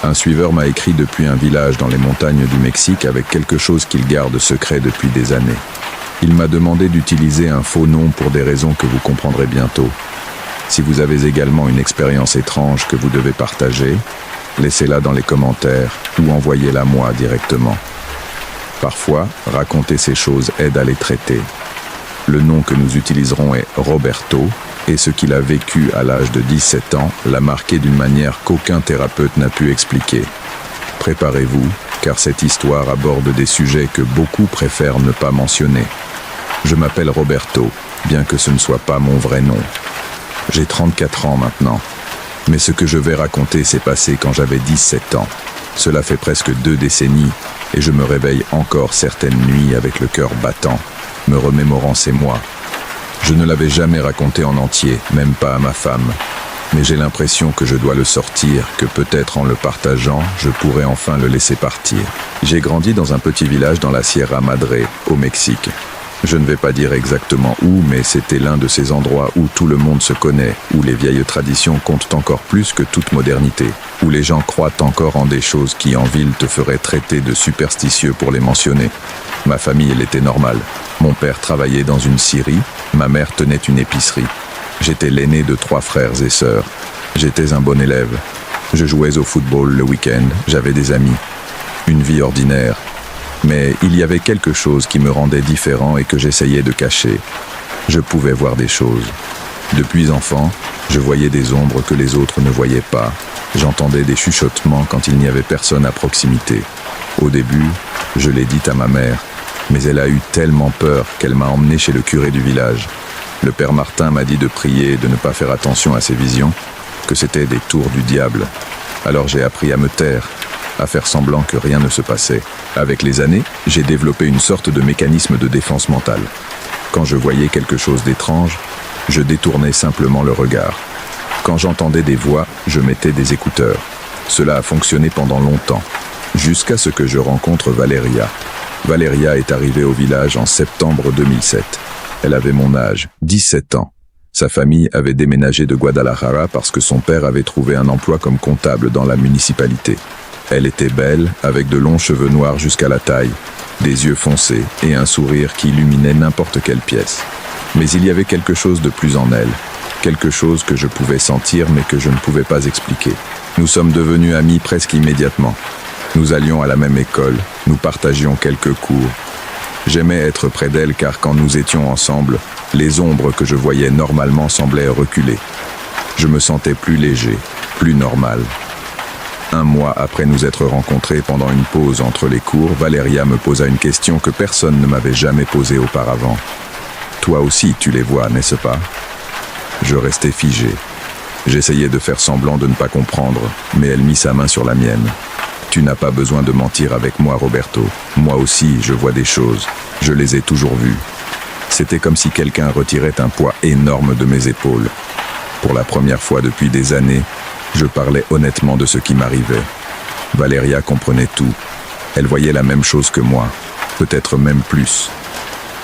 Un suiveur m'a écrit depuis un village dans les montagnes du Mexique avec quelque chose qu'il garde secret depuis des années. Il m'a demandé d'utiliser un faux nom pour des raisons que vous comprendrez bientôt. Si vous avez également une expérience étrange que vous devez partager, laissez-la dans les commentaires ou envoyez-la moi directement. Parfois, raconter ces choses aide à les traiter. Le nom que nous utiliserons est Roberto, et ce qu'il a vécu à l'âge de 17 ans l'a marqué d'une manière qu'aucun thérapeute n'a pu expliquer. Préparez-vous, car cette histoire aborde des sujets que beaucoup préfèrent ne pas mentionner. Je m'appelle Roberto, bien que ce ne soit pas mon vrai nom. J'ai 34 ans maintenant, mais ce que je vais raconter s'est passé quand j'avais 17 ans. Cela fait presque 2 décennies, et je me réveille encore certaines nuits avec le cœur battant, me remémorant ces mois. Je ne l'avais jamais raconté en entier, même pas à ma femme. Mais j'ai l'impression que je dois le sortir, que peut-être en le partageant, je pourrais enfin le laisser partir. J'ai grandi dans un petit village dans la Sierra Madre, au Mexique. Je ne vais pas dire exactement où, mais c'était l'un de ces endroits où tout le monde se connaît, où les vieilles traditions comptent encore plus que toute modernité, où les gens croient encore en des choses qui en ville te feraient traiter de superstitieux pour les mentionner. Ma famille, elle était normale. Mon père travaillait dans une scierie, ma mère tenait une épicerie. J'étais l'aîné de 3 frères et sœurs. J'étais un bon élève. Je jouais au football le week-end, j'avais des amis. Une vie ordinaire. Mais il y avait quelque chose qui me rendait différent et que j'essayais de cacher. Je pouvais voir des choses. Depuis enfant, je voyais des ombres que les autres ne voyaient pas. J'entendais des chuchotements quand il n'y avait personne à proximité. Au début, je l'ai dit à ma mère, mais elle a eu tellement peur qu'elle m'a emmené chez le curé du village. Le père Martin m'a dit de prier et de ne pas faire attention à ces visions, que c'était des tours du diable. Alors j'ai appris à me taire, à faire semblant que rien ne se passait. Avec les années, j'ai développé une sorte de mécanisme de défense mentale. Quand je voyais quelque chose d'étrange, je détournais simplement le regard. Quand j'entendais des voix, je mettais des écouteurs. Cela a fonctionné pendant longtemps, jusqu'à ce que je rencontre Valeria. Valeria est arrivée au village en septembre 2007. Elle avait mon âge, 17 ans. Sa famille avait déménagé de Guadalajara parce que son père avait trouvé un emploi comme comptable dans la municipalité. Elle était belle, avec de longs cheveux noirs jusqu'à la taille, des yeux foncés et un sourire qui illuminait n'importe quelle pièce. Mais il y avait quelque chose de plus en elle, quelque chose que je pouvais sentir mais que je ne pouvais pas expliquer. Nous sommes devenus amis presque immédiatement. Nous allions à la même école, nous partagions quelques cours. J'aimais être près d'elle car quand nous étions ensemble, les ombres que je voyais normalement semblaient reculer. Je me sentais plus léger, plus normal. 1 mois après nous être rencontrés pendant une pause entre les cours, Valeria me posa une question que personne ne m'avait jamais posée auparavant. « Toi aussi, tu les vois, n'est-ce pas ?» Je restais figé. J'essayais de faire semblant de ne pas comprendre, mais elle mit sa main sur la mienne. « Tu n'as pas besoin de mentir avec moi, Roberto. Moi aussi, je vois des choses. Je les ai toujours vues. » C'était comme si quelqu'un retirait un poids énorme de mes épaules. Pour la première fois depuis des années, je parlais honnêtement de ce qui m'arrivait. Valeria comprenait tout. Elle voyait la même chose que moi, peut-être même plus.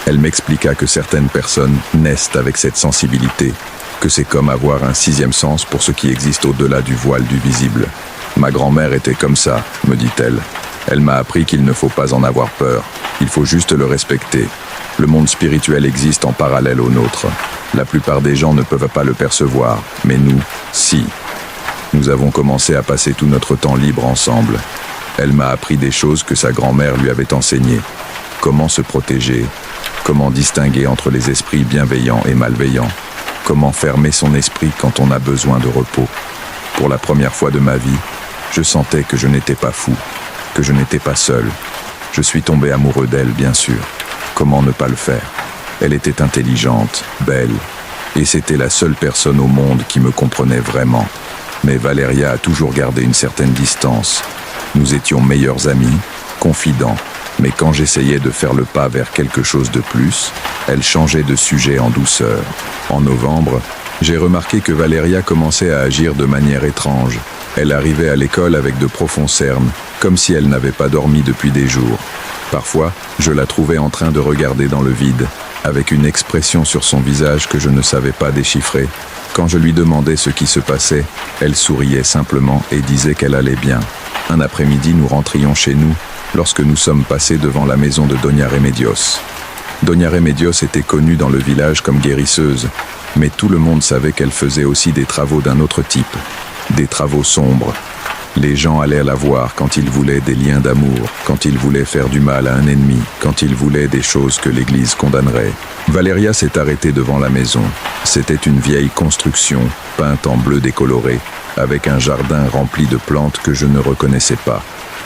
Elle m'expliqua que certaines personnes naissent avec cette sensibilité, que c'est comme avoir un 6e sens pour ce qui existe au-delà du voile du visible. Ma grand-mère était comme ça, me dit-elle. Elle m'a appris qu'il ne faut pas en avoir peur, il faut juste le respecter. Le monde spirituel existe en parallèle au nôtre. La plupart des gens ne peuvent pas le percevoir, mais nous, si. Nous avons commencé à passer tout notre temps libre ensemble. Elle m'a appris des choses que sa grand-mère lui avait enseignées. Comment se protéger, comment distinguer entre les esprits bienveillants et malveillants, comment fermer son esprit quand on a besoin de repos. Pour la première fois de ma vie, je sentais que je n'étais pas fou, que je n'étais pas seul. Je suis tombé amoureux d'elle, bien sûr. Comment ne pas le faire? Elle était intelligente, belle, et c'était la seule personne au monde qui me comprenait vraiment. Mais Valeria a toujours gardé une certaine distance. Nous étions meilleurs amis, confidents, mais quand j'essayais de faire le pas vers quelque chose de plus, elle changeait de sujet en douceur. En novembre, j'ai remarqué que Valeria commençait à agir de manière étrange. Elle arrivait à l'école avec de profonds cernes, comme si elle n'avait pas dormi depuis des jours. Parfois, je la trouvais en train de regarder dans le vide, avec une expression sur son visage que je ne savais pas déchiffrer. Quand je lui demandais ce qui se passait, elle souriait simplement et disait qu'elle allait bien. Un après-midi, nous rentrions chez nous lorsque nous sommes passés devant la maison de Doña Remedios. Doña Remedios était connue dans le village comme guérisseuse, mais tout le monde savait qu'elle faisait aussi des travaux d'un autre type, des travaux sombres. Les gens allaient la voir quand ils voulaient des liens d'amour, quand ils voulaient faire du mal à un ennemi, quand ils voulaient des choses que l'Église condamnerait. Valeria s'est arrêtée devant la maison. C'était une vieille construction, peinte en bleu décoloré, avec un jardin rempli de plantes que je ne reconnaissais pas.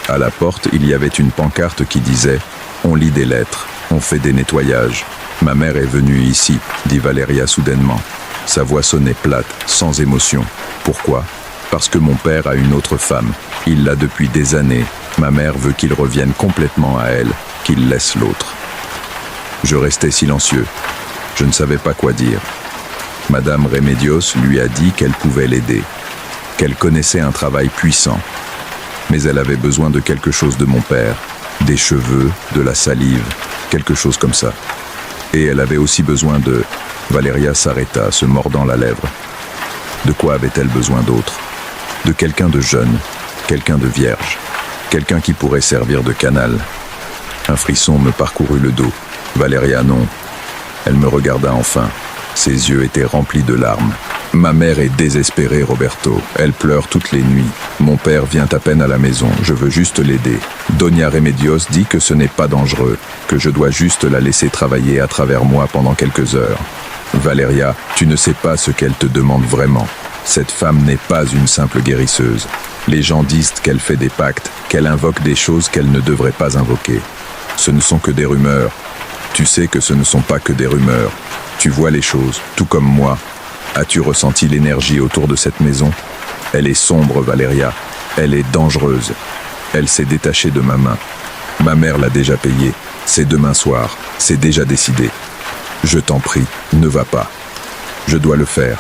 À la porte, il y avait une pancarte qui disait « On lit des lettres, on fait des nettoyages. Ma mère est venue ici », dit Valeria soudainement. Sa voix sonnait plate, sans émotion. Pourquoi ? Parce que mon père a une autre femme. Il l'a depuis des années. Ma mère veut qu'il revienne complètement à elle, qu'il laisse l'autre. Je restais silencieux. Je ne savais pas quoi dire. Madame Remedios lui a dit qu'elle pouvait l'aider, qu'elle connaissait un travail puissant. Mais elle avait besoin de quelque chose de mon père, des cheveux, de la salive, quelque chose comme ça. Et elle avait aussi besoin de... Valeria s'arrêta, se mordant la lèvre. De quoi avait-elle besoin d'autre ? De quelqu'un de jeune, quelqu'un de vierge, quelqu'un qui pourrait servir de canal. Un frisson me parcourut le dos. Valeria, non. Elle me regarda enfin. Ses yeux étaient remplis de larmes. Ma mère est désespérée, Roberto. Elle pleure toutes les nuits. Mon père vient à peine à la maison. Je veux juste l'aider. Doña Remedios dit que ce n'est pas dangereux, que je dois juste la laisser travailler à travers moi pendant quelques heures. Valeria, tu ne sais pas ce qu'elle te demande vraiment. Cette femme n'est pas une simple guérisseuse. Les gens disent qu'elle fait des pactes, qu'elle invoque des choses qu'elle ne devrait pas invoquer. Ce ne sont que des rumeurs. Tu sais que ce ne sont pas que des rumeurs. Tu vois les choses, tout comme moi. As-tu ressenti l'énergie autour de cette maison ? Elle est sombre, Valeria. Elle est dangereuse. Elle s'est détachée de ma main. Ma mère l'a déjà payée. C'est demain soir. C'est déjà décidé. Je t'en prie, ne va pas. Je dois le faire.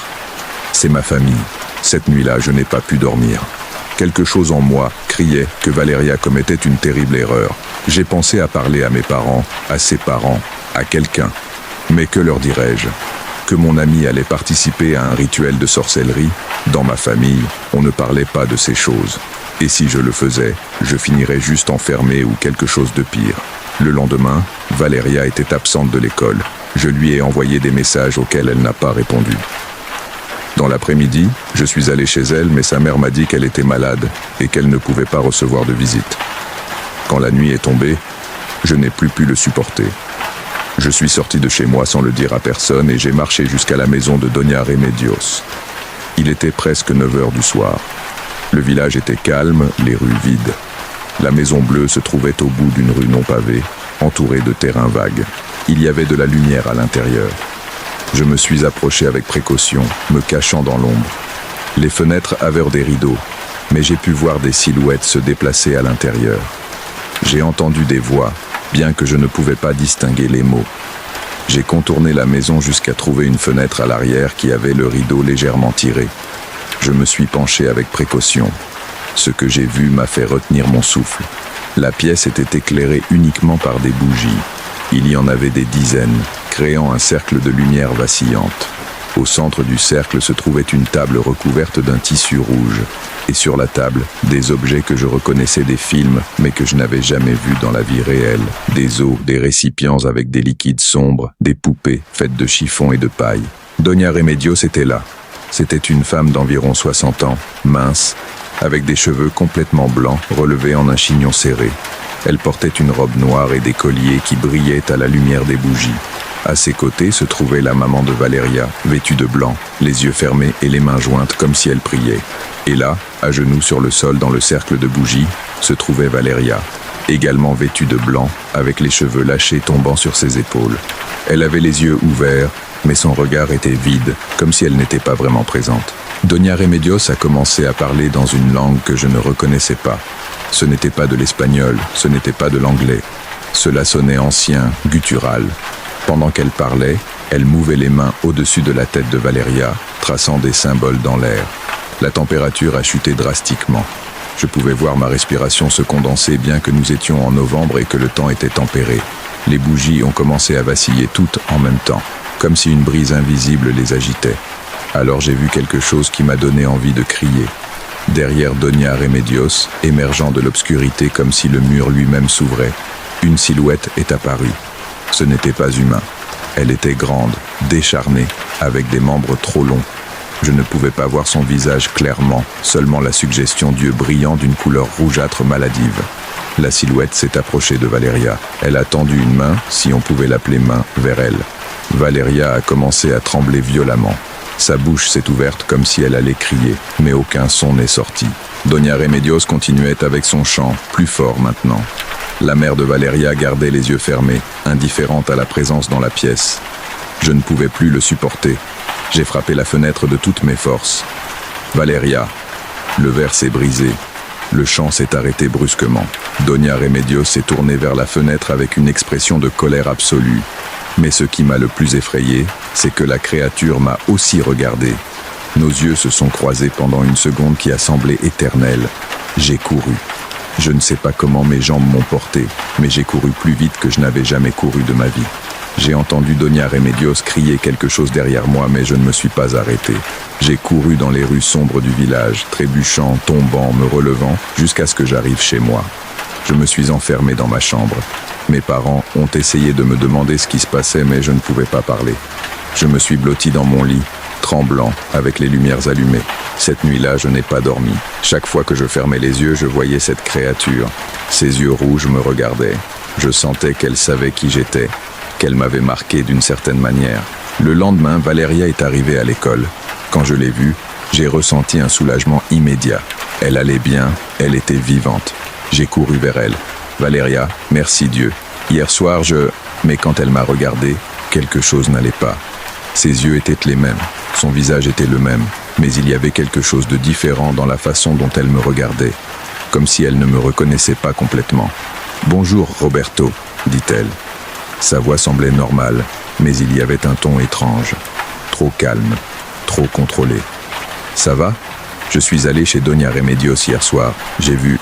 C'est ma famille. Cette nuit-là, je n'ai pas pu dormir. Quelque chose en moi criait que Valeria commettait une terrible erreur. J'ai pensé à parler à mes parents, à ses parents, à quelqu'un. Mais que leur dirais-je ? Que mon ami allait participer à un rituel de sorcellerie ? Dans ma famille, on ne parlait pas de ces choses. Et si je le faisais, je finirais juste enfermé ou quelque chose de pire. Le lendemain, Valeria était absente de l'école. Je lui ai envoyé des messages auxquels elle n'a pas répondu. Dans l'après-midi, je suis allé chez elle, mais sa mère m'a dit qu'elle était malade et qu'elle ne pouvait pas recevoir de visite. Quand la nuit est tombée, je n'ai plus pu le supporter. Je suis sorti de chez moi sans le dire à personne et j'ai marché jusqu'à la maison de Doña Remedios. Il était presque 9 heures du soir. Le village était calme, les rues vides. La maison bleue se trouvait au bout d'une rue non pavée, entourée de terrains vagues. Il y avait de la lumière à l'intérieur. Je me suis approché avec précaution, me cachant dans l'ombre. Les fenêtres avaient des rideaux, mais j'ai pu voir des silhouettes se déplacer à l'intérieur. J'ai entendu des voix, bien que je ne pouvais pas distinguer les mots. J'ai contourné la maison jusqu'à trouver une fenêtre à l'arrière qui avait le rideau légèrement tiré. Je me suis penché avec précaution. Ce que j'ai vu m'a fait retenir mon souffle. La pièce était éclairée uniquement par des bougies. Il y en avait des dizaines, créant un cercle de lumière vacillante. Au centre du cercle se trouvait une table recouverte d'un tissu rouge. Et sur la table, des objets que je reconnaissais des films, mais que je n'avais jamais vus dans la vie réelle. Des os, des récipients avec des liquides sombres, des poupées faites de chiffon et de paille. Doña Remedios était là. C'était une femme d'environ 60 ans, mince, avec des cheveux complètement blancs, relevés en un chignon serré. Elle portait une robe noire et des colliers qui brillaient à la lumière des bougies. À ses côtés se trouvait la maman de Valeria, vêtue de blanc, les yeux fermés et les mains jointes comme si elle priait. Et là, à genoux sur le sol dans le cercle de bougies, se trouvait Valeria, également vêtue de blanc, avec les cheveux lâchés tombant sur ses épaules. Elle avait les yeux ouverts, mais son regard était vide, comme si elle n'était pas vraiment présente. Doña Remedios a commencé à parler dans une langue que je ne reconnaissais pas. Ce n'était pas de l'espagnol, ce n'était pas de l'anglais. Cela sonnait ancien, guttural. Pendant qu'elle parlait, elle mouvait les mains au-dessus de la tête de Valeria, traçant des symboles dans l'air. La température a chuté drastiquement. Je pouvais voir ma respiration se condenser bien que nous étions en novembre et que le temps était tempéré. Les bougies ont commencé à vaciller toutes en même temps, comme si une brise invisible les agitait. Alors j'ai vu quelque chose qui m'a donné envie de crier. Derrière Donia Remedios, émergeant de l'obscurité comme si le mur lui-même s'ouvrait, une silhouette est apparue. Ce n'était pas humain. Elle était grande, décharnée, avec des membres trop longs. Je ne pouvais pas voir son visage clairement, seulement la suggestion d'yeux brillants d'une couleur rougeâtre maladive. La silhouette s'est approchée de Valeria. Elle a tendu une main, si on pouvait l'appeler main, vers elle. Valeria a commencé à trembler violemment. Sa bouche s'est ouverte comme si elle allait crier, mais aucun son n'est sorti. Donia Remedios continuait avec son chant, plus fort maintenant. La mère de Valeria gardait les yeux fermés, indifférente à la présence dans la pièce. Je ne pouvais plus le supporter. J'ai frappé la fenêtre de toutes mes forces. Valeria. Le verre s'est brisé. Le chant s'est arrêté brusquement. Donia Remedios s'est tournée vers la fenêtre avec une expression de colère absolue. Mais ce qui m'a le plus effrayé, c'est que la créature m'a aussi regardé. Nos yeux se sont croisés pendant une seconde qui a semblé éternelle. J'ai couru. Je ne sais pas comment mes jambes m'ont porté, mais j'ai couru plus vite que je n'avais jamais couru de ma vie. J'ai entendu Donia Remedios crier quelque chose derrière moi, mais je ne me suis pas arrêté. J'ai couru dans les rues sombres du village, trébuchant, tombant, me relevant, jusqu'à ce que j'arrive chez moi. Je me suis enfermé dans ma chambre. Mes parents ont essayé de me demander ce qui se passait, mais je ne pouvais pas parler. Je me suis blotti dans mon lit, tremblant, avec les lumières allumées. Cette nuit-là, je n'ai pas dormi. Chaque fois que je fermais les yeux, je voyais cette créature. Ses yeux rouges me regardaient. Je sentais qu'elle savait qui j'étais, qu'elle m'avait marqué d'une certaine manière. Le lendemain, Valeria est arrivée à l'école. Quand je l'ai vue, j'ai ressenti un soulagement immédiat. Elle allait bien, elle était vivante. J'ai couru vers elle. Valeria, merci Dieu. Hier soir, Mais quand elle m'a regardé, quelque chose n'allait pas. Ses yeux étaient les mêmes, son visage était le même, mais il y avait quelque chose de différent dans la façon dont elle me regardait, comme si elle ne me reconnaissait pas complètement. « Bonjour, Roberto », dit-elle. Sa voix semblait normale, mais il y avait un ton étrange, trop calme, trop contrôlé. « Ça va ? Je suis allé chez Donia Remedios hier soir. J'ai vu... »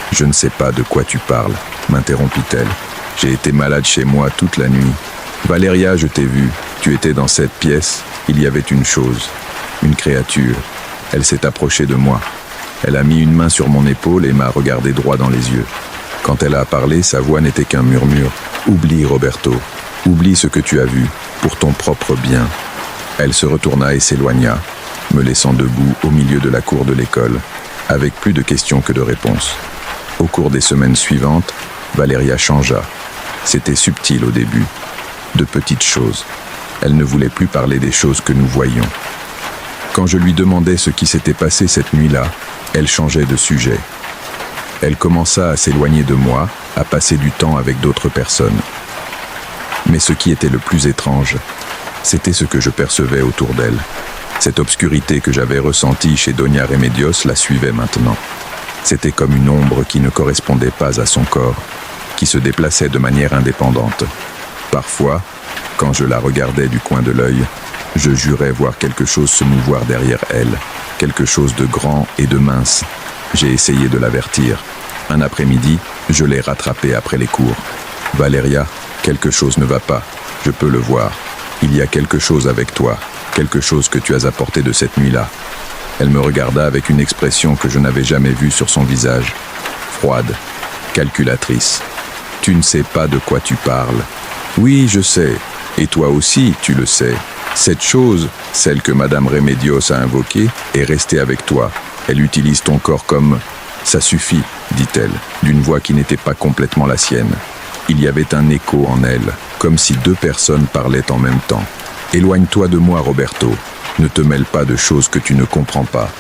« Je ne sais pas de quoi tu parles, » m'interrompit-elle. « J'ai été malade chez moi toute la nuit. Valeria, je t'ai vue. Tu étais dans cette pièce. Il y avait une chose, une créature. Elle s'est approchée de moi. Elle a mis une main sur mon épaule et m'a regardé droit dans les yeux. Quand elle a parlé, sa voix n'était qu'un murmure. « Oublie, Roberto. Oublie ce que tu as vu, pour ton propre bien. » Elle se retourna et s'éloigna, me laissant debout au milieu de la cour de l'école, avec plus de questions que de réponses. Au cours des semaines suivantes, Valeria changea. C'était subtil au début, de petites choses. Elle ne voulait plus parler des choses que nous voyions. Quand je lui demandais ce qui s'était passé cette nuit-là, elle changeait de sujet. Elle commença à s'éloigner de moi, à passer du temps avec d'autres personnes. Mais ce qui était le plus étrange, c'était ce que je percevais autour d'elle. Cette obscurité que j'avais ressentie chez Donia Remedios la suivait maintenant. C'était comme une ombre qui ne correspondait pas à son corps, qui se déplaçait de manière indépendante. Parfois, quand je la regardais du coin de l'œil, je jurais voir quelque chose se mouvoir derrière elle, quelque chose de grand et de mince. J'ai essayé de l'avertir. Un après-midi, je l'ai rattrapée après les cours. « Valeria, quelque chose ne va pas, je peux le voir. Il y a quelque chose avec toi, quelque chose que tu as apporté de cette nuit-là. » Elle me regarda avec une expression que je n'avais jamais vue sur son visage. Froide, calculatrice. « Tu ne sais pas de quoi tu parles. »« Oui, je sais. Et toi aussi, tu le sais. Cette chose, celle que Madame Remedios a invoquée, est restée avec toi. Elle utilise ton corps comme... »« Ça suffit, » dit-elle, d'une voix qui n'était pas complètement la sienne. Il y avait un écho en elle, comme si deux personnes parlaient en même temps. « Éloigne-toi de moi, Roberto. Ne te mêle pas de choses que tu ne comprends pas. »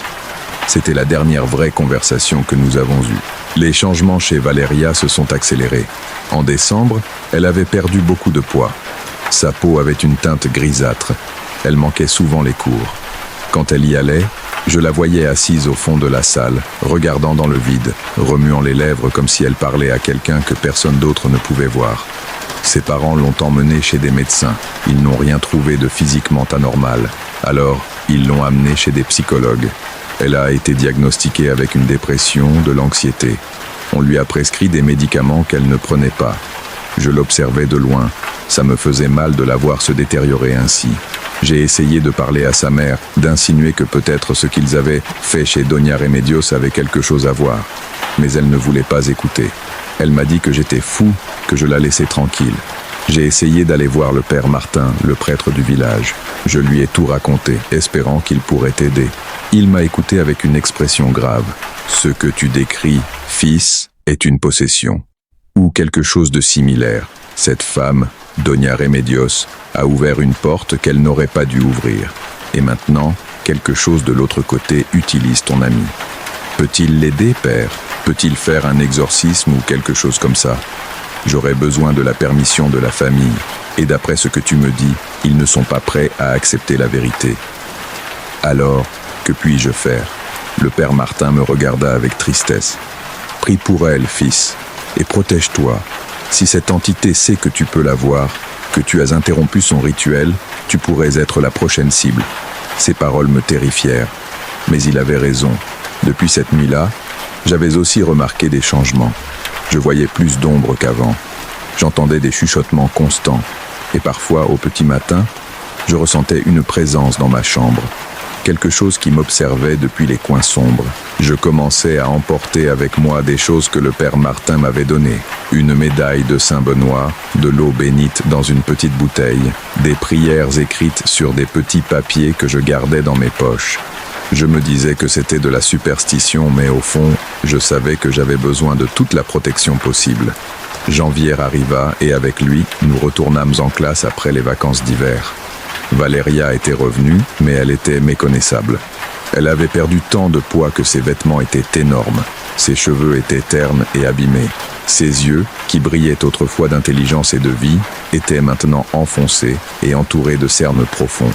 C'était la dernière vraie conversation que nous avons eue. Les changements chez Valeria se sont accélérés. En décembre, elle avait perdu beaucoup de poids. Sa peau avait une teinte grisâtre. Elle manquait souvent les cours. Quand elle y allait, je la voyais assise au fond de la salle, regardant dans le vide, remuant les lèvres comme si elle parlait à quelqu'un que personne d'autre ne pouvait voir. Ses parents l'ont emmenée chez des médecins. Ils n'ont rien trouvé de physiquement anormal. Alors, ils l'ont amenée chez des psychologues. Elle a été diagnostiquée avec une dépression, de l'anxiété. On lui a prescrit des médicaments qu'elle ne prenait pas. Je l'observais de loin. Ça me faisait mal de la voir se détériorer ainsi. J'ai essayé de parler à sa mère, d'insinuer que peut-être ce qu'ils avaient fait chez Doña Remedios avait quelque chose à voir. Mais elle ne voulait pas écouter. Elle m'a dit que j'étais fou, que je la laissais tranquille. J'ai essayé d'aller voir le père Martin, le prêtre du village. Je lui ai tout raconté, espérant qu'il pourrait t'aider. Il m'a écouté avec une expression grave. Ce que tu décris, fils, est une possession. Ou quelque chose de similaire. Cette femme, Doña Remedios, a ouvert une porte qu'elle n'aurait pas dû ouvrir. Et maintenant, quelque chose de l'autre côté utilise ton ami. Peut-il l'aider, père? Peut-il faire un exorcisme ou quelque chose comme ça? J'aurais besoin de la permission de la famille. Et d'après ce que tu me dis, ils ne sont pas prêts à accepter la vérité. Alors, que puis-je faire? Le père Martin me regarda avec tristesse. Prie pour elle, fils, et protège-toi. Si cette entité sait que tu peux la voir, que tu as interrompu son rituel, tu pourrais être la prochaine cible. Ces paroles me terrifièrent. Mais il avait raison. Depuis cette nuit-là, j'avais aussi remarqué des changements. Je voyais plus d'ombre qu'avant. J'entendais des chuchotements constants. Et parfois, au petit matin, je ressentais une présence dans ma chambre. Quelque chose qui m'observait depuis les coins sombres. Je commençais à emporter avec moi des choses que le père Martin m'avait données. Une médaille de Saint-Benoît, de l'eau bénite dans une petite bouteille, des prières écrites sur des petits papiers que je gardais dans mes poches. Je me disais que c'était de la superstition, mais au fond, je savais que j'avais besoin de toute la protection possible. Janvier arriva et avec lui, nous retournâmes en classe après les vacances d'hiver. Valéria était revenue, mais elle était méconnaissable. Elle avait perdu tant de poids que ses vêtements étaient énormes. Ses cheveux étaient ternes et abîmés. Ses yeux, qui brillaient autrefois d'intelligence et de vie, étaient maintenant enfoncés et entourés de cernes profonds.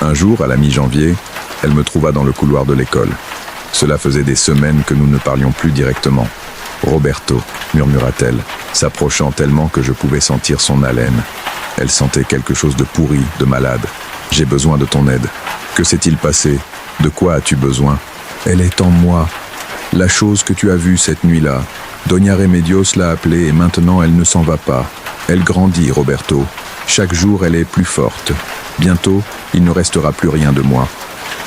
Un jour, à la mi-janvier, elle me trouva dans le couloir de l'école. Cela faisait des semaines que nous ne parlions plus directement. « Roberto », murmura-t-elle, s'approchant tellement que je pouvais sentir son haleine. Elle sentait quelque chose de pourri, de malade. « J'ai besoin de ton aide. Que s'est-il passé? De quoi as-tu besoin? » « Elle est en moi. La chose que tu as vue cette nuit-là. Doña Remedios l'a appelée et maintenant elle ne s'en va pas. Elle grandit, Roberto. Chaque jour elle est plus forte. Bientôt, il ne restera plus rien de moi.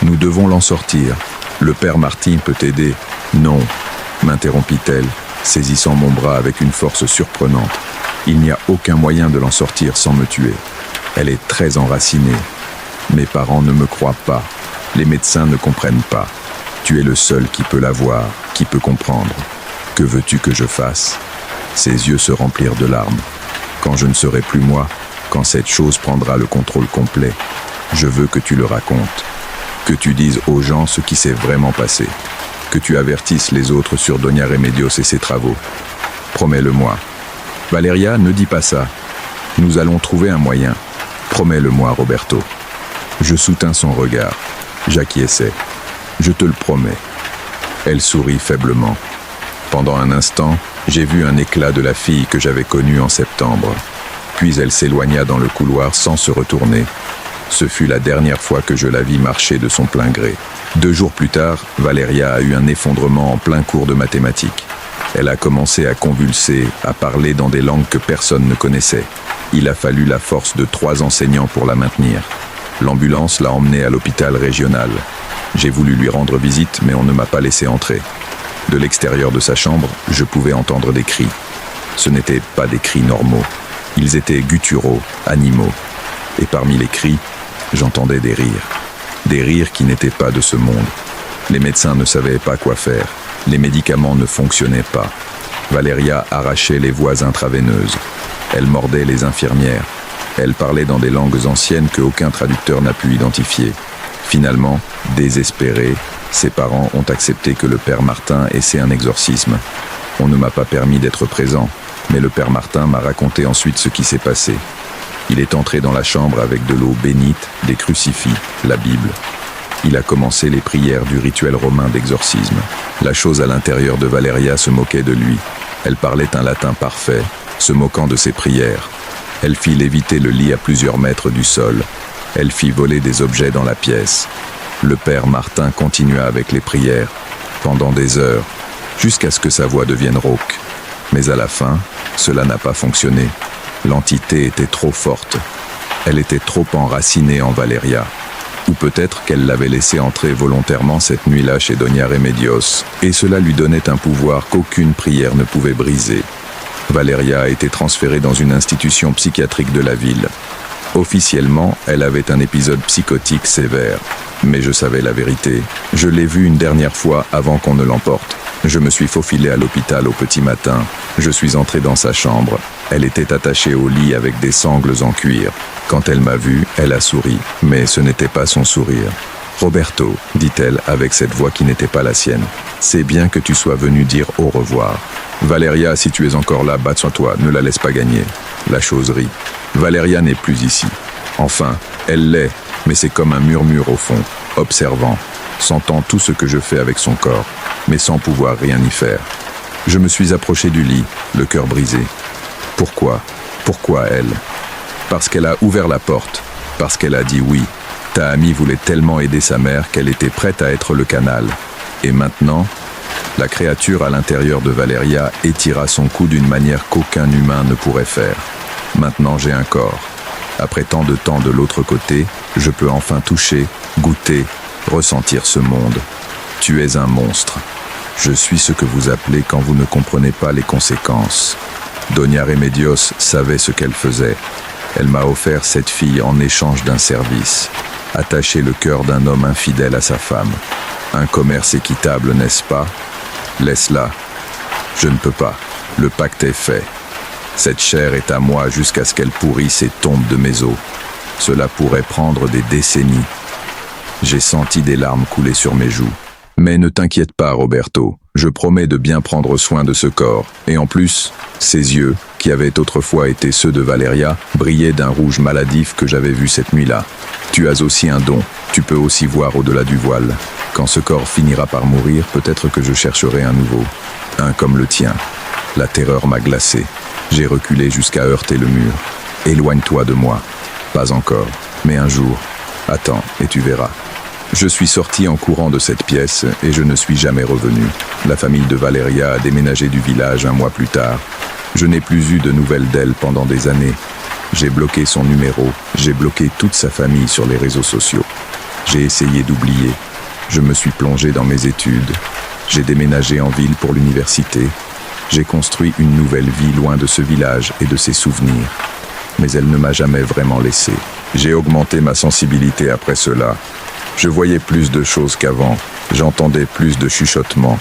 Nous devons l'en sortir. Le père Martin peut t'aider. » « Non, » m'interrompit-elle, saisissant mon bras avec une force surprenante. « Il n'y a aucun moyen de l'en sortir sans me tuer. Elle est très enracinée. Mes parents ne me croient pas. Les médecins ne comprennent pas. Tu es le seul qui peut la voir, qui peut comprendre. Que veux-tu que je fasse ?» Ses yeux se remplirent de larmes. « Quand je ne serai plus moi, quand cette chose prendra le contrôle complet, je veux que tu le racontes. Que tu dises aux gens ce qui s'est vraiment passé. Que tu avertisses les autres sur Doña Remedios et ses travaux. Promets-le-moi. » « Valéria, ne dis pas ça. Nous allons trouver un moyen. Promets-le-moi, Roberto. » Je soutins son regard. J'acquiesçai. « Je te le promets. » Elle sourit faiblement. Pendant un instant, j'ai vu un éclat de la fille que j'avais connue en septembre. Puis elle s'éloigna dans le couloir sans se retourner. Ce fut la dernière fois que je la vis marcher de son plein gré. 2 jours plus tard, Valéria a eu un effondrement en plein cours de mathématiques. Elle a commencé à convulser, à parler dans des langues que personne ne connaissait. Il a fallu la force de 3 enseignants pour la maintenir. L'ambulance l'a emmenée à l'hôpital régional. J'ai voulu lui rendre visite, mais on ne m'a pas laissé entrer. De l'extérieur de sa chambre, je pouvais entendre des cris. Ce n'étaient pas des cris normaux. Ils étaient gutturaux, animaux. Et parmi les cris, j'entendais des rires. Des rires qui n'étaient pas de ce monde. Les médecins ne savaient pas quoi faire. Les médicaments ne fonctionnaient pas. Valéria arrachait les voies intraveineuses. Elle mordait les infirmières. Elle parlait dans des langues anciennes que aucun traducteur n'a pu identifier. Finalement, désespérés, ses parents ont accepté que le père Martin essaie un exorcisme. On ne m'a pas permis d'être présent, mais le père Martin m'a raconté ensuite ce qui s'est passé. Il est entré dans la chambre avec de l'eau bénite, des crucifix, la Bible. Il a commencé les prières du rituel romain d'exorcisme. La chose à l'intérieur de Valéria se moquait de lui. Elle parlait un latin parfait, se moquant de ses prières. Elle fit léviter le lit à plusieurs mètres du sol. Elle fit voler des objets dans la pièce. Le père Martin continua avec les prières, pendant des heures, jusqu'à ce que sa voix devienne rauque. Mais à la fin, cela n'a pas fonctionné. L'entité était trop forte. Elle était trop enracinée en Valeria. Ou peut-être qu'elle l'avait laissé entrer volontairement cette nuit-là chez Doña Remedios, et cela lui donnait un pouvoir qu'aucune prière ne pouvait briser. Valeria a été transférée dans une institution psychiatrique de la ville. Officiellement, elle avait un épisode psychotique sévère. Mais je savais la vérité. Je l'ai vue une dernière fois avant qu'on ne l'emporte. Je me suis faufilé à l'hôpital au petit matin. Je suis entré dans sa chambre. Elle était attachée au lit avec des sangles en cuir. Quand elle m'a vu, elle a souri. Mais ce n'était pas son sourire. « Roberto », dit-elle avec cette voix qui n'était pas la sienne. « C'est bien que tu sois venu dire au revoir. Valeria, si tu es encore là, bats-toi, ne la laisse pas gagner. » La chose rit. Valeria n'est plus ici. Enfin, elle l'est, mais c'est comme un murmure au fond, observant, sentant tout ce que je fais avec son corps, mais sans pouvoir rien y faire. Je me suis approché du lit, le cœur brisé. Pourquoi ? Pourquoi elle ? Parce qu'elle a ouvert la porte, parce qu'elle a dit oui. Ta amie voulait tellement aider sa mère qu'elle était prête à être le canal. Et maintenant, la créature à l'intérieur de Valeria étira son cou d'une manière qu'aucun humain ne pourrait faire. Maintenant j'ai un corps. Après tant de temps de l'autre côté, je peux enfin toucher, goûter, ressentir ce monde. Tu es un monstre. Je suis ce que vous appelez quand vous ne comprenez pas les conséquences. Doña Remedios savait ce qu'elle faisait. Elle m'a offert cette fille en échange d'un service. Attacher le cœur d'un homme infidèle à sa femme. Un commerce équitable, n'est-ce pas ? Laisse-la. Je ne peux pas. Le pacte est fait. Cette chair est à moi jusqu'à ce qu'elle pourrisse et tombe de mes os. Cela pourrait prendre des décennies. J'ai senti des larmes couler sur mes joues. Mais ne t'inquiète pas, Roberto. Je promets de bien prendre soin de ce corps. Et en plus, ses yeux, qui avaient autrefois été ceux de Valeria, brillaient d'un rouge maladif que j'avais vu cette nuit-là. Tu as aussi un don. Tu peux aussi voir au-delà du voile. Quand ce corps finira par mourir, peut-être que je chercherai un nouveau. Un comme le tien. La terreur m'a glacé. J'ai reculé jusqu'à heurter le mur. Éloigne-toi de moi. Pas encore, mais un jour. Attends, et tu verras. Je suis sorti en courant de cette pièce et je ne suis jamais revenu. La famille de Valeria a déménagé du village un mois plus tard. Je n'ai plus eu de nouvelles d'elle pendant des années. J'ai bloqué son numéro, j'ai bloqué toute sa famille sur les réseaux sociaux. J'ai essayé d'oublier. Je me suis plongé dans mes études. J'ai déménagé en ville pour l'université. J'ai construit une nouvelle vie loin de ce village et de ses souvenirs. Mais elle ne m'a jamais vraiment laissé. J'ai augmenté ma sensibilité après cela. Je voyais plus de choses qu'avant. J'entendais plus de chuchotements.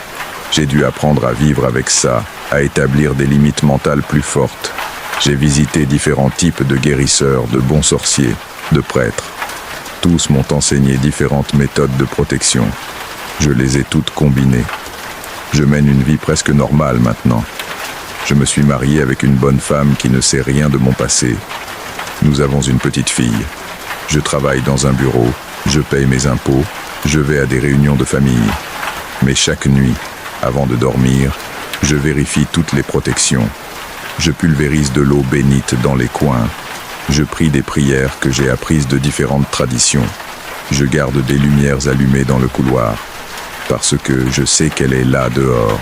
J'ai dû apprendre à vivre avec ça, à établir des limites mentales plus fortes. J'ai visité différents types de guérisseurs, de bons sorciers, de prêtres. Tous m'ont enseigné différentes méthodes de protection. Je les ai toutes combinées. Je mène une vie presque normale maintenant. Je me suis marié avec une bonne femme qui ne sait rien de mon passé. Nous avons une petite fille. Je travaille dans un bureau, je paye mes impôts, je vais à des réunions de famille. Mais chaque nuit, avant de dormir, je vérifie toutes les protections. Je pulvérise de l'eau bénite dans les coins. Je prie des prières que j'ai apprises de différentes traditions. Je garde des lumières allumées dans le couloir. Parce que je sais qu'elle est là dehors.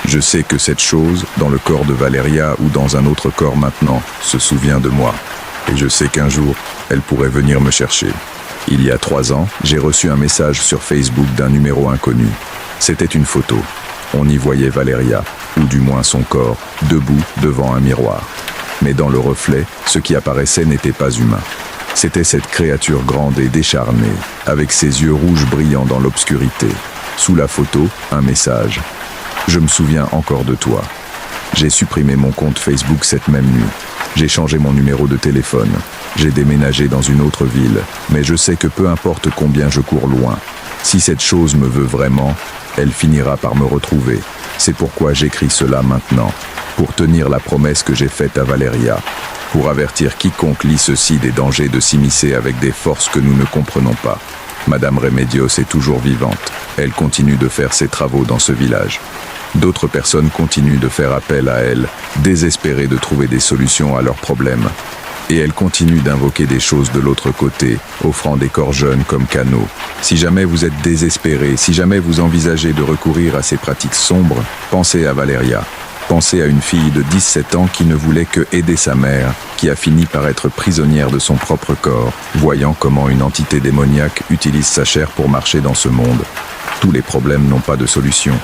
Je sais que cette chose, dans le corps de Valeria ou dans un autre corps maintenant, se souvient de moi. Et je sais qu'un jour, elle pourrait venir me chercher. Il y a 3 ans, j'ai reçu un message sur Facebook d'un numéro inconnu. C'était une photo. On y voyait Valeria, ou du moins son corps, debout devant un miroir. Mais dans le reflet, ce qui apparaissait n'était pas humain. C'était cette créature grande et décharnée, avec ses yeux rouges brillants dans l'obscurité. Sous la photo, un message. « Je me souviens encore de toi. » J'ai supprimé mon compte Facebook cette même nuit. J'ai changé mon numéro de téléphone. J'ai déménagé dans une autre ville. Mais je sais que peu importe combien je cours loin, si cette chose me veut vraiment, elle finira par me retrouver. C'est pourquoi j'écris cela maintenant. Pour tenir la promesse que j'ai faite à Valeria. Pour avertir quiconque lit ceci des dangers de s'immiscer avec des forces que nous ne comprenons pas. Madame Remedios est toujours vivante. Elle continue de faire ses travaux dans ce village. D'autres personnes continuent de faire appel à elle, désespérées de trouver des solutions à leurs problèmes. Et elle continue d'invoquer des choses de l'autre côté, offrant des corps jeunes comme canaux. Si jamais vous êtes désespéré, si jamais vous envisagez de recourir à ces pratiques sombres, pensez à Valeria. Pensez à une fille de 17 ans qui ne voulait que aider sa mère, qui a fini par être prisonnière de son propre corps, voyant comment une entité démoniaque utilise sa chair pour marcher dans ce monde. Tous les problèmes n'ont pas de solution,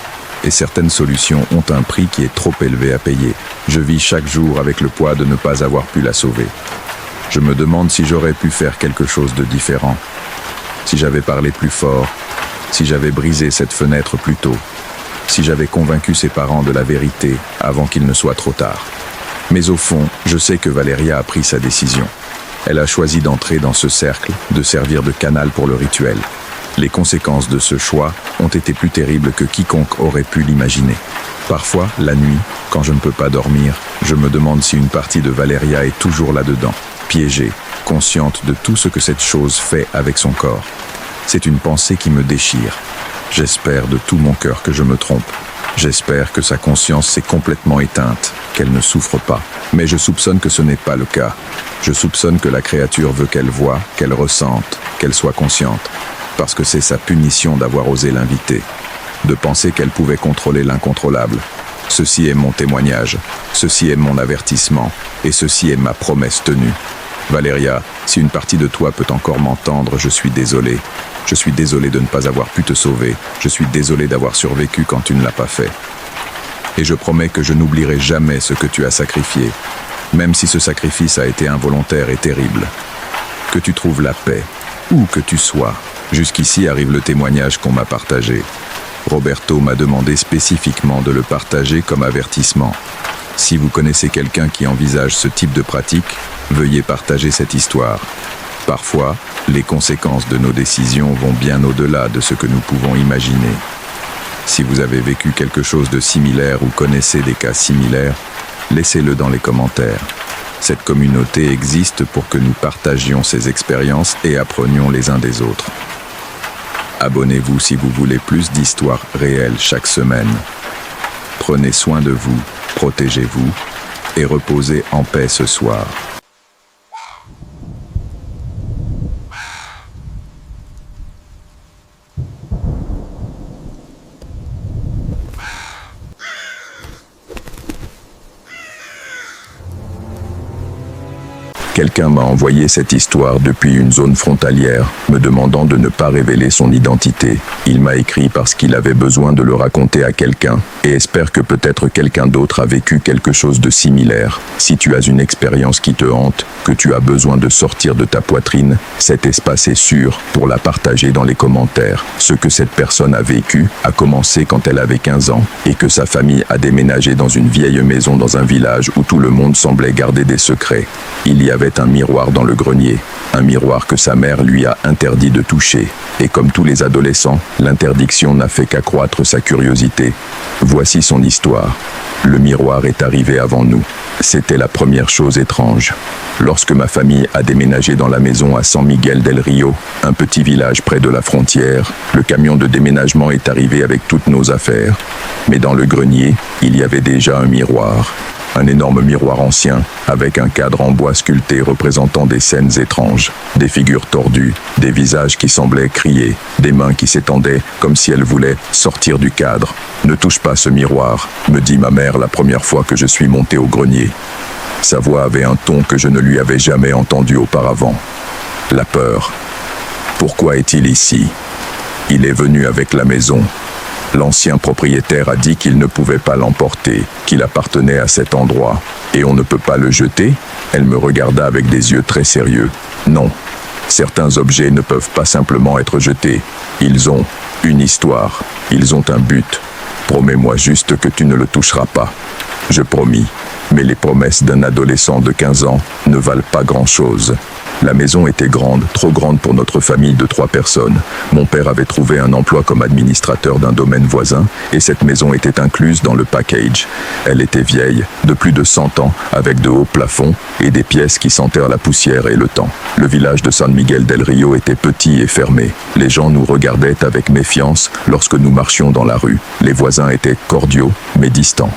et certaines solutions ont un prix qui est trop élevé à payer. Je vis chaque jour avec le poids de ne pas avoir pu la sauver. Je me demande si j'aurais pu faire quelque chose de différent, si j'avais parlé plus fort, si j'avais brisé cette fenêtre plus tôt, si j'avais convaincu ses parents de la vérité avant qu'il ne soit trop tard. Mais au fond, je sais que Valeria a pris sa décision. Elle a choisi d'entrer dans ce cercle, de servir de canal pour le rituel. Les conséquences de ce choix ont été plus terribles que quiconque aurait pu l'imaginer. Parfois, la nuit, quand je ne peux pas dormir, je me demande si une partie de Valeria est toujours là-dedans, piégée, consciente de tout ce que cette chose fait avec son corps. C'est une pensée qui me déchire. J'espère de tout mon cœur que je me trompe. J'espère que sa conscience s'est complètement éteinte, qu'elle ne souffre pas. Mais je soupçonne que ce n'est pas le cas. Je soupçonne que la créature veut qu'elle voie, qu'elle ressente, qu'elle soit consciente. Parce que c'est sa punition d'avoir osé l'inviter. De penser qu'elle pouvait contrôler l'incontrôlable. Ceci est mon témoignage. Ceci est mon avertissement. Et ceci est ma promesse tenue. Valeria, si une partie de toi peut encore m'entendre, je suis désolé. Je suis désolé de ne pas avoir pu te sauver. Je suis désolé d'avoir survécu quand tu ne l'as pas fait. Et je promets que je n'oublierai jamais ce que tu as sacrifié, même si ce sacrifice a été involontaire et terrible. Que tu trouves la paix, où que tu sois. Jusqu'ici arrive le témoignage qu'on m'a partagé. Roberto m'a demandé spécifiquement de le partager comme avertissement. Si vous connaissez quelqu'un qui envisage ce type de pratique, veuillez partager cette histoire. Parfois, les conséquences de nos décisions vont bien au-delà de ce que nous pouvons imaginer. Si vous avez vécu quelque chose de similaire ou connaissez des cas similaires, laissez-le dans les commentaires. Cette communauté existe pour que nous partagions ces expériences et apprenions les uns des autres. Abonnez-vous si vous voulez plus d'histoires réelles chaque semaine. Prenez soin de vous, protégez-vous et reposez en paix ce soir. Quelqu'un m'a envoyé cette histoire depuis une zone frontalière, me demandant de ne pas révéler son identité. Il m'a écrit parce qu'il avait besoin de le raconter à quelqu'un, et espère que peut-être quelqu'un d'autre a vécu quelque chose de similaire. Si tu as une expérience qui te hante, que tu as besoin de sortir de ta poitrine, cet espace est sûr pour la partager dans les commentaires. Ce que cette personne a vécu a commencé quand elle avait 15 ans, et que sa famille a déménagé dans une vieille maison dans un village où tout le monde semblait garder des secrets. Il y avait un miroir dans le grenier, un miroir que sa mère lui a interdit de toucher. Et comme tous les adolescents, l'interdiction n'a fait qu'accroître sa curiosité. Voici son histoire. Le miroir est arrivé avant nous. C'était la première chose étrange. Lorsque ma famille a déménagé dans la maison à San Miguel del Rio, un petit village près de la frontière, le camion de déménagement est arrivé avec toutes nos affaires. Mais dans le grenier, il y avait déjà un miroir. Un énorme miroir ancien, avec un cadre en bois sculpté représentant des scènes étranges, des figures tordues, des visages qui semblaient crier, des mains qui s'étendaient comme si elles voulaient sortir du cadre. « Ne touche pas ce miroir », me dit ma mère la première fois que je suis monté au grenier. Sa voix avait un ton que je ne lui avais jamais entendu auparavant. La peur. Pourquoi est-il ici? Il est venu avec la maison. L'ancien propriétaire a dit qu'il ne pouvait pas l'emporter, qu'il appartenait à cet endroit. Et on ne peut pas le jeter? Elle me regarda avec des yeux très sérieux. Non. Certains objets ne peuvent pas simplement être jetés. Ils ont une histoire. Ils ont un but. Promets-moi juste que tu ne le toucheras pas. Je promis. Mais les promesses d'un adolescent de 15 ans ne valent pas grand-chose. La maison était grande, trop grande pour notre famille de 3 personnes. Mon père avait trouvé un emploi comme administrateur d'un domaine voisin, et cette maison était incluse dans le package. Elle était vieille, de plus de 100 ans, avec de hauts plafonds et des pièces qui sentèrent la poussière et le temps. Le village de San Miguel del Rio était petit et fermé. Les gens nous regardaient avec méfiance lorsque nous marchions dans la rue. Les voisins étaient cordiaux, mais distants.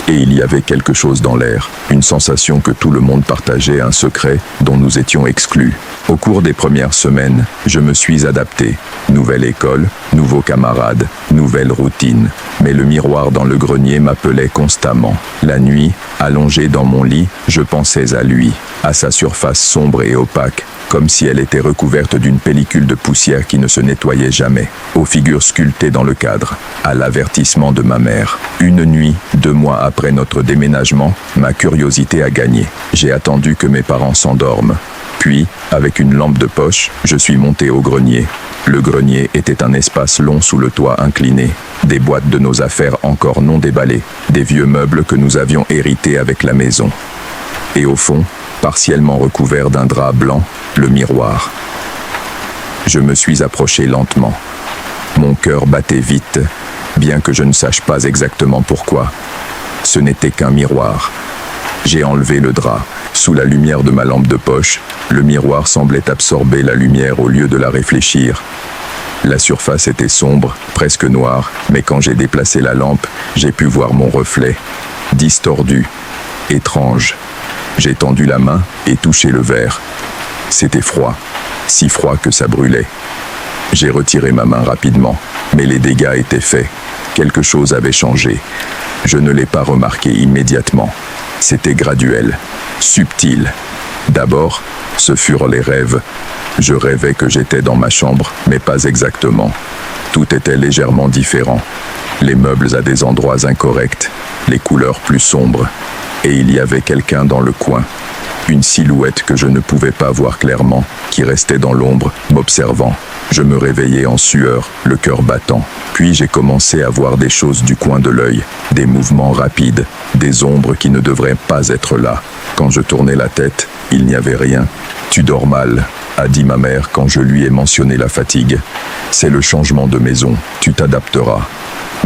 Et il y avait quelque chose dans l'air, une sensation que tout le monde partageait, un secret dont nous étions exclus. Au cours des premières semaines, je me suis adapté. Nouvelle école, nouveaux camarades, nouvelle routine. Mais le miroir dans le grenier m'appelait constamment. La nuit, allongé dans mon lit, je pensais à lui, à sa surface sombre et opaque, comme si elle était recouverte d'une pellicule de poussière qui ne se nettoyait jamais, aux figures sculptées dans le cadre, à l'avertissement de ma mère. Une nuit, 2 mois après notre déménagement, ma curiosité a gagné. J'ai attendu que mes parents s'endorment. Puis, avec une lampe de poche, je suis monté au grenier. Le grenier était un espace long sous le toit incliné, des boîtes de nos affaires encore non déballées, des vieux meubles que nous avions hérités avec la maison. Et au fond, partiellement recouvert d'un drap blanc, le miroir. Je me suis approché lentement. Mon cœur battait vite, bien que je ne sache pas exactement pourquoi. Ce n'était qu'un miroir. J'ai enlevé le drap. Sous la lumière de ma lampe de poche, le miroir semblait absorber la lumière au lieu de la réfléchir. La surface était sombre, presque noire, mais quand j'ai déplacé la lampe, j'ai pu voir mon reflet, distordu, étrange. J'ai tendu la main et touché le verre. C'était froid, si froid que ça brûlait. J'ai retiré ma main rapidement, mais les dégâts étaient faits. Quelque chose avait changé. Je ne l'ai pas remarqué immédiatement. C'était graduel, subtil. D'abord, ce furent les rêves. Je rêvais que j'étais dans ma chambre, mais pas exactement. Tout était légèrement différent. Les meubles à des endroits incorrects, les couleurs plus sombres. Et il y avait quelqu'un dans le coin. Une silhouette que je ne pouvais pas voir clairement, qui restait dans l'ombre, m'observant. Je me réveillais en sueur, le cœur battant. Puis j'ai commencé à voir des choses du coin de l'œil, des mouvements rapides, des ombres qui ne devraient pas être là. Quand je tournais la tête, il n'y avait rien. « Tu dors mal », a dit ma mère quand je lui ai mentionné la fatigue. « C'est le changement de maison, tu t'adapteras. »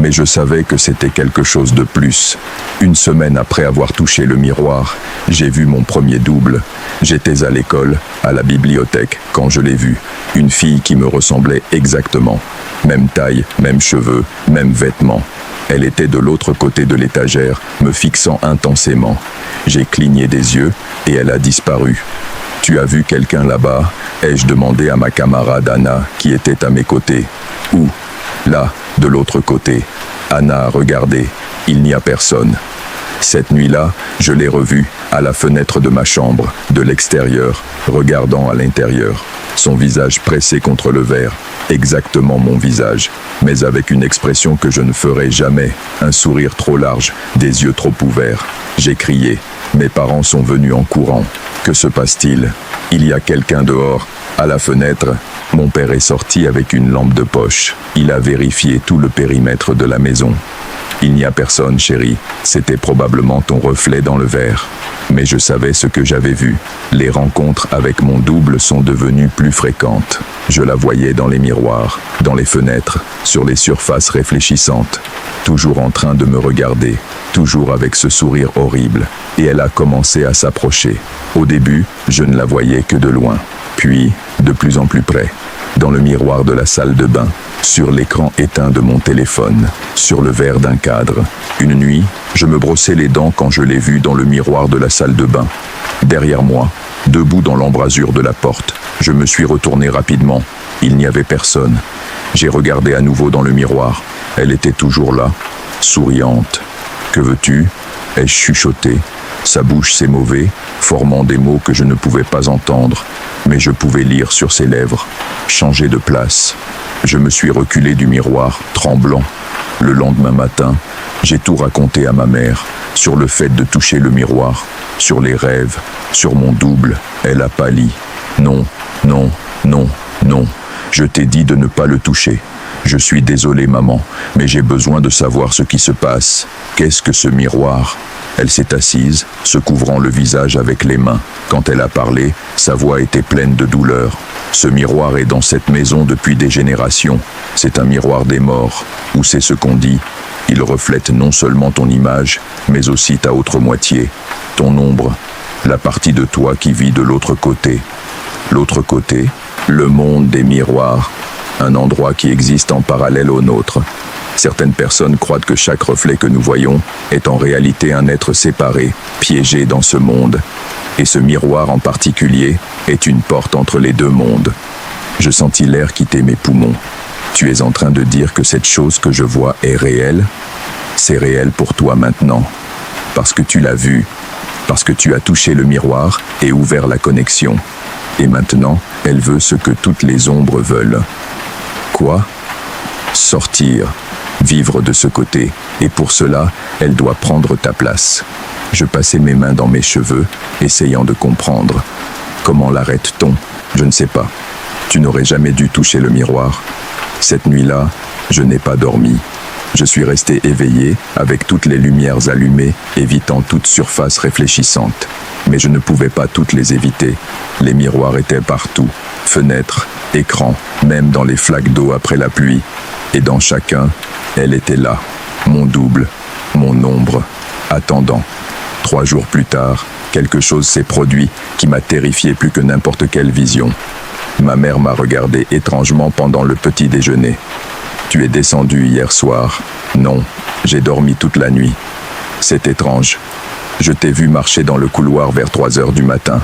Mais je savais que c'était quelque chose de plus. Une semaine après avoir touché le miroir, j'ai vu mon premier double. J'étais à l'école, à la bibliothèque, quand je l'ai vue. Une fille qui me ressemblait exactement. Même taille, même cheveux, même vêtements. Elle était de l'autre côté de l'étagère, me fixant intensément. J'ai cligné des yeux et elle a disparu. « Tu as vu quelqu'un là-bas » ai-je demandé à ma camarade Anna, qui était à mes côtés. « Où » ? Là, de l'autre côté. Anna a regardé. Il n'y a personne. Cette nuit-là, je l'ai revue, à la fenêtre de ma chambre, de l'extérieur, regardant à l'intérieur. Son visage pressé contre le verre, exactement mon visage, mais avec une expression que je ne ferai jamais, un sourire trop large, des yeux trop ouverts. J'ai crié. Mes parents sont venus en courant. Que se passe-t-il ? Il y a quelqu'un dehors, à la fenêtre. Mon père est sorti avec une lampe de poche. Il a vérifié tout le périmètre de la maison. Il n'y a personne, chérie. C'était probablement ton reflet dans le verre. Mais je savais ce que j'avais vu. Les rencontres avec mon double sont devenues plus fréquentes. Je la voyais dans les miroirs, dans les fenêtres, sur les surfaces réfléchissantes. Toujours en train de me regarder, toujours avec ce sourire horrible. Et elle a commencé à s'approcher. Au début, je ne la voyais que de loin. Puis, de plus en plus près, dans le miroir de la salle de bain, sur l'écran éteint de mon téléphone, sur le verre d'un cadre. Une nuit, je me brossais les dents quand je l'ai vue dans le miroir de la salle de bain. Derrière moi, debout dans l'embrasure de la porte, je me suis retourné rapidement. Il n'y avait personne. J'ai regardé à nouveau dans le miroir. Elle était toujours là, souriante. « Que veux-tu » ai-je chuchoté. Sa bouche s'émauvait, formant des mots que je ne pouvais pas entendre, mais je pouvais lire sur ses lèvres. Changer de place. Je me suis reculé du miroir, tremblant. Le lendemain matin, j'ai tout raconté à ma mère, sur le fait de toucher le miroir, sur les rêves, sur mon double. Elle a pâli. Non, non, non, non. Je t'ai dit de ne pas le toucher. Je suis désolé, maman, mais j'ai besoin de savoir ce qui se passe. Qu'est-ce que ce miroir ? Elle s'est assise, se couvrant le visage avec les mains. Quand elle a parlé, sa voix était pleine de douleur. Ce miroir est dans cette maison depuis des générations. C'est un miroir des morts, ou c'est ce qu'on dit. Il reflète non seulement ton image, mais aussi ta autre moitié, ton ombre, la partie de toi qui vit de l'autre côté. L'autre côté, le monde des miroirs, un endroit qui existe en parallèle au nôtre. Certaines personnes croient que chaque reflet que nous voyons est en réalité un être séparé, piégé dans ce monde. Et ce miroir en particulier est une porte entre les deux mondes. Je sentis l'air quitter mes poumons. Tu es en train de dire que cette chose que je vois est réelle? C'est réel pour toi maintenant. Parce que tu l'as vu. Parce que tu as touché le miroir et ouvert la connexion. Et maintenant, elle veut ce que toutes les ombres veulent. Quoi? Sortir. Vivre de ce côté. Et pour cela, elle doit prendre ta place. Je passais mes mains dans mes cheveux, essayant de comprendre. Comment l'arrête-t-on? Je ne sais pas. Tu n'aurais jamais dû toucher le miroir. Cette nuit-là, je n'ai pas dormi. Je suis resté éveillé, avec toutes les lumières allumées, évitant toute surface réfléchissante. Mais je ne pouvais pas toutes les éviter. Les miroirs étaient partout. Fenêtres, écrans, même dans les flaques d'eau après la pluie. Et dans chacun, elle était là. Mon double, mon ombre, attendant. 3 jours plus tard, quelque chose s'est produit qui m'a terrifié plus que n'importe quelle vision. Ma mère m'a regardé étrangement pendant le petit déjeuner. Tu es descendu hier soir. Non, j'ai dormi toute la nuit. C'est étrange. Je t'ai vu marcher dans le couloir vers 3 heures du matin.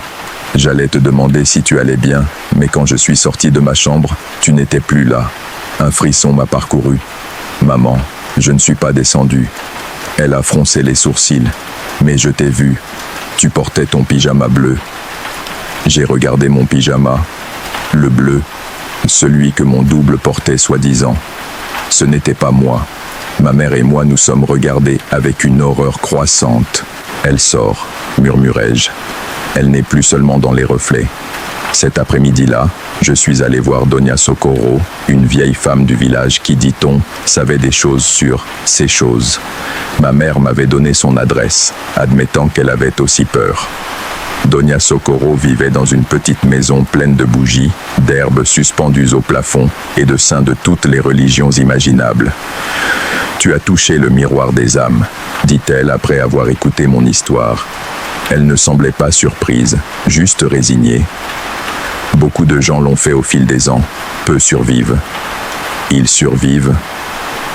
J'allais te demander si tu allais bien, mais quand je suis sorti de ma chambre, tu n'étais plus là. Un frisson m'a parcouru. Maman, je ne suis pas descendu. Elle a froncé les sourcils. Mais je t'ai vu. Tu portais ton pyjama bleu. J'ai regardé mon pyjama. Le bleu. Celui que mon double portait soi-disant. Ce n'était pas moi. Ma mère et moi nous sommes regardés avec une horreur croissante. Elle sort, murmurai-je. Elle n'est plus seulement dans les reflets. Cet après-midi-là, je suis allé voir Doña Socorro, une vieille femme du village qui, dit-on, savait des choses sur ces choses. Ma mère m'avait donné son adresse, admettant qu'elle avait aussi peur. Doña Socorro vivait dans une petite maison pleine de bougies, d'herbes suspendues au plafond et de saints de toutes les religions imaginables. « Tu as touché le miroir des âmes », dit-elle après avoir écouté mon histoire. Elle ne semblait pas surprise, juste résignée. Beaucoup de gens l'ont fait au fil des ans, peu survivent. Ils survivent.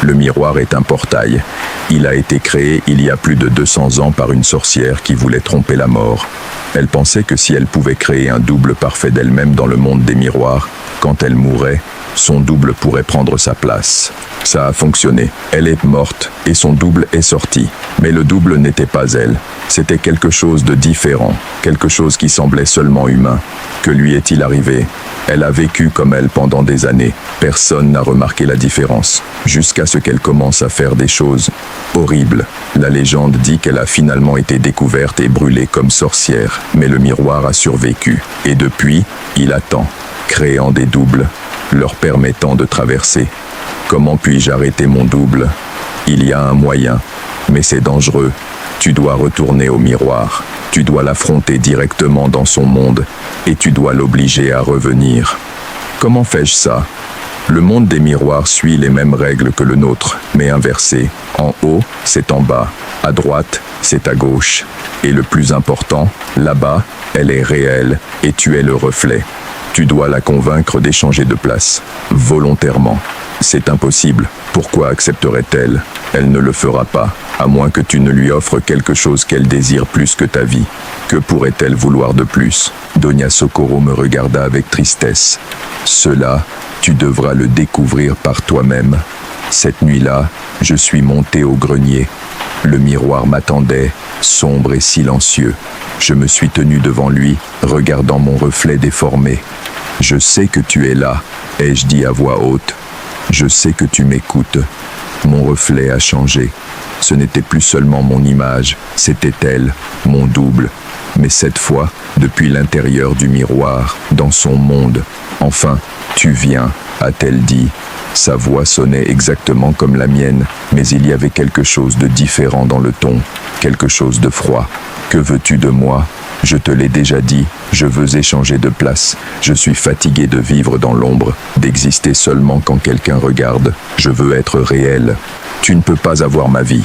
Le miroir est un portail. Il a été créé il y a plus de 200 ans par une sorcière qui voulait tromper la mort. Elle pensait que si elle pouvait créer un double parfait d'elle-même dans le monde des miroirs, quand elle mourrait, son double pourrait prendre sa place. Ça a fonctionné. Elle est morte et son double est sorti. Mais le double n'était pas elle. C'était quelque chose de différent, quelque chose qui semblait seulement humain. Que lui est-il arrivé? Elle a vécu comme elle pendant des années. Personne n'a remarqué la différence, jusqu'à ce qu'elle commence à faire des choses horribles. La légende dit qu'elle a finalement été découverte et brûlée comme sorcière, mais le miroir a survécu. Et depuis, il attend, créant des doubles, leur permettant de traverser. Comment puis-je arrêter mon double? Il y a un moyen, mais c'est dangereux. Tu dois retourner au miroir. Tu dois l'affronter directement dans son monde et tu dois l'obliger à revenir. Comment fais-je ça? Le monde des miroirs suit les mêmes règles que le nôtre, mais inversé. En haut, c'est en bas. À droite, c'est à gauche. Et le plus important, là-bas, elle est réelle et tu es le reflet. Tu dois la convaincre d'échanger de place, volontairement. C'est impossible. Pourquoi accepterait-elle? Elle ne le fera pas, à moins que tu ne lui offres quelque chose qu'elle désire plus que ta vie. Que pourrait-elle vouloir de plus? Doña Socorro me regarda avec tristesse. Cela, tu devras le découvrir par toi-même. Cette nuit-là, je suis monté au grenier. Le miroir m'attendait, sombre et silencieux. Je me suis tenu devant lui, regardant mon reflet déformé. « Je sais que tu es là », ai-je dit à voix haute. « Je sais que tu m'écoutes. » Mon reflet a changé. Ce n'était plus seulement mon image, c'était elle, mon double. Mais cette fois, depuis l'intérieur du miroir, dans son monde. « Enfin, tu viens », a-t-elle dit. Sa voix sonnait exactement comme la mienne, mais il y avait quelque chose de différent dans le ton, quelque chose de froid. « Que veux-tu de moi ? Je te l'ai déjà dit, je veux échanger de place. Je suis fatigué de vivre dans l'ombre, d'exister seulement quand quelqu'un regarde. Je veux être réel. Tu ne peux pas avoir ma vie.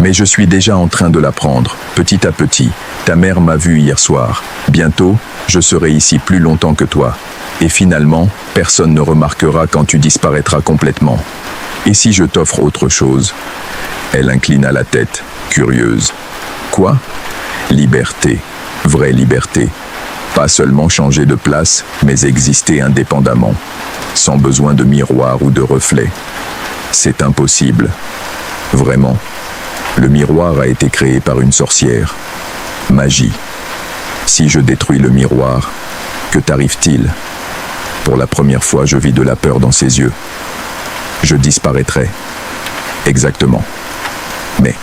Mais je suis déjà en train de la prendre, petit à petit. Ta mère m'a vu hier soir. Bientôt, je serai ici plus longtemps que toi. Et finalement, personne ne remarquera quand tu disparaîtras complètement. Et si je t'offre autre chose? Elle inclina la tête, curieuse. Quoi? Liberté. Vraie liberté. Pas seulement changer de place, mais exister indépendamment. Sans besoin de miroir ou de reflet. C'est impossible. Vraiment. Le miroir a été créé par une sorcière. Magie. Si je détruis le miroir, que t'arrive-t-il? Pour la première fois, je vis de la peur dans ses yeux. Je disparaîtrai. Exactement. Mais,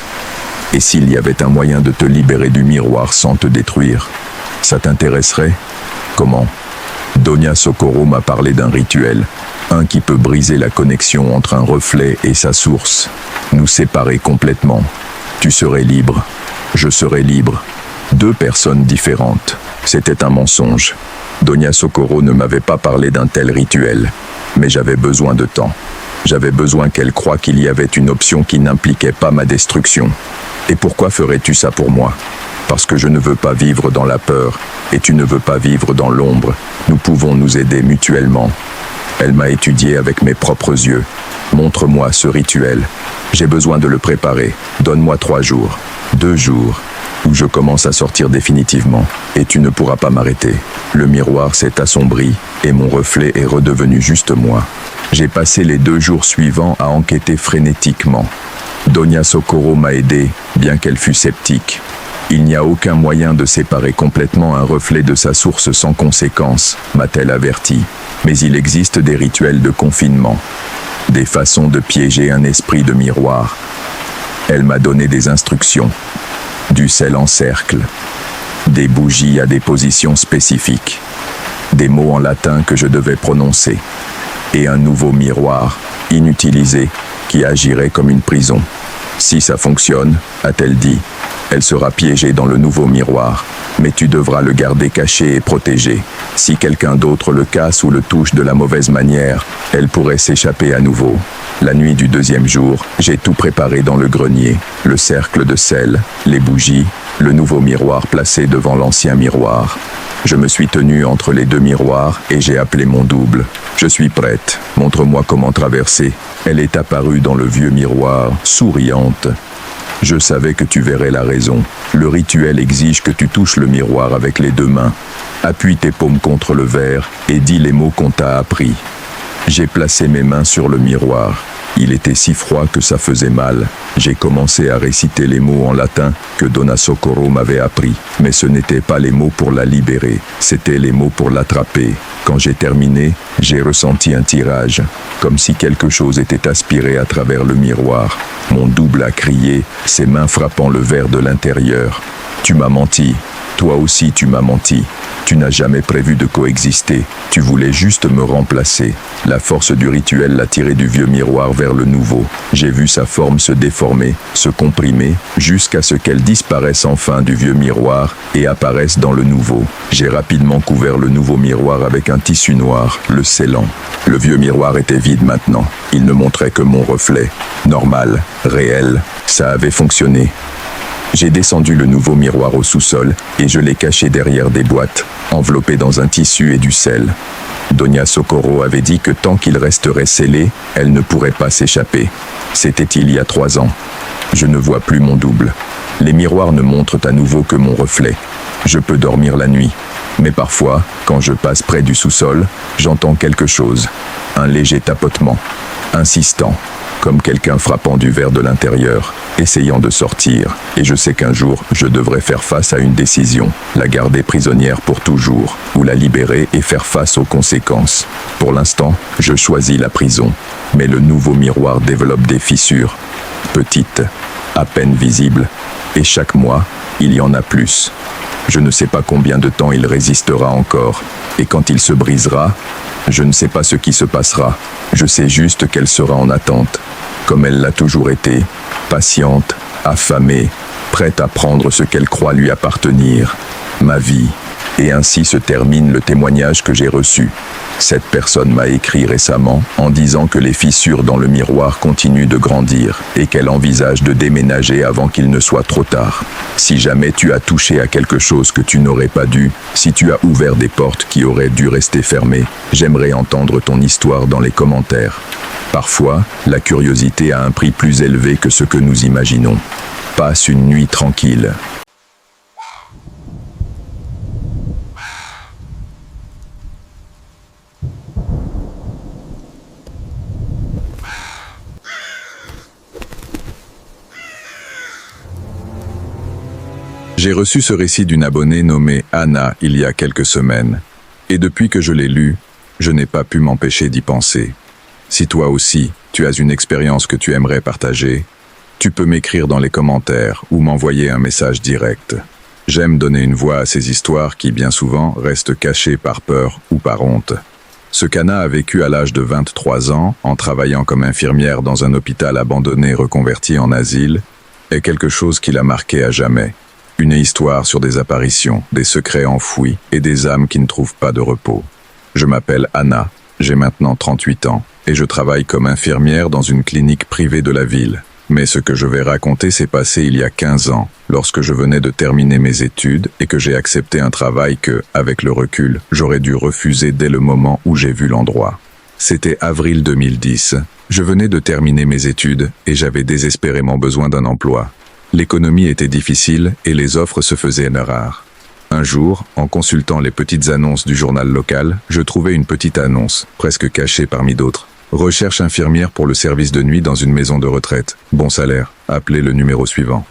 et s'il y avait un moyen de te libérer du miroir sans te détruire? Ça t'intéresserait? Comment? Donia Socorro m'a parlé d'un rituel, un qui peut briser la connexion entre un reflet et sa source, nous séparer complètement. Tu serais libre, je serais libre. Deux personnes différentes. C'était un mensonge. Donia Socorro ne m'avait pas parlé d'un tel rituel, mais j'avais besoin de temps. J'avais besoin qu'elle croie qu'il y avait une option qui n'impliquait pas ma destruction. Et pourquoi ferais-tu ça pour moi? Parce que je ne veux pas vivre dans la peur, et tu ne veux pas vivre dans l'ombre. Nous pouvons nous aider mutuellement. Elle m'a étudié avec mes propres yeux. Montre-moi ce rituel. J'ai besoin de le préparer. Donne-moi 3 jours, 2 jours, où je commence à sortir définitivement, et tu ne pourras pas m'arrêter. Le miroir s'est assombri, et mon reflet est redevenu juste moi. J'ai passé les 2 jours suivants à enquêter frénétiquement. Donia Socorro m'a aidé, bien qu'elle fût sceptique. Il n'y a aucun moyen de séparer complètement un reflet de sa source sans conséquence, m'a-t-elle averti. Mais il existe des rituels de confinement, des façons de piéger un esprit de miroir. Elle m'a donné des instructions, du sel en cercle, des bougies à des positions spécifiques, des mots en latin que je devais prononcer, et un nouveau miroir, inutilisé, qui agirait comme une prison. Si ça fonctionne, a-t-elle dit, elle sera piégée dans le nouveau miroir, mais tu devras le garder caché et protégé. Si quelqu'un d'autre le casse ou le touche de la mauvaise manière, elle pourrait s'échapper à nouveau. La nuit du 2e jour, j'ai tout préparé dans le grenier, le cercle de sel, les bougies, le nouveau miroir placé devant l'ancien miroir. Je me suis tenu entre les 2 miroirs et j'ai appelé mon double. Je suis prête, montre-moi comment traverser. Elle est apparue dans le vieux miroir, souriante. Je savais que tu verrais la raison. Le rituel exige que tu touches le miroir avec les 2 mains. Appuie tes paumes contre le verre et dis les mots qu'on t'a appris. J'ai placé mes mains sur le miroir. Il était si froid que ça faisait mal. J'ai commencé à réciter les mots en latin que Donia Socorro m'avait appris. Mais ce n'étaient pas les mots pour la libérer, c'étaient les mots pour l'attraper. Quand j'ai terminé, j'ai ressenti un tirage, comme si quelque chose était aspiré à travers le miroir. Mon double a crié, ses mains frappant le verre de l'intérieur. Tu m'as menti. Toi aussi tu m'as menti. Tu n'as jamais prévu de coexister. Tu voulais juste me remplacer. La force du rituel l'a tiré du vieux miroir vers le nouveau. J'ai vu sa forme se déformer, se comprimer, jusqu'à ce qu'elle disparaisse enfin du vieux miroir et apparaisse dans le nouveau. J'ai rapidement couvert le nouveau miroir avec un tissu noir, le scellant. Le vieux miroir était vide maintenant. Il ne montrait que mon reflet. Normal, réel. Ça avait fonctionné. J'ai descendu le nouveau miroir au sous-sol et je l'ai caché derrière des boîtes, enveloppé dans un tissu et du sel. Donia Socorro avait dit que tant qu'il resterait scellé, elle ne pourrait pas s'échapper. C'était il y a 3 ans. Je ne vois plus mon double. Les miroirs ne montrent à nouveau que mon reflet. Je peux dormir la nuit. Mais parfois, quand je passe près du sous-sol, j'entends quelque chose. Un léger tapotement. Insistant. Comme quelqu'un frappant du verre de l'intérieur, essayant de sortir. Et je sais qu'un jour, je devrais faire face à une décision. La garder prisonnière pour toujours, ou la libérer et faire face aux conséquences. Pour l'instant, je choisis la prison. Mais le nouveau miroir développe des fissures. Petites, à peine visibles. Et chaque mois, il y en a plus. Je ne sais pas combien de temps il résistera encore. Et quand il se brisera, je ne sais pas ce qui se passera. Je sais juste qu'elle sera en attente, comme elle l'a toujours été, patiente, affamée, prête à prendre ce qu'elle croit lui appartenir, ma vie. Et ainsi se termine le témoignage que j'ai reçu. Cette personne m'a écrit récemment en disant que les fissures dans le miroir continuent de grandir et qu'elle envisage de déménager avant qu'il ne soit trop tard. Si jamais tu as touché à quelque chose que tu n'aurais pas dû, si tu as ouvert des portes qui auraient dû rester fermées, j'aimerais entendre ton histoire dans les commentaires. Parfois, la curiosité a un prix plus élevé que ce que nous imaginons. Passe une nuit tranquille. J'ai reçu ce récit d'une abonnée nommée Anna il y a quelques semaines. Et depuis que je l'ai lu, je n'ai pas pu m'empêcher d'y penser. Si toi aussi, tu as une expérience que tu aimerais partager, tu peux m'écrire dans les commentaires ou m'envoyer un message direct. J'aime donner une voix à ces histoires qui, bien souvent, restent cachées par peur ou par honte. Ce qu'Anna a vécu à l'âge de 23 ans, en travaillant comme infirmière dans un hôpital abandonné reconverti en asile, est quelque chose qui l'a marqué à jamais. Une histoire sur des apparitions, des secrets enfouis et des âmes qui ne trouvent pas de repos. Je m'appelle Anna, j'ai maintenant 38 ans et je travaille comme infirmière dans une clinique privée de la ville. Mais ce que je vais raconter s'est passé il y a 15 ans, lorsque je venais de terminer mes études et que j'ai accepté un travail que, avec le recul, j'aurais dû refuser dès le moment où j'ai vu l'endroit. C'était avril 2010. Je venais de terminer mes études et j'avais désespérément besoin d'un emploi. L'économie était difficile et les offres se faisaient rares. Un jour, en consultant les petites annonces du journal local, je trouvais une petite annonce, presque cachée parmi d'autres. Recherche infirmière pour le service de nuit dans une maison de retraite. Bon salaire, appelez le numéro suivant.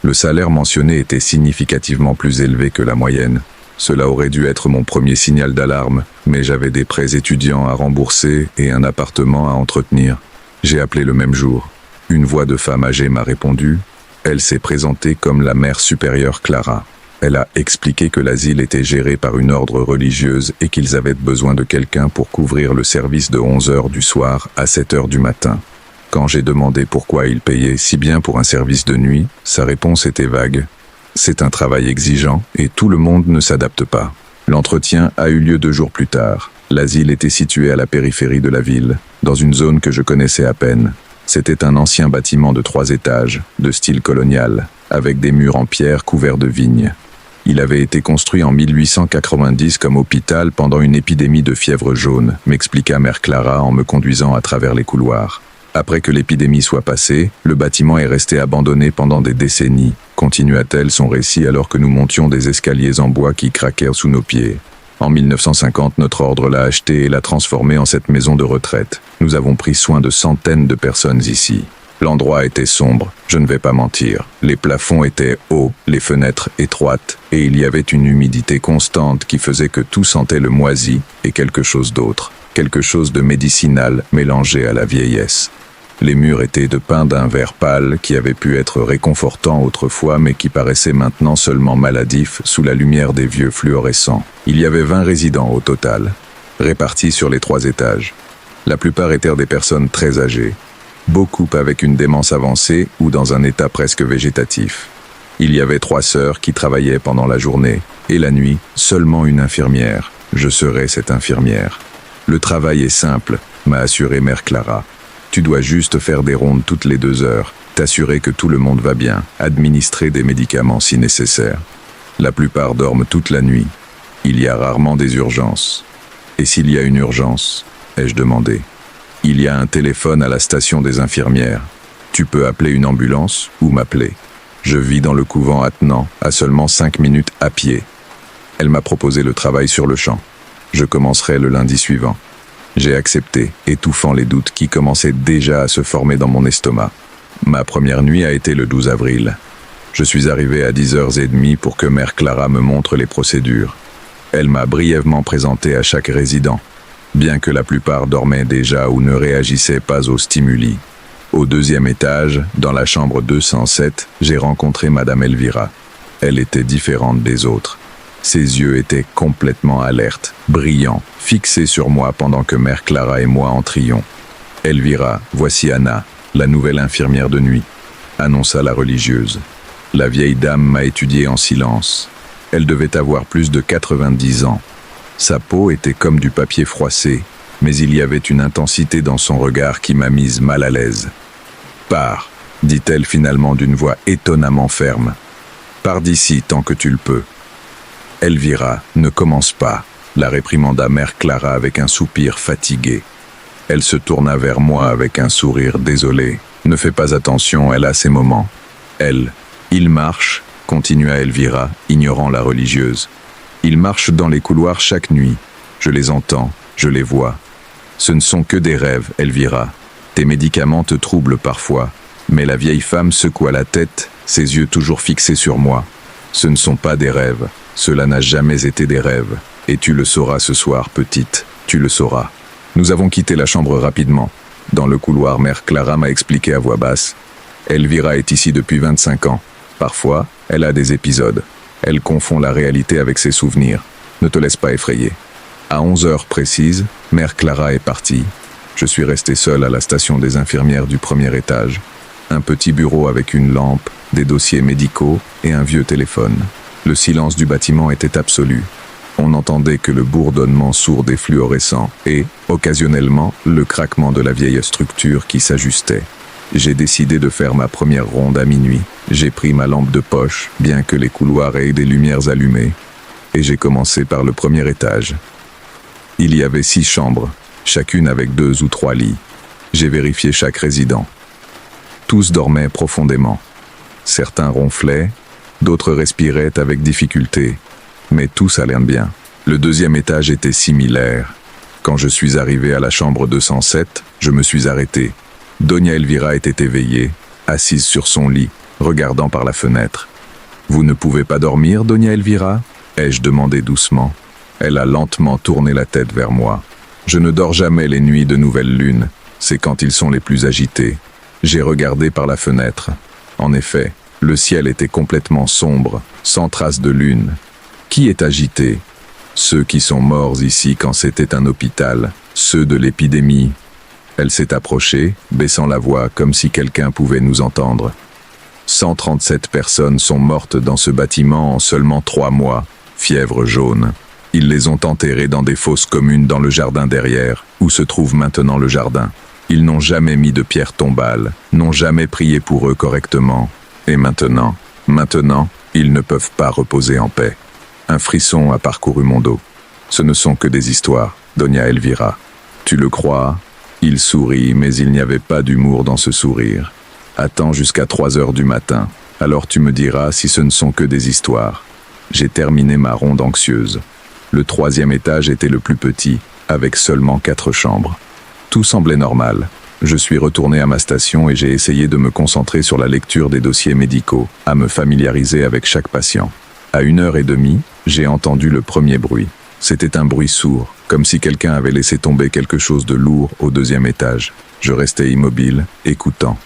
Le salaire mentionné était significativement plus élevé que la moyenne. Cela aurait dû être mon premier signal d'alarme, mais j'avais des prêts étudiants à rembourser et un appartement à entretenir. J'ai appelé le même jour. Une voix de femme âgée m'a répondu. Elle s'est présentée comme la mère supérieure Clara. Elle a expliqué que l'asile était géré par une ordre religieuse et qu'ils avaient besoin de quelqu'un pour couvrir le service de 11h du soir à 7h du matin. Quand j'ai demandé pourquoi il payait si bien pour un service de nuit, sa réponse était vague. C'est un travail exigeant et tout le monde ne s'adapte pas. L'entretien a eu lieu 2 jours plus tard. L'asile était situé à la périphérie de la ville, dans une zone que je connaissais à peine. C'était un ancien bâtiment de 3 étages, de style colonial, avec des murs en pierre couverts de vignes. Il avait été construit en 1890 comme hôpital pendant une épidémie de fièvre jaune, m'expliqua mère Clara en me conduisant à travers les couloirs. Après que l'épidémie soit passée, le bâtiment est resté abandonné pendant des décennies, continua-t-elle son récit alors que nous montions des escaliers en bois qui craquèrent sous nos pieds. En 1950, notre ordre l'a acheté et l'a transformé en cette maison de retraite. Nous avons pris soin de centaines de personnes ici. L'endroit était sombre, je ne vais pas mentir. Les plafonds étaient hauts, les fenêtres étroites, et il y avait une humidité constante qui faisait que tout sentait le moisi et quelque chose d'autre, quelque chose de médicinal mélangé à la vieillesse. Les murs étaient de pin d'un vert pâle qui avait pu être réconfortant autrefois mais qui paraissait maintenant seulement maladif sous la lumière des vieux fluorescents. Il y avait 20 résidents au total, répartis sur les 3 étages. La plupart étaient des personnes très âgées, beaucoup avec une démence avancée ou dans un état presque végétatif. Il y avait 3 sœurs qui travaillaient pendant la journée, et la nuit, seulement une infirmière. Je serais cette infirmière. Le travail est simple, m'a assuré mère Clara. Tu dois juste faire des rondes toutes les 2 heures, t'assurer que tout le monde va bien, administrer des médicaments si nécessaire. La plupart dorment toute la nuit. Il y a rarement des urgences. Et s'il y a une urgence, ai-je demandé. Il y a un téléphone à la station des infirmières. Tu peux appeler une ambulance ou m'appeler. Je vis dans le couvent attenant, à seulement 5 minutes à pied. Elle m'a proposé le travail sur le champ. Je commencerai le lundi suivant. J'ai accepté, étouffant les doutes qui commençaient déjà à se former dans mon estomac. Ma première nuit a été le 12 avril. Je suis arrivé à 10h30 pour que mère Clara me montre les procédures. Elle m'a brièvement présenté à chaque résident, bien que la plupart dormaient déjà ou ne réagissaient pas aux stimuli. Au 2e étage, dans la chambre 207, j'ai rencontré Madame Elvira. Elle était différente des autres. Ses yeux étaient complètement alertes, brillants, fixés sur moi pendant que mère Clara et moi entrions. « Elvira, voici Anna, la nouvelle infirmière de nuit », annonça la religieuse. La vieille dame m'a étudié en silence. Elle devait avoir plus de 90 ans. Sa peau était comme du papier froissé, mais il y avait une intensité dans son regard qui m'a mise mal à l'aise. « Pars », dit-elle finalement d'une voix étonnamment ferme. « Pars d'ici tant que tu le peux. » « Elvira, ne commence pas », la réprimanda mère Clara avec un soupir fatigué. Elle se tourna vers moi avec un sourire désolé. « Ne fais pas attention, elle a ses moments. » Il marche, continua Elvira, ignorant la religieuse. Ils marchent dans les couloirs chaque nuit. Je les entends, je les vois. Ce ne sont que des rêves, Elvira. Tes médicaments te troublent parfois. Mais la vieille femme secoua la tête, ses yeux toujours fixés sur moi. Ce ne sont pas des rêves. Cela n'a jamais été des rêves. Et tu le sauras ce soir, petite. Tu le sauras. Nous avons quitté la chambre rapidement. Dans le couloir, mère Clara m'a expliqué à voix basse. Elvira est ici depuis 25 ans. Parfois, elle a des épisodes. Elle confond la réalité avec ses souvenirs. Ne te laisse pas effrayer. À 11 heures précises, mère Clara est partie. Je suis resté seul à la station des infirmières du premier étage. Un petit bureau avec une lampe, des dossiers médicaux et un vieux téléphone. Le silence du bâtiment était absolu. On n'entendait que le bourdonnement sourd des fluorescents et, occasionnellement, le craquement de la vieille structure qui s'ajustait. J'ai décidé de faire ma première ronde à minuit. J'ai pris ma lampe de poche, bien que les couloirs aient des lumières allumées, et j'ai commencé par le premier étage. Il y avait 6 chambres, chacune avec 2 ou 3 lits. J'ai vérifié chaque résident. Tous dormaient profondément. Certains ronflaient, d'autres respiraient avec difficulté, mais tous allaient bien. Le deuxième étage était similaire. Quand je suis arrivé à la chambre 207, je me suis arrêté. Doña Elvira était éveillée, assise sur son lit, regardant par la fenêtre. « Vous ne pouvez pas dormir, Doña Elvira ?» ai-je demandé doucement. Elle a lentement tourné la tête vers moi. « Je ne dors jamais les nuits de nouvelle lune, c'est quand ils sont les plus agités. » J'ai regardé par la fenêtre. En effet, le ciel était complètement sombre, sans trace de lune. Qui est agité? Ceux qui sont morts ici quand c'était un hôpital, ceux de l'épidémie. Elle s'est approchée, baissant la voix comme si quelqu'un pouvait nous entendre. 137 personnes sont mortes dans ce bâtiment en seulement 3 mois, fièvre jaune. Ils les ont enterrés dans des fosses communes dans le jardin derrière, où se trouve maintenant le jardin. Ils n'ont jamais mis de pierre tombale, n'ont jamais prié pour eux correctement. Et maintenant, ils ne peuvent pas reposer en paix. Un frisson a parcouru mon dos. Ce ne sont que des histoires, Doña Elvira. Tu le crois? Il sourit, mais il n'y avait pas d'humour dans ce sourire. Attends jusqu'à 3 heures du matin, alors tu me diras si ce ne sont que des histoires. J'ai terminé ma ronde anxieuse. Le 3e étage était le plus petit, avec seulement 4 chambres. Tout semblait normal. Je suis retourné à ma station et j'ai essayé de me concentrer sur la lecture des dossiers médicaux, à me familiariser avec chaque patient. À 1h30, j'ai entendu le premier bruit. C'était un bruit sourd, comme si quelqu'un avait laissé tomber quelque chose de lourd au 2e étage. Je restais immobile, écoutant.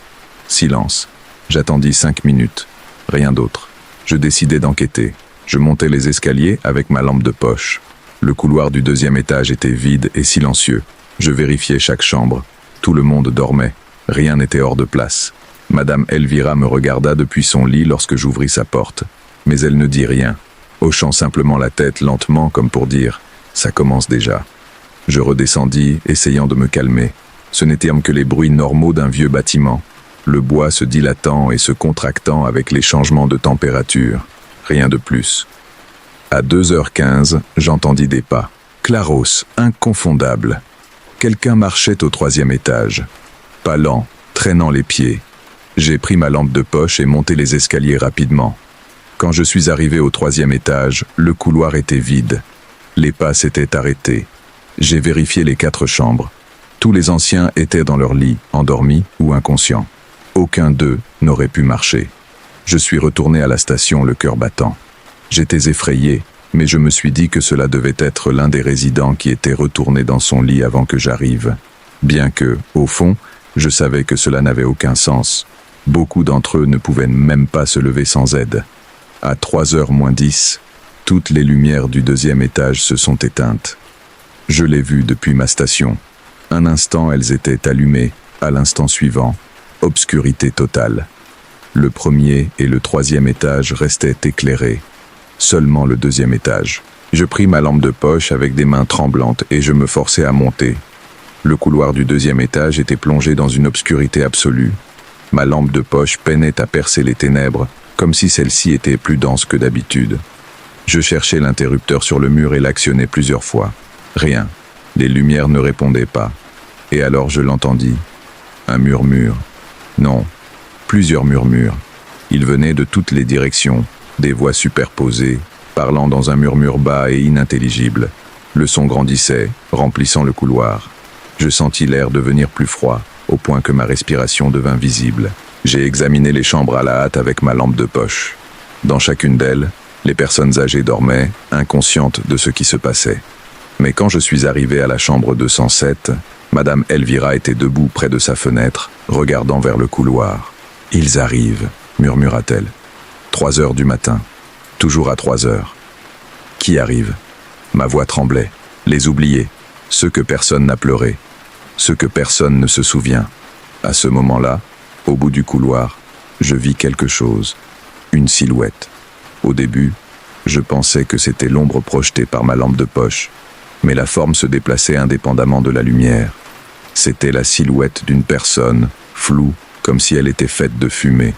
Silence. J'attendis 5 minutes. Rien d'autre. Je décidai d'enquêter. Je montai les escaliers avec ma lampe de poche. Le couloir du 2e étage était vide et silencieux. Je vérifiais chaque chambre. Tout le monde dormait. Rien n'était hors de place. Madame Elvira me regarda depuis son lit lorsque j'ouvris sa porte. Mais elle ne dit rien, hochant simplement la tête lentement comme pour dire « ça commence déjà ». Je redescendis, essayant de me calmer. Ce n'étaient que les bruits normaux d'un vieux bâtiment, le bois se dilatant et se contractant avec les changements de température. Rien de plus. À 2h15, j'entendis des pas. Claros, inconfondable. Quelqu'un marchait au 3e étage. Pas lent, traînant les pieds. J'ai pris ma lampe de poche et monté les escaliers rapidement. Quand je suis arrivé au 3e étage, le couloir était vide. Les pas s'étaient arrêtés. J'ai vérifié les 4 chambres. Tous les anciens étaient dans leur lit, endormis ou inconscients. Aucun d'eux n'aurait pu marcher. Je suis retourné à la station, le cœur battant. J'étais effrayé, mais je me suis dit que cela devait être l'un des résidents qui était retourné dans son lit avant que j'arrive. Bien que, au fond, je savais que cela n'avait aucun sens. Beaucoup d'entre eux ne pouvaient même pas se lever sans aide. À 3h moins 10, toutes les lumières du 2e étage se sont éteintes. Je l'ai vu depuis ma station. Un instant, elles étaient allumées. À l'instant suivant, obscurité totale. Le 1er et le 3e étage restaient éclairés. Seulement le 2e étage. Je pris ma lampe de poche avec des mains tremblantes et je me forçai à monter. Le couloir du deuxième étage était plongé dans une obscurité absolue. Ma lampe de poche peinait à percer les ténèbres, comme si celle-ci était plus dense que d'habitude. Je cherchais l'interrupteur sur le mur et l'actionnais plusieurs fois. Rien. Les lumières ne répondaient pas. Et alors je l'entendis. Un murmure. Non, plusieurs murmures. Ils venaient de toutes les directions, des voix superposées, parlant dans un murmure bas et inintelligible. Le son grandissait, remplissant le couloir. Je sentis l'air devenir plus froid, au point que ma respiration devint visible. J'ai examiné les chambres à la hâte avec ma lampe de poche. Dans chacune d'elles, les personnes âgées dormaient, inconscientes de ce qui se passait. Mais quand je suis arrivé à la chambre 207, Madame Elvira était debout près de sa fenêtre, regardant vers le couloir. « Ils arrivent », murmura-t-elle. 3 heures du matin. Toujours à 3 heures. Qui arrive? Ma voix tremblait. Les oubliés. Ceux que personne n'a pleuré. Ceux que personne ne se souvient. À ce moment-là, au bout du couloir, je vis quelque chose. Une silhouette. Au début, je pensais que c'était l'ombre projetée par ma lampe de poche, mais la forme se déplaçait indépendamment de la lumière. C'était la silhouette d'une personne, floue, comme si elle était faite de fumée.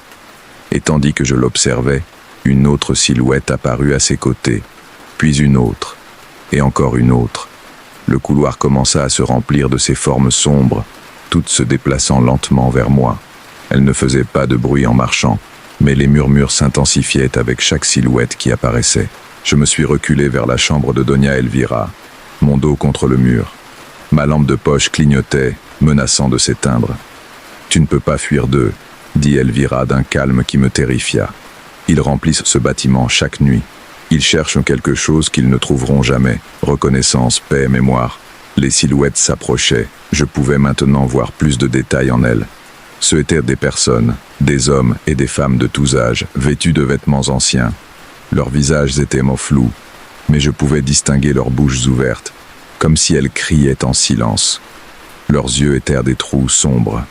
Et tandis que je l'observais, une autre silhouette apparut à ses côtés, puis une autre, et encore une autre. Le couloir commença à se remplir de ces formes sombres, toutes se déplaçant lentement vers moi. Elles ne faisaient pas de bruit en marchant, mais les murmures s'intensifiaient avec chaque silhouette qui apparaissait. Je me suis reculé vers la chambre de Doña Elvira, mon dos contre le mur. Ma lampe de poche clignotait, menaçant de s'éteindre. « Tu ne peux pas fuir d'eux », dit Elvira d'un calme qui me terrifia. « Ils remplissent ce bâtiment chaque nuit. Ils cherchent quelque chose qu'ils ne trouveront jamais. Reconnaissance, paix, mémoire. » Les silhouettes s'approchaient. Je pouvais maintenant voir plus de détails en elles. Ce étaient des personnes, des hommes et des femmes de tous âges, vêtus de vêtements anciens. Leurs visages étaient flous, mais je pouvais distinguer leurs bouches ouvertes, comme si elles criaient en silence. Leurs yeux étaient des trous sombres.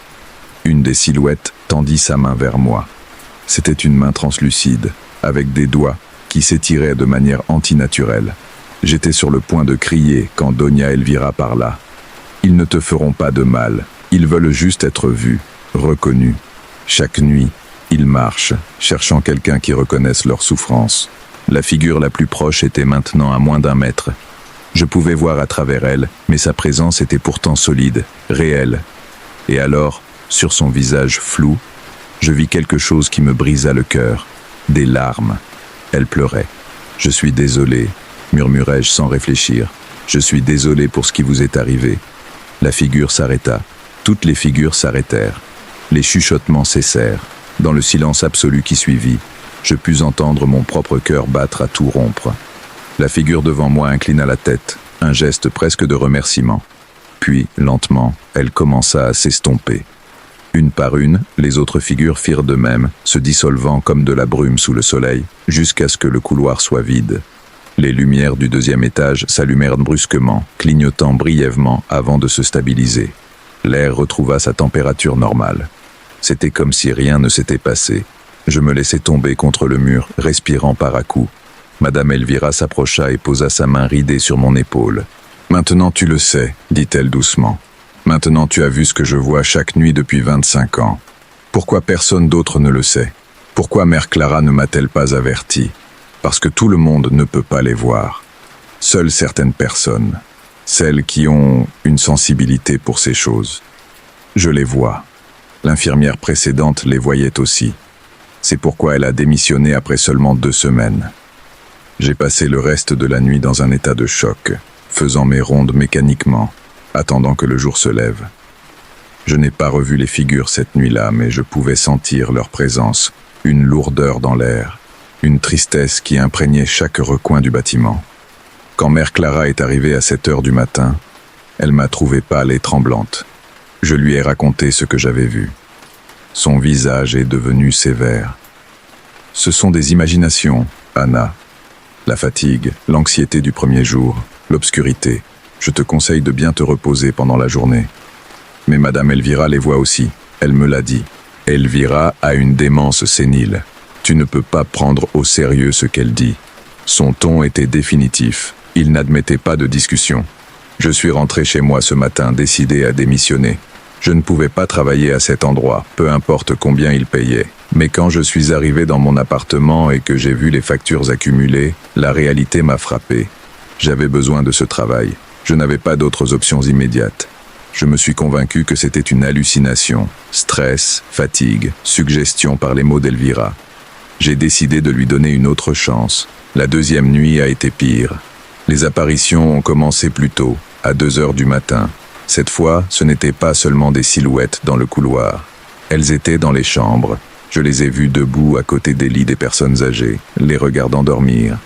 Une des silhouettes tendit sa main vers moi. C'était une main translucide, avec des doigts qui s'étiraient de manière antinaturelle. J'étais sur le point de crier quand Doña Elvira parla. « Ils ne te feront pas de mal, ils veulent juste être vus, reconnus. Chaque nuit, ils marchent, cherchant quelqu'un qui reconnaisse leur souffrance. La figure la plus proche était maintenant à moins d'1 mètre. Je pouvais voir à travers elle, mais sa présence était pourtant solide, réelle. Et alors, sur son visage flou, je vis quelque chose qui me brisa le cœur. Des larmes. Elle pleurait. « Je suis désolé », murmurai-je sans réfléchir. « Je suis désolé pour ce qui vous est arrivé. » La figure s'arrêta. Toutes les figures s'arrêtèrent. Les chuchotements cessèrent. Dans le silence absolu qui suivit, je pus entendre mon propre cœur battre à tout rompre. La figure devant moi inclina la tête, un geste presque de remerciement. Puis, lentement, elle commença à s'estomper. Une par une, les autres figures firent de même, se dissolvant comme de la brume sous le soleil, jusqu'à ce que le couloir soit vide. Les lumières du 2e étage s'allumèrent brusquement, clignotant brièvement avant de se stabiliser. L'air retrouva sa température normale. C'était comme si rien ne s'était passé. Je me laissai tomber contre le mur, respirant par à-coups. Madame Elvira s'approcha et posa sa main ridée sur mon épaule. « Maintenant tu le sais, dit-elle doucement. Maintenant tu as vu ce que je vois chaque nuit depuis 25 ans. Pourquoi personne d'autre ne le sait? Pourquoi Mère Clara ne m'a-t-elle pas averti? Parce que tout le monde ne peut pas les voir. Seules certaines personnes, celles qui ont une sensibilité pour ces choses. Je les vois. L'infirmière précédente les voyait aussi. C'est pourquoi elle a démissionné après seulement 2 semaines. J'ai passé le reste de la nuit dans un état de choc, faisant mes rondes mécaniquement, attendant que le jour se lève. Je n'ai pas revu les figures cette nuit-là, mais je pouvais sentir leur présence, une lourdeur dans l'air, une tristesse qui imprégnait chaque recoin du bâtiment. Quand Mère Clara est arrivée à 7 heures du matin, elle m'a trouvé pâle et tremblante. Je lui ai raconté ce que j'avais vu. Son visage est devenu sévère. Ce sont des imaginations, Anna. La fatigue, l'anxiété du premier jour, l'obscurité. Je te conseille de bien te reposer pendant la journée. Mais Madame Elvira les voit aussi, elle me l'a dit. Elvira a une démence sénile. Tu ne peux pas prendre au sérieux ce qu'elle dit. Son ton était définitif. Il n'admettait pas de discussion. Je suis rentré chez moi ce matin décidé à démissionner. Je ne pouvais pas travailler à cet endroit, peu importe combien il payait. Mais quand je suis arrivé dans mon appartement et que j'ai vu les factures accumulées, la réalité m'a frappé. J'avais besoin de ce travail. Je n'avais pas d'autres options immédiates. Je me suis convaincu que c'était une hallucination. Stress, fatigue, suggestion par les mots d'Elvira. J'ai décidé de lui donner une autre chance. La deuxième nuit a été pire. Les apparitions ont commencé plus tôt, à 2 heures du matin. Cette fois, ce n'était pas seulement des silhouettes dans le couloir. Elles étaient dans les chambres. Je les ai vues debout à côté des lits des personnes âgées, les regardant dormir.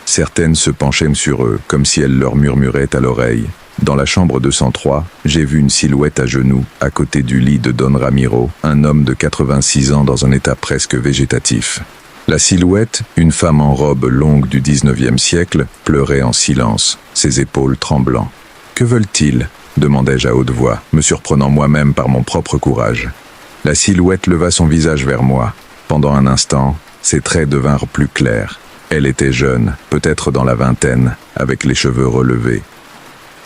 Certaines se penchaient sur eux, comme si elles leur murmuraient à l'oreille. Dans la chambre 203, j'ai vu une silhouette à genoux, à côté du lit de Don Ramiro, un homme de 86 ans dans un état presque végétatif. La silhouette, une femme en robe longue du 19e siècle, pleurait en silence, ses épaules tremblant. « Que veulent-ils » demandai-je à haute voix, me surprenant moi-même par mon propre courage. La silhouette leva son visage vers moi. Pendant un instant, ses traits devinrent plus clairs. Elle était jeune, peut-être dans la vingtaine, avec les cheveux relevés.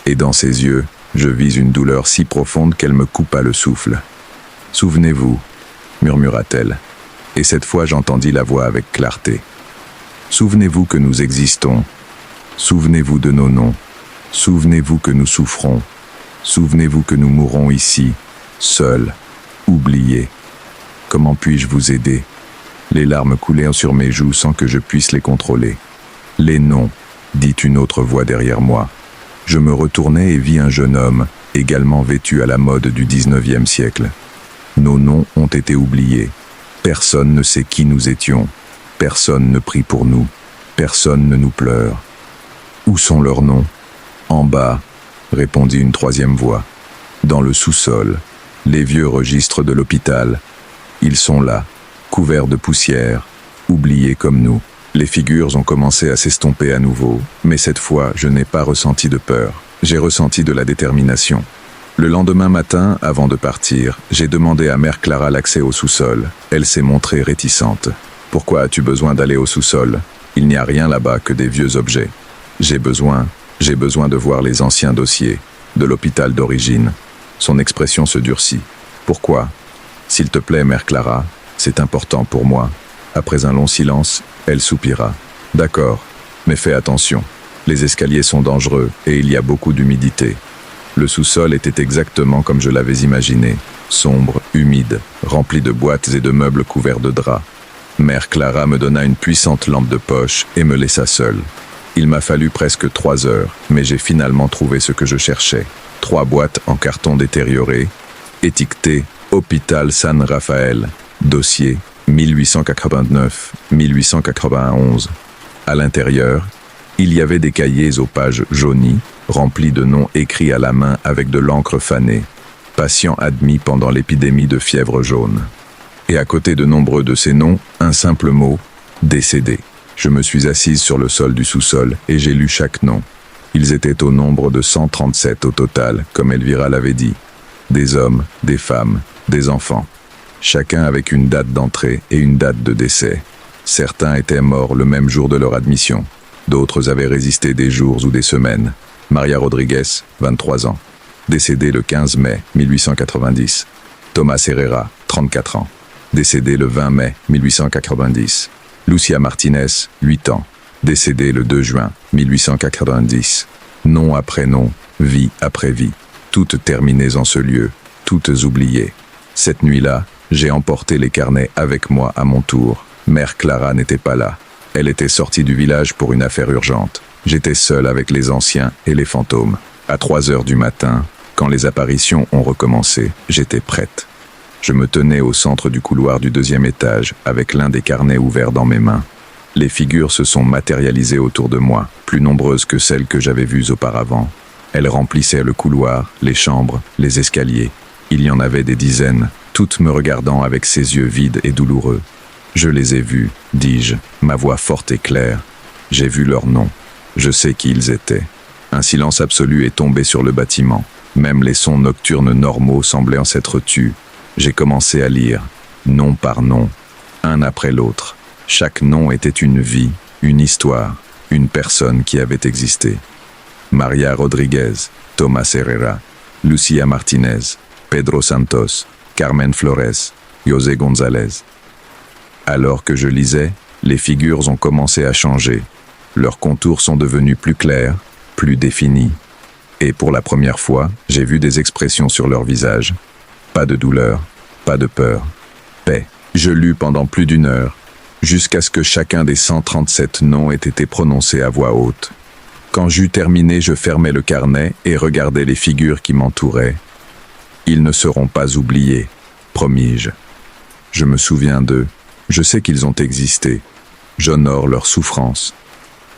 Et dans ses yeux, je vis une douleur si profonde qu'elle me coupa le souffle. « Souvenez-vous » murmura-t-elle. Et cette fois j'entendis la voix avec clarté. « Souvenez-vous que nous existons. Souvenez-vous de nos noms. Souvenez-vous que nous souffrons. Souvenez-vous que nous mourrons ici, seuls, oubliés. Comment puis-je vous aider ?» Les larmes coulèrent sur mes joues sans que je puisse les contrôler. « Les noms » dit une autre voix derrière moi. Je me retournai et vis un jeune homme, également vêtu à la mode du 19e siècle. Nos noms ont été oubliés. Personne ne sait qui nous étions. Personne ne prie pour nous. Personne ne nous pleure. Où sont leurs noms ? En bas, répondit une troisième voix. Dans le sous-sol, les vieux registres de l'hôpital. Ils sont là, couverts de poussière, oubliés comme nous. Les figures ont commencé à s'estomper à nouveau, mais cette fois, je n'ai pas ressenti de peur. J'ai ressenti de la détermination. Le lendemain matin, avant de partir, j'ai demandé à Mère Clara l'accès au sous-sol. Elle s'est montrée réticente. « Pourquoi as-tu besoin d'aller au sous-sol ? Il n'y a rien là-bas que des vieux objets. J'ai besoin de voir les anciens dossiers, de l'hôpital d'origine. » Son expression se durcit. « Pourquoi ? S'il te plaît, Mère Clara, c'est important pour moi. » Après un long silence, elle soupira. « D'accord, mais fais attention. Les escaliers sont dangereux et il y a beaucoup d'humidité. » Le sous-sol était exactement comme je l'avais imaginé, sombre, humide, rempli de boîtes et de meubles couverts de draps. Mère Clara me donna une puissante lampe de poche et me laissa seule. Il m'a fallu presque 3 heures, mais j'ai finalement trouvé ce que je cherchais. 3 boîtes en carton détérioré, étiquetées « Hôpital San Rafael », dossier 1889-1891. À l'intérieur, il y avait des cahiers aux pages jaunies, remplis de noms écrits à la main avec de l'encre fanée. Patient admis pendant l'épidémie de fièvre jaune. Et à côté de nombreux de ces noms, un simple mot, décédé. Je me suis assise sur le sol du sous-sol et j'ai lu chaque nom. Ils étaient au nombre de 137 au total, comme Elvira l'avait dit. Des hommes, des femmes, des enfants. Chacun avec une date d'entrée et une date de décès. Certains étaient morts le même jour de leur admission. D'autres avaient résisté des jours ou des semaines. Maria Rodriguez, 23 ans. Décédée le 15 mai 1890. Thomas Herrera, 34 ans. Décédé le 20 mai 1890. Lucia Martinez, 8 ans. Décédée le 2 juin 1890. Nom après nom, vie après vie. Toutes terminées en ce lieu, toutes oubliées. Cette nuit-là, j'ai emporté les carnets avec moi à mon tour. Mère Clara n'était pas là. Elle était sortie du village pour une affaire urgente. J'étais seul avec les anciens et les fantômes. À 3 heures du matin, quand les apparitions ont recommencé, j'étais prête. Je me tenais au centre du couloir du 2e étage, avec l'un des carnets ouverts dans mes mains. Les figures se sont matérialisées autour de moi, plus nombreuses que celles que j'avais vues auparavant. Elles remplissaient le couloir, les chambres, les escaliers. Il y en avait des dizaines, toutes me regardant avec ses yeux vides et douloureux. Je les ai vus, dis-je, ma voix forte et claire. J'ai vu leurs noms. Je sais qui ils étaient. Un silence absolu est tombé sur le bâtiment. Même les sons nocturnes normaux semblaient en s'être tus. J'ai commencé à lire, nom par nom, un après l'autre. Chaque nom était une vie, une histoire, une personne qui avait existé. Maria Rodriguez, Thomas Herrera, Lucia Martinez, Pedro Santos, Carmen Flores, José González. Alors que je lisais, les figures ont commencé à changer. Leurs contours sont devenus plus clairs, plus définis. Et pour la première fois, j'ai vu des expressions sur leur visage. Pas de douleur, pas de peur. Paix. Je lus pendant plus d'une heure, jusqu'à ce que chacun des 137 noms ait été prononcé à voix haute. Quand j'eus terminé, je fermai le carnet et regardai les figures qui m'entouraient. Ils ne seront pas oubliés, promis-je. Je me souviens d'eux, je sais qu'ils ont existé. J'honore leur souffrance.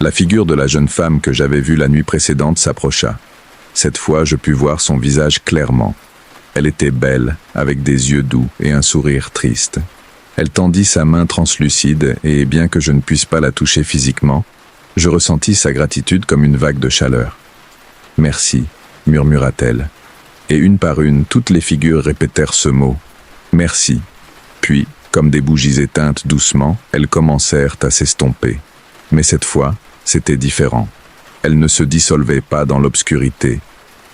La figure de la jeune femme que j'avais vue la nuit précédente s'approcha. Cette fois, je pus voir son visage clairement. Elle était belle, avec des yeux doux et un sourire triste. Elle tendit sa main translucide et, bien que je ne puisse pas la toucher physiquement, je ressentis sa gratitude comme une vague de chaleur. « Merci », murmura-t-elle. Et une par une, toutes les figures répétèrent ce mot. « Merci ». Puis, comme des bougies éteintes doucement, elles commencèrent à s'estomper. Mais cette fois, c'était différent. Elles ne se dissolvaient pas dans l'obscurité.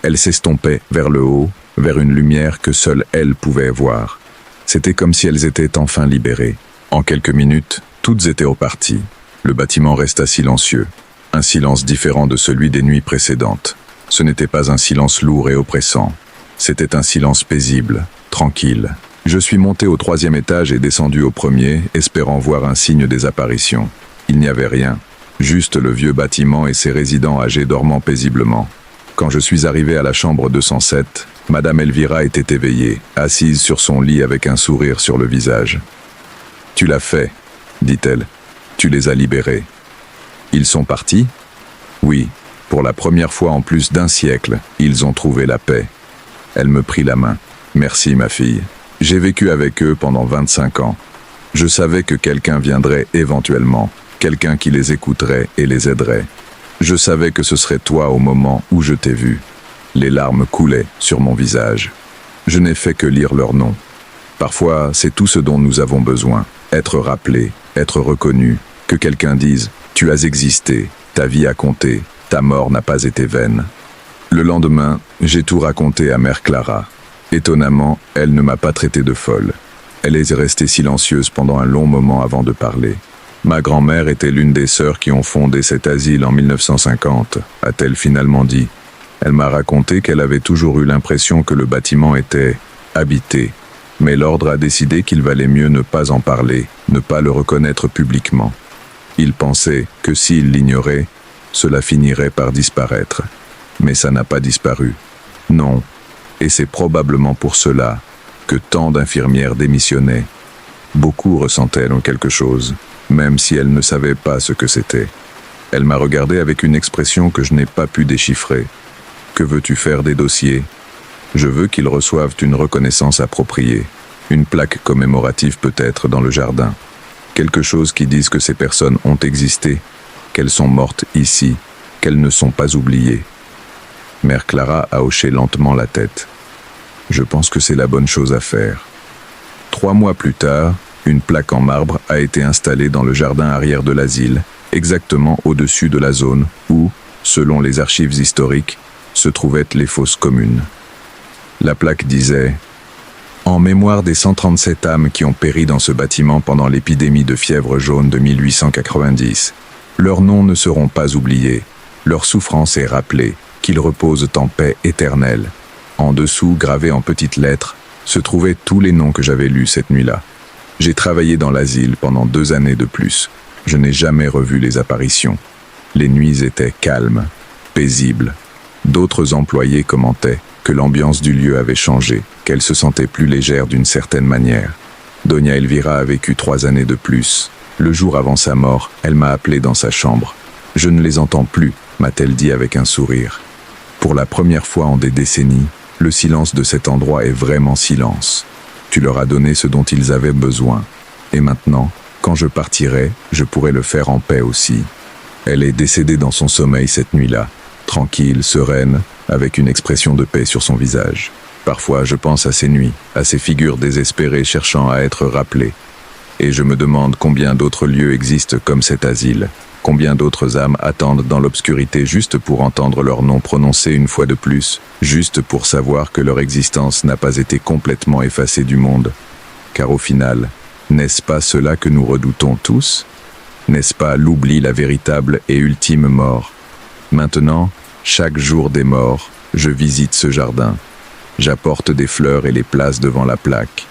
Elles s'estompaient vers le haut, vers une lumière que seule elles pouvaient voir. C'était comme si elles étaient enfin libérées. En quelques minutes, toutes étaient reparties. Le bâtiment resta silencieux. Un silence différent de celui des nuits précédentes. Ce n'était pas un silence lourd et oppressant. C'était un silence paisible, tranquille. Je suis monté au 3e étage et descendu au 1er, espérant voir un signe des apparitions. Il n'y avait rien. Juste le vieux bâtiment et ses résidents âgés dormant paisiblement. Quand je suis arrivé à la chambre 207, Madame Elvira était éveillée, assise sur son lit avec un sourire sur le visage. « Tu l'as fait, » dit-elle. « Tu les as libérés. »« Ils sont partis ?»« Oui, pour la première fois en plus d'1 siècle, ils ont trouvé la paix. » Elle me prit la main. « Merci, ma fille. J'ai vécu avec eux pendant 25 ans. Je savais que quelqu'un viendrait éventuellement, quelqu'un qui les écouterait et les aiderait. Je savais que ce serait toi au moment où je t'ai vu. » Les larmes coulaient sur mon visage. Je n'ai fait que lire leurs noms. Parfois, c'est tout ce dont nous avons besoin. Être rappelé, être reconnu, que quelqu'un dise « Tu as existé, ta vie a compté, ta mort n'a pas été vaine. » Le lendemain, j'ai tout raconté à Mère Clara. Étonnamment, elle ne m'a pas traité de folle. Elle est restée silencieuse pendant un long moment avant de parler. Ma grand-mère était l'une des sœurs qui ont fondé cet asile en 1950, a-t-elle finalement dit. Elle m'a raconté qu'elle avait toujours eu l'impression que le bâtiment était habité, mais l'ordre a décidé qu'il valait mieux ne pas en parler, ne pas le reconnaître publiquement. Il pensait que s'il l'ignorait, cela finirait par disparaître. Mais ça n'a pas disparu. Non, et c'est probablement pour cela que tant d'infirmières démissionnaient. Beaucoup ressentaient quelque chose, même si elles ne savaient pas ce que c'était. Elle m'a regardé avec une expression que je n'ai pas pu déchiffrer. Que veux-tu faire des dossiers ? Je veux qu'ils reçoivent une reconnaissance appropriée, une plaque commémorative peut-être dans le jardin. Quelque chose qui dise que ces personnes ont existé, qu'elles sont mortes ici, qu'elles ne sont pas oubliées. Mère Clara a hoché lentement la tête. Je pense que c'est la bonne chose à faire. 3 mois plus tard, une plaque en marbre a été installée dans le jardin arrière de l'asile, exactement au-dessus de la zone où, selon les archives historiques, se trouvaient les fosses communes. La plaque disait « En mémoire des 137 âmes qui ont péri dans ce bâtiment pendant l'épidémie de fièvre jaune de 1890, leurs noms ne seront pas oubliés, leur souffrance est rappelée, qu'ils reposent en paix éternelle. » En dessous, gravés en petites lettres, se trouvaient tous les noms que j'avais lus cette nuit-là. J'ai travaillé dans l'asile pendant 2 années de plus. Je n'ai jamais revu les apparitions. Les nuits étaient calmes, paisibles. D'autres employés commentaient que l'ambiance du lieu avait changé, qu'elle se sentait plus légère d'une certaine manière. Doña Elvira a vécu 3 années de plus. Le jour avant sa mort, elle m'a appelé dans sa chambre. « Je ne les entends plus », m'a-t-elle dit avec un sourire. Pour la première fois en des décennies, le silence de cet endroit est vraiment silence. Tu leur as donné ce dont ils avaient besoin. Et maintenant, quand je partirai, je pourrai le faire en paix aussi. Elle est décédée dans son sommeil cette nuit-là, tranquille, sereine, avec une expression de paix sur son visage. Parfois, je pense à ces nuits, à ces figures désespérées cherchant à être rappelées. Et je me demande combien d'autres lieux existent comme cet asile. Combien d'autres âmes attendent dans l'obscurité juste pour entendre leur nom prononcé une fois de plus, juste pour savoir que leur existence n'a pas été complètement effacée du monde. Car au final, n'est-ce pas cela que nous redoutons tous? N'est-ce pas l'oubli la véritable et ultime mort? Maintenant, chaque jour des morts, je visite ce jardin. J'apporte des fleurs et les place devant la plaque.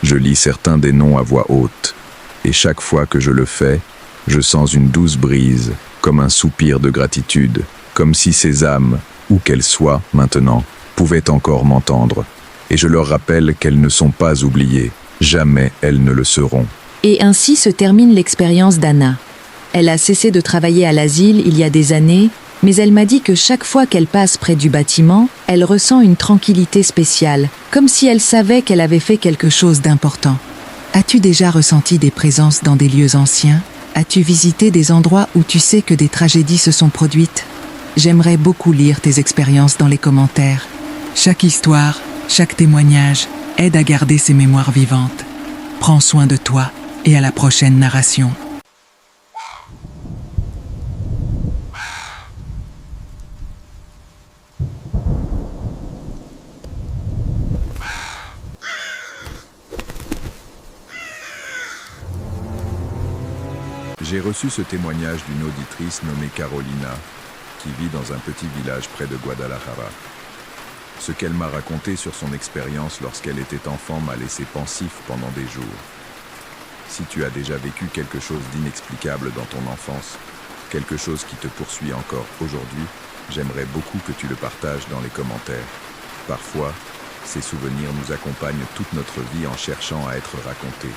Je lis certains des noms à voix haute. Et chaque fois que je le fais, je sens une douce brise, comme un soupir de gratitude, comme si ces âmes, où qu'elles soient maintenant, pouvaient encore m'entendre. Et je leur rappelle qu'elles ne sont pas oubliées, jamais elles ne le seront. Et ainsi se termine l'expérience d'Anna. Elle a cessé de travailler à l'asile il y a des années, mais elle m'a dit que chaque fois qu'elle passe près du bâtiment, elle ressent une tranquillité spéciale, comme si elle savait qu'elle avait fait quelque chose d'important. As-tu déjà ressenti des présences dans des lieux anciens ? As-tu visité des endroits où tu sais que des tragédies se sont produites ? J'aimerais beaucoup lire tes expériences dans les commentaires. Chaque histoire, chaque témoignage aide à garder ces mémoires vivantes. Prends soin de toi et à la prochaine narration. J'ai reçu ce témoignage d'une auditrice nommée Carolina, qui vit dans un petit village près de Guadalajara. Ce qu'elle m'a raconté sur son expérience lorsqu'elle était enfant m'a laissé pensif pendant des jours. Si tu as déjà vécu quelque chose d'inexplicable dans ton enfance, quelque chose qui te poursuit encore aujourd'hui, j'aimerais beaucoup que tu le partages dans les commentaires. Parfois, ces souvenirs nous accompagnent toute notre vie en cherchant à être racontés.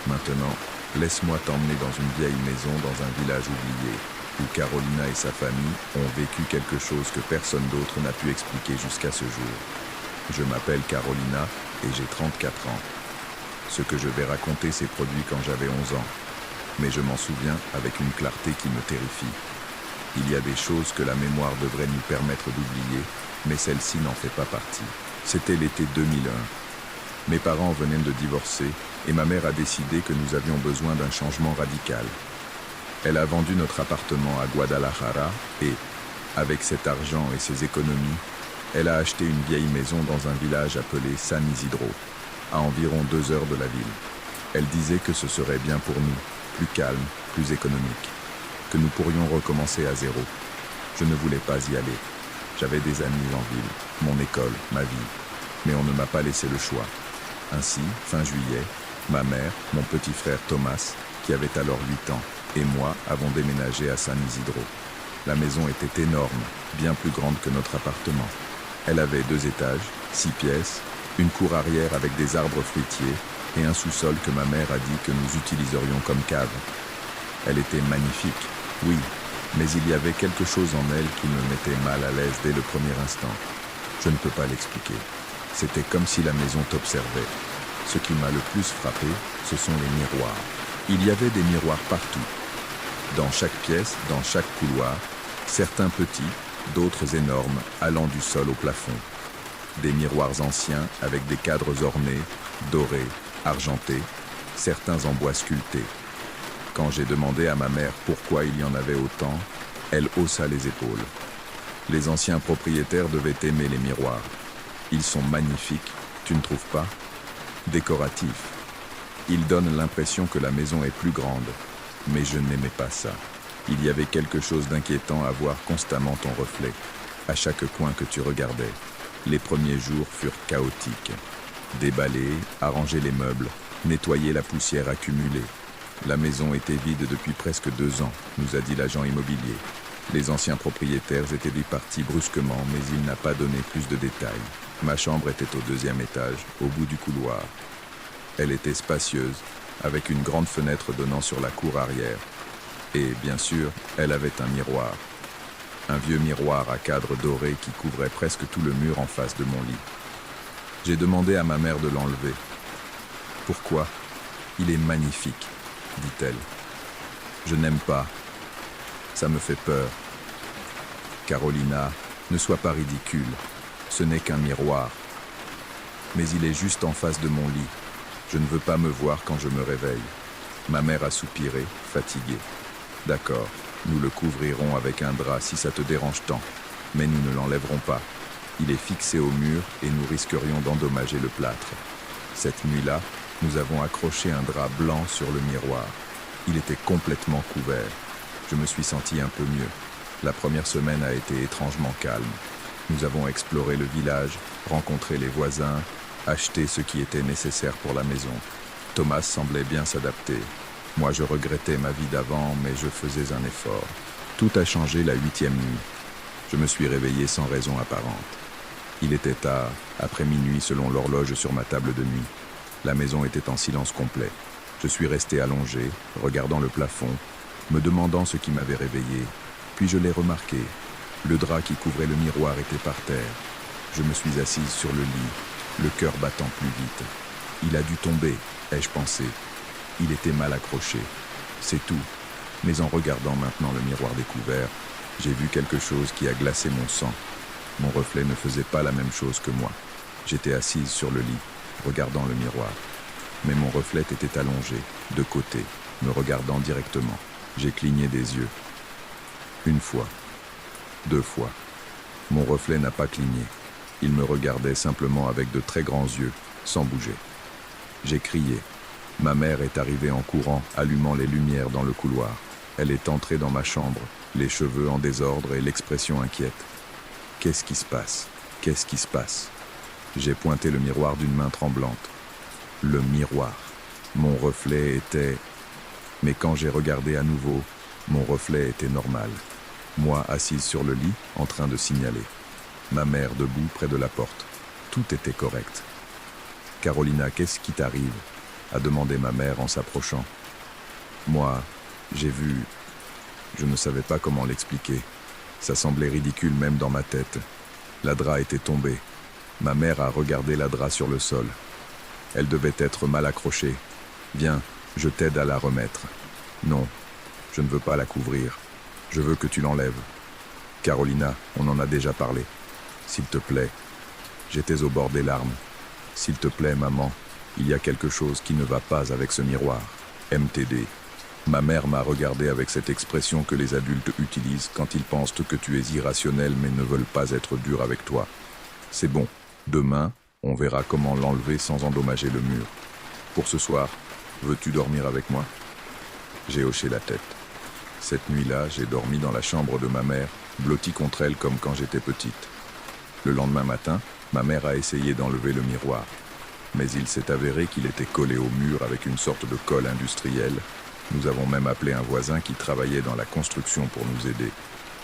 Maintenant, laisse-moi t'emmener dans une vieille maison dans un village oublié, où Carolina et sa famille ont vécu quelque chose que personne d'autre n'a pu expliquer jusqu'à ce jour. Je m'appelle Carolina et j'ai 34 ans. Ce que je vais raconter s'est produit quand j'avais 11 ans, mais je m'en souviens avec une clarté qui me terrifie. Il y a des choses que la mémoire devrait nous permettre d'oublier, mais celle-ci n'en fait pas partie. C'était l'été 2001. Mes parents venaient de divorcer et ma mère a décidé que nous avions besoin d'un changement radical. Elle a vendu notre appartement à Guadalajara et, avec cet argent et ses économies, elle a acheté une vieille maison dans un village appelé San Isidro, à environ 2 heures de la ville. Elle disait que ce serait bien pour nous, plus calme, plus économique, que nous pourrions recommencer à zéro. Je ne voulais pas y aller. J'avais des amis en ville, mon école, ma vie, mais on ne m'a pas laissé le choix. Ainsi, fin juillet, ma mère, mon petit frère Thomas, qui avait alors 8 ans, et moi avons déménagé à San Isidro. La maison était énorme, bien plus grande que notre appartement. Elle avait 2 étages, 6 pièces, une cour arrière avec des arbres fruitiers et un sous-sol que ma mère a dit que nous utiliserions comme cave. Elle était magnifique, oui, mais il y avait quelque chose en elle qui me mettait mal à l'aise dès le premier instant. Je ne peux pas l'expliquer. C'était comme si la maison t'observait. Ce qui m'a le plus frappé, ce sont les miroirs. Il y avait des miroirs partout. Dans chaque pièce, dans chaque couloir, certains petits, d'autres énormes, allant du sol au plafond. Des miroirs anciens avec des cadres ornés, dorés, argentés, certains en bois sculpté. Quand j'ai demandé à ma mère pourquoi il y en avait autant, elle haussa les épaules. Les anciens propriétaires devaient aimer les miroirs. Ils sont magnifiques, tu ne trouves pas? Décoratifs. Ils donnent l'impression que la maison est plus grande, mais je n'aimais pas ça. Il y avait quelque chose d'inquiétant à voir constamment ton reflet, à chaque coin que tu regardais. Les premiers jours furent chaotiques. Déballer, arranger les meubles, nettoyer la poussière accumulée. La maison était vide depuis presque 2 ans, nous a dit l'agent immobilier. Les anciens propriétaires étaient départis brusquement, mais il n'a pas donné plus de détails. Ma chambre était au 2e étage, au bout du couloir. Elle était spacieuse, avec une grande fenêtre donnant sur la cour arrière. Et, bien sûr, elle avait un miroir. Un vieux miroir à cadre doré qui couvrait presque tout le mur en face de mon lit. J'ai demandé à ma mère de l'enlever. « Pourquoi ? Il est magnifique, dit-elle. Je n'aime pas. Ça me fait peur. Carolina, ne sois pas ridicule. Ce n'est qu'un miroir. Mais il est juste en face de mon lit. Je ne veux pas me voir quand je me réveille. » Ma mère a soupiré, fatiguée. « D'accord, Nous le couvrirons avec un drap si ça te dérange tant, mais nous ne l'enlèverons pas. Il est fixé au mur et nous risquerions d'endommager le plâtre. Cette nuit-là, nous avons accroché un drap blanc sur le miroir. Il était complètement couvert. Je me suis senti un peu mieux. La première semaine a été étrangement calme. Nous avons exploré le village, rencontré les voisins, acheté ce qui était nécessaire pour la maison. Thomas semblait bien s'adapter. Moi, je regrettais ma vie d'avant, mais je faisais un effort. Tout a changé la 8e nuit. Je me suis réveillé sans raison apparente. Il était tard, après minuit selon l'horloge sur ma table de nuit. La maison était en silence complet. Je suis resté allongé, regardant le plafond, me demandant ce qui m'avait réveillé. Puis je l'ai remarqué. Le drap qui couvrait le miroir était par terre. Je me suis assise sur le lit, le cœur battant plus vite. Il a dû tomber, ai-je pensé. Il était mal accroché. C'est tout. Mais en regardant maintenant le miroir découvert, j'ai vu quelque chose qui a glacé mon sang. Mon reflet ne faisait pas la même chose que moi. J'étais assise sur le lit, regardant le miroir. Mais mon reflet était allongé, de côté, me regardant directement. J'ai cligné des yeux. Une fois. 2 fois. Mon reflet n'a pas cligné. Il me regardait simplement avec de très grands yeux, sans bouger. J'ai crié. Ma mère est arrivée en courant, allumant les lumières dans le couloir. Elle est entrée dans ma chambre, les cheveux en désordre et l'expression inquiète. Qu'est-ce qui se passe? Qu'est-ce qui se passe? J'ai pointé le miroir d'une main tremblante. Le miroir. Mon reflet était... Mais quand j'ai regardé à nouveau, mon reflet était normal. Moi assise sur le lit, en train de signaler. Ma mère debout près de la porte. Tout était correct. « Carolina, qu'est-ce qui t'arrive ?» a demandé ma mère en s'approchant. Moi, j'ai vu... Je ne savais pas comment l'expliquer. Ça semblait ridicule même dans ma tête. La drap était tombée. Ma mère a regardé la drap sur le sol. Elle devait être mal accrochée. Viens, je t'aide à la remettre. Non, je ne veux pas la couvrir. Je veux que tu l'enlèves. Carolina, on en a déjà parlé. S'il te plaît. J'étais au bord des larmes. S'il te plaît, maman, il y a quelque chose qui ne va pas avec ce miroir. MTD. Ma mère m'a regardé avec cette expression que les adultes utilisent quand ils pensent que tu es irrationnel mais ne veulent pas être durs avec toi. C'est bon. Demain, on verra comment l'enlever sans endommager le mur. Pour ce soir, veux-tu dormir avec moi? J'ai hoché la tête. Cette nuit-là, j'ai dormi dans la chambre de ma mère, blotti contre elle comme quand j'étais petite. Le lendemain matin, ma mère a essayé d'enlever le miroir. Mais il s'est avéré qu'il était collé au mur avec une sorte de colle industrielle. Nous avons même appelé un voisin qui travaillait dans la construction pour nous aider.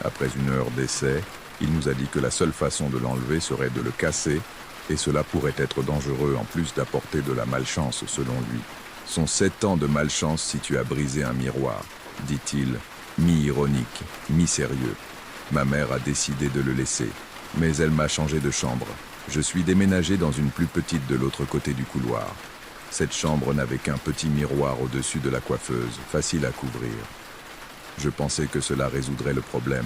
Après 1 heure d'essai, il nous a dit que la seule façon de l'enlever serait de le casser, et cela pourrait être dangereux en plus d'apporter de la malchance selon lui. Sont 7 ans de malchance si tu as brisé un miroir, dit-il, mi-ironique, mi-sérieux. Ma mère a décidé de le laisser, mais elle m'a changé de chambre. Je suis déménagé dans une plus petite de l'autre côté du couloir. Cette chambre n'avait qu'un petit miroir au-dessus de la coiffeuse, facile à couvrir. Je pensais que cela résoudrait le problème,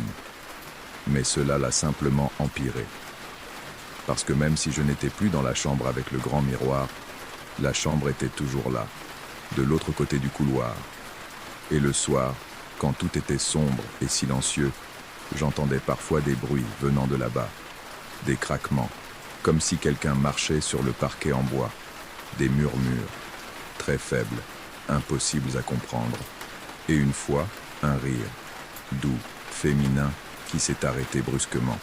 mais cela l'a simplement empiré. Parce que même si je n'étais plus dans la chambre avec le grand miroir, la chambre était toujours là, de l'autre côté du couloir. Et le soir, quand tout était sombre et silencieux, j'entendais parfois des bruits venant de là-bas, des craquements, comme si quelqu'un marchait sur le parquet en bois, des murmures, très faibles, impossibles à comprendre, et une fois, un rire, doux, féminin, qui s'est arrêté brusquement.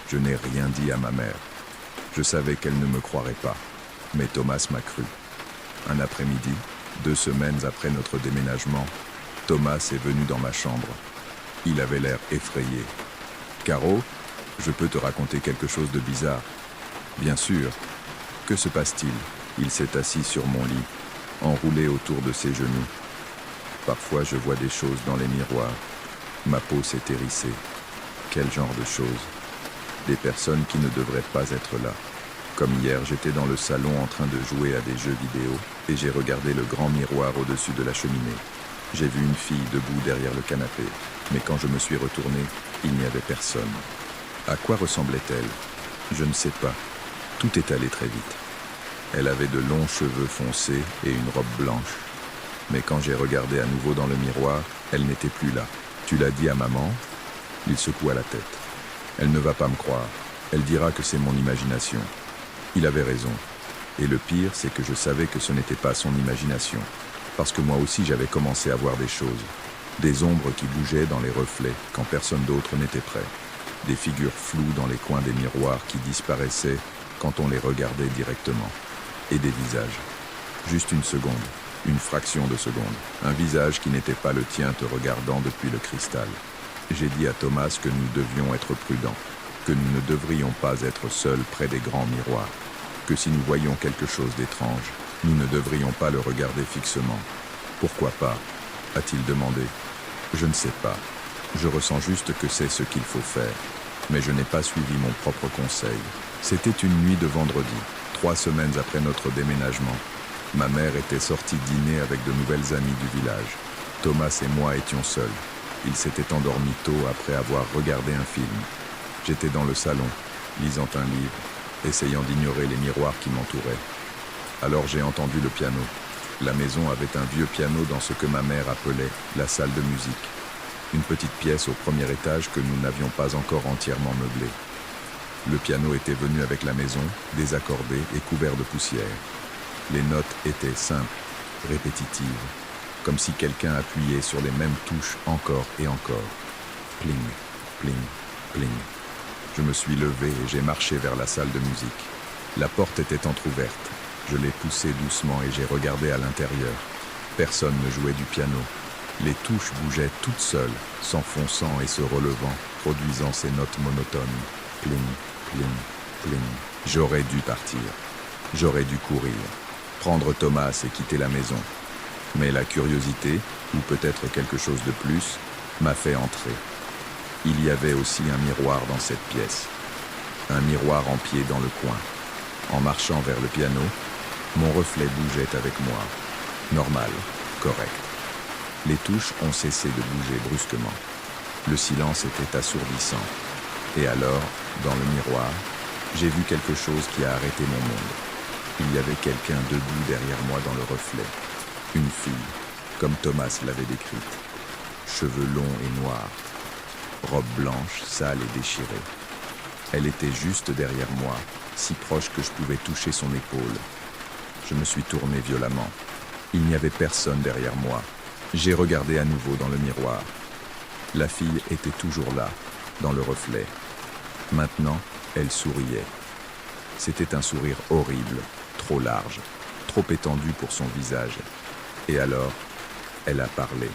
Je n'ai rien dit à ma mère. Je savais qu'elle ne me croirait pas, mais Thomas m'a cru. Un après-midi, 2 semaines après notre déménagement, Thomas est venu dans ma chambre. Il avait l'air effrayé. « Caro, je peux te raconter quelque chose de bizarre. » « Bien sûr. Que se passe-t-il » Il s'est assis sur mon lit, enroulé autour de ses genoux. Parfois, je vois des choses dans les miroirs. Ma peau s'est hérissée. Quel genre de choses? Des personnes qui ne devraient pas être là. Comme hier, j'étais dans le salon en train de jouer à des jeux vidéo et j'ai regardé le grand miroir au-dessus de la cheminée. J'ai vu une fille debout derrière le canapé, mais quand je me suis retourné, il n'y avait personne. À quoi ressemblait-elle? Je ne sais pas. Tout est allé très vite. Elle avait de longs cheveux foncés et une robe blanche. Mais quand j'ai regardé à nouveau dans le miroir, elle n'était plus là. « Tu l'as dit à maman? Il secoua la tête. Elle ne va pas me croire. Elle dira que c'est mon imagination. Il avait raison. Et le pire, c'est que je savais que ce n'était pas son imagination. Parce que moi aussi j'avais commencé à voir des choses. Des ombres qui bougeaient dans les reflets quand personne d'autre n'était prêt. Des figures floues dans les coins des miroirs qui disparaissaient quand on les regardait directement. Et des visages. Juste une seconde, une fraction de seconde. Un visage qui n'était pas le tien te regardant depuis le cristal. J'ai dit à Thomas que nous devions être prudents, que nous ne devrions pas être seuls près des grands miroirs, que si nous voyions quelque chose d'étrange, nous ne devrions pas le regarder fixement. Pourquoi pas? A-t-il demandé. Je ne sais pas. Je ressens juste que c'est ce qu'il faut faire. Mais je n'ai pas suivi mon propre conseil. C'était une nuit de vendredi, 3 semaines après notre déménagement. Ma mère était sortie dîner avec de nouvelles amies du village. Thomas et moi étions seuls. Il s'était endormi tôt après avoir regardé un film. J'étais dans le salon, lisant un livre, essayant d'ignorer les miroirs qui m'entouraient. Alors j'ai entendu le piano. La maison avait un vieux piano dans ce que ma mère appelait la salle de musique. Une petite pièce au premier étage que nous n'avions pas encore entièrement meublée. Le piano était venu avec la maison, désaccordé et couvert de poussière. Les notes étaient simples, répétitives, comme si quelqu'un appuyait sur les mêmes touches encore et encore. Pling, pling, pling. Je me suis levé et j'ai marché vers la salle de musique. La porte était entr'ouverte. Je l'ai poussée doucement et j'ai regardé à l'intérieur. Personne ne jouait du piano. Les touches bougeaient toutes seules, s'enfonçant et se relevant, produisant ces notes monotones. Pling, pling, pling. J'aurais dû partir. J'aurais dû courir, prendre Thomas et quitter la maison. Mais la curiosité, ou peut-être quelque chose de plus, m'a fait entrer. Il y avait aussi un miroir dans cette pièce. Un miroir en pied dans le coin. En marchant vers le piano, mon reflet bougeait avec moi. Normal, correct. Les touches ont cessé de bouger brusquement. Le silence était assourdissant. Et alors, dans le miroir, j'ai vu quelque chose qui a arrêté mon monde. Il y avait quelqu'un debout derrière moi dans le reflet. Une fille, comme Thomas l'avait décrite. Cheveux longs et noirs. Robe blanche, sale et déchirée. Elle était juste derrière moi, si proche que je pouvais toucher son épaule. Je me suis tourné violemment. Il n'y avait personne derrière moi. J'ai regardé à nouveau dans le miroir. La fille était toujours là, dans le reflet. Maintenant, elle souriait. C'était un sourire horrible, trop large, trop étendu pour son visage. Et alors, elle a parlé,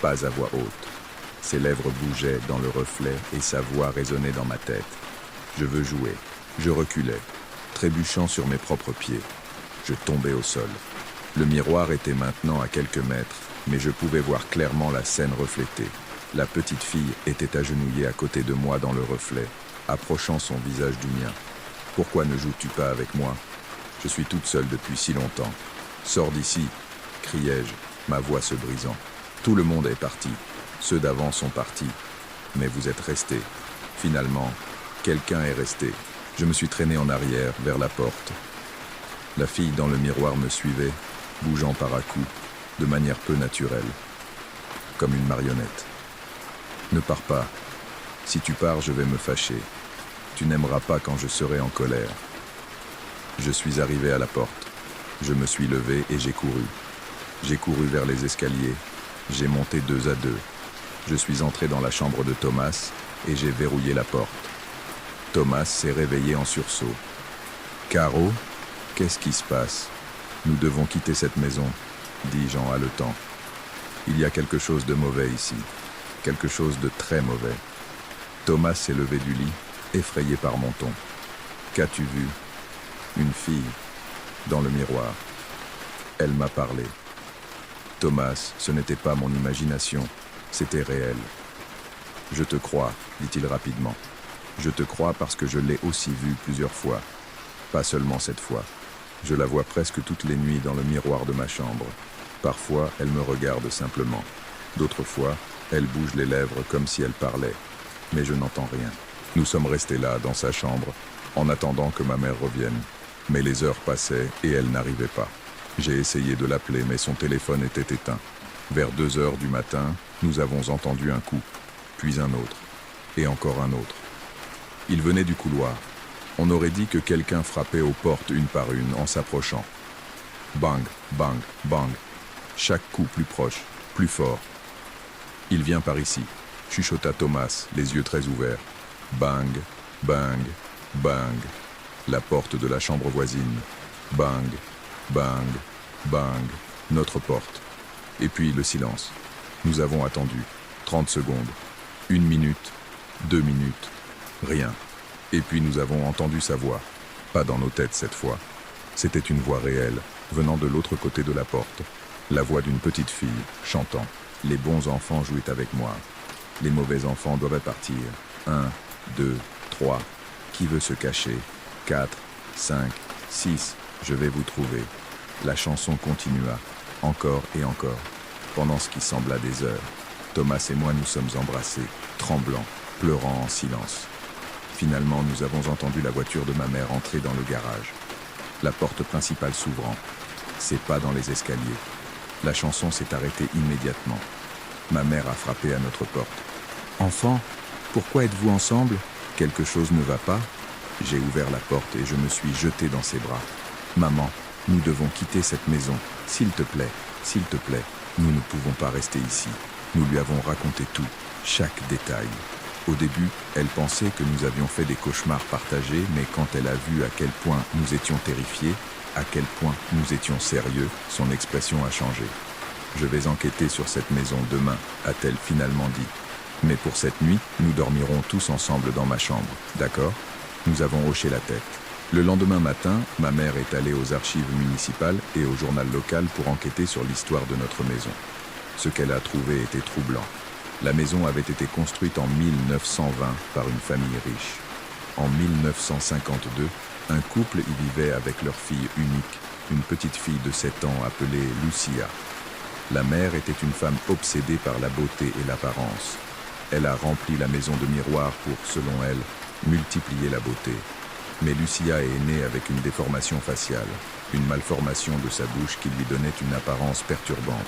pas à voix haute. Ses lèvres bougeaient dans le reflet et sa voix résonnait dans ma tête. Je veux jouer. Je reculais, trébuchant sur mes propres pieds. Je tombais au sol. Le miroir était maintenant à quelques mètres, mais je pouvais voir clairement la scène reflétée. La petite fille était agenouillée à côté de moi dans le reflet, approchant son visage du mien. « Pourquoi ne joues-tu pas avec moi? Je suis toute seule depuis si longtemps. Sors d'ici !» criai-je, ma voix se brisant. Tout le monde est parti. Ceux d'avant sont partis. Mais vous êtes restés. Finalement, quelqu'un est resté. Je me suis traîné en arrière, vers la porte. La fille dans le miroir me suivait, bougeant par à-coups, de manière peu naturelle, comme une marionnette. « Ne pars pas. Si tu pars, je vais me fâcher. Tu n'aimeras pas quand je serai en colère. » Je suis arrivé à la porte. Je me suis levé et j'ai couru. J'ai couru vers les escaliers. J'ai monté 2 à 2. Je suis entré dans la chambre de Thomas et j'ai verrouillé la porte. Thomas s'est réveillé en sursaut. « Caro, qu'est-ce qui se passe? Nous devons quitter cette maison, dis-je en haletant. Il y a quelque chose de mauvais ici, quelque chose de très mauvais. Thomas s'est levé du lit, effrayé par mon ton. Qu'as-tu vu? Une fille, dans le miroir. Elle m'a parlé. Thomas, ce n'était pas mon imagination, c'était réel. Je te crois, dit-il rapidement. Je te crois parce que je l'ai aussi vue plusieurs fois. Pas seulement cette fois. Je la vois presque toutes les nuits dans le miroir de ma chambre. Parfois, elle me regarde simplement. D'autres fois, elle bouge les lèvres comme si elle parlait. Mais je n'entends rien. Nous sommes restés là, dans sa chambre, en attendant que ma mère revienne. Mais les heures passaient et elle n'arrivait pas. J'ai essayé de l'appeler, mais son téléphone était éteint. Vers 2 heures du matin, nous avons entendu un coup, puis un autre, et encore un autre. Il venait du couloir. On aurait dit que quelqu'un frappait aux portes une par une en s'approchant. Bang, bang, bang. Chaque coup plus proche, plus fort. Il vient par ici, chuchota Thomas, les yeux très ouverts. Bang, bang, bang. La porte de la chambre voisine. Bang, bang, bang. Notre porte. Et puis le silence. Nous avons attendu. 30 secondes. 1 minute. 2 minutes. Rien. Et puis nous avons entendu sa voix. Pas dans nos têtes cette fois. C'était une voix réelle, venant de l'autre côté de la porte. La voix d'une petite fille, chantant. Les bons enfants jouaient avec moi. Les mauvais enfants doivent partir. 1, 2, 3. Qui veut se cacher? 4, 5, 6. Je vais vous trouver. La chanson continua, encore et encore, pendant ce qui sembla des heures. Thomas et moi nous sommes embrassés, tremblants, pleurant en silence. Finalement, nous avons entendu la voiture de ma mère entrer dans le garage. La porte principale s'ouvrant. Ses pas dans les escaliers. La chanson s'est arrêtée immédiatement. Ma mère a frappé à notre porte. « Enfant, pourquoi êtes-vous ensemble? Quelque chose ne va pas ?» J'ai ouvert la porte et je me suis jeté dans ses bras. « Maman, nous devons quitter cette maison. S'il te plaît, nous ne pouvons pas rester ici. » Nous lui avons raconté tout, chaque détail. Au début, elle pensait que nous avions fait des cauchemars partagés, mais quand elle a vu à quel point nous étions terrifiés, à quel point nous étions sérieux, son expression a changé. « Je vais enquêter sur cette maison demain », a-t-elle finalement dit. « Mais pour cette nuit, nous dormirons tous ensemble dans ma chambre, d'accord ?» Nous avons hoché la tête. Le lendemain matin, ma mère est allée aux archives municipales et au journal local pour enquêter sur l'histoire de notre maison. Ce qu'elle a trouvé était troublant. La maison avait été construite en 1920 par une famille riche. En 1952, un couple y vivait avec leur fille unique, une petite fille de 7 ans appelée Lucia. La mère était une femme obsédée par la beauté et l'apparence. Elle a rempli la maison de miroirs pour, selon elle, multiplier la beauté. Mais Lucia est née avec une déformation faciale, une malformation de sa bouche qui lui donnait une apparence perturbante.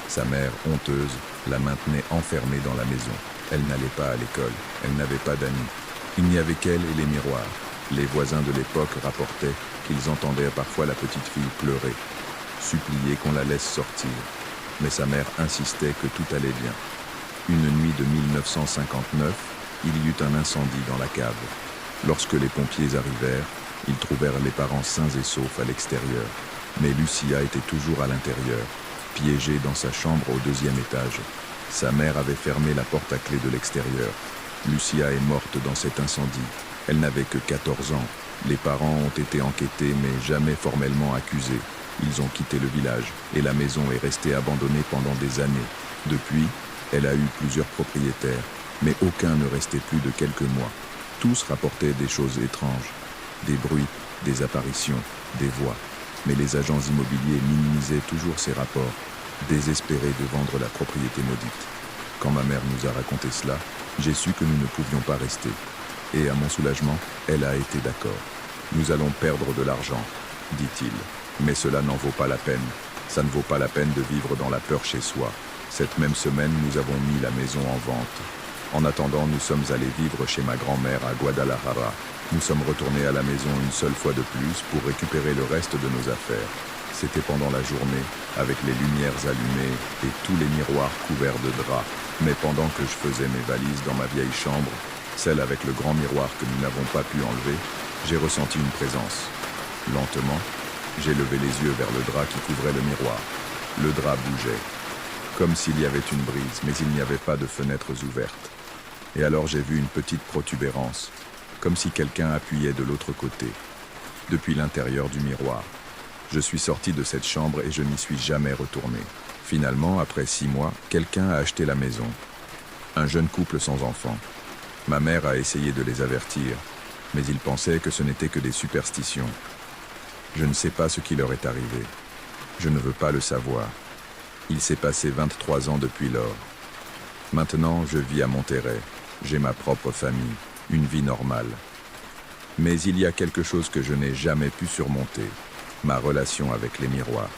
Sa mère, honteuse, la maintenait enfermée dans la maison. Elle n'allait pas à l'école, elle n'avait pas d'amis. Il n'y avait qu'elle et les miroirs. Les voisins de l'époque rapportaient qu'ils entendaient parfois la petite fille pleurer, supplier qu'on la laisse sortir. Mais sa mère insistait que tout allait bien. Une nuit de 1959, il y eut un incendie dans la cave. Lorsque les pompiers arrivèrent, ils trouvèrent les parents sains et saufs à l'extérieur. Mais Lucia était toujours à l'intérieur, piégée dans sa chambre au 2e étage. Sa mère avait fermé la porte à clé de l'extérieur. Lucia est morte dans cet incendie. Elle n'avait que 14 ans. Les parents ont été enquêtés mais jamais formellement accusés. Ils ont quitté le village et la maison est restée abandonnée pendant des années. Depuis, elle a eu plusieurs propriétaires, mais aucun ne restait plus de quelques mois. Tous rapportaient des choses étranges, des bruits, des apparitions, des voix. Mais les agents immobiliers minimisaient toujours ces rapports, désespérés de vendre la propriété maudite. Quand ma mère nous a raconté cela, j'ai su que nous ne pouvions pas rester. Et à mon soulagement, elle a été d'accord. « Nous allons perdre de l'argent », dit-il. « Mais cela n'en vaut pas la peine. Ça ne vaut pas la peine de vivre dans la peur chez soi. » Cette même semaine, nous avons mis la maison en vente. En attendant, nous sommes allés vivre chez ma grand-mère à Guadalajara. Nous sommes retournés à la maison une seule fois de plus pour récupérer le reste de nos affaires. C'était pendant la journée, avec les lumières allumées et tous les miroirs couverts de draps. Mais pendant que je faisais mes valises dans ma vieille chambre, celle avec le grand miroir que nous n'avons pas pu enlever, j'ai ressenti une présence. Lentement, j'ai levé les yeux vers le drap qui couvrait le miroir. Le drap bougeait, comme s'il y avait une brise, mais il n'y avait pas de fenêtres ouvertes. Et alors j'ai vu une petite protubérance, comme si quelqu'un appuyait de l'autre côté, depuis l'intérieur du miroir. Je suis sorti de cette chambre et je n'y suis jamais retourné. Finalement, après 6 mois, quelqu'un a acheté la maison. Un jeune couple sans enfants. Ma mère a essayé de les avertir, mais ils pensaient que ce n'était que des superstitions. Je ne sais pas ce qui leur est arrivé. Je ne veux pas le savoir. Il s'est passé 23 ans depuis lors. Maintenant, je vis à Monterrey. J'ai ma propre famille, une vie normale. Mais il y a quelque chose que je n'ai jamais pu surmonter, ma relation avec les miroirs.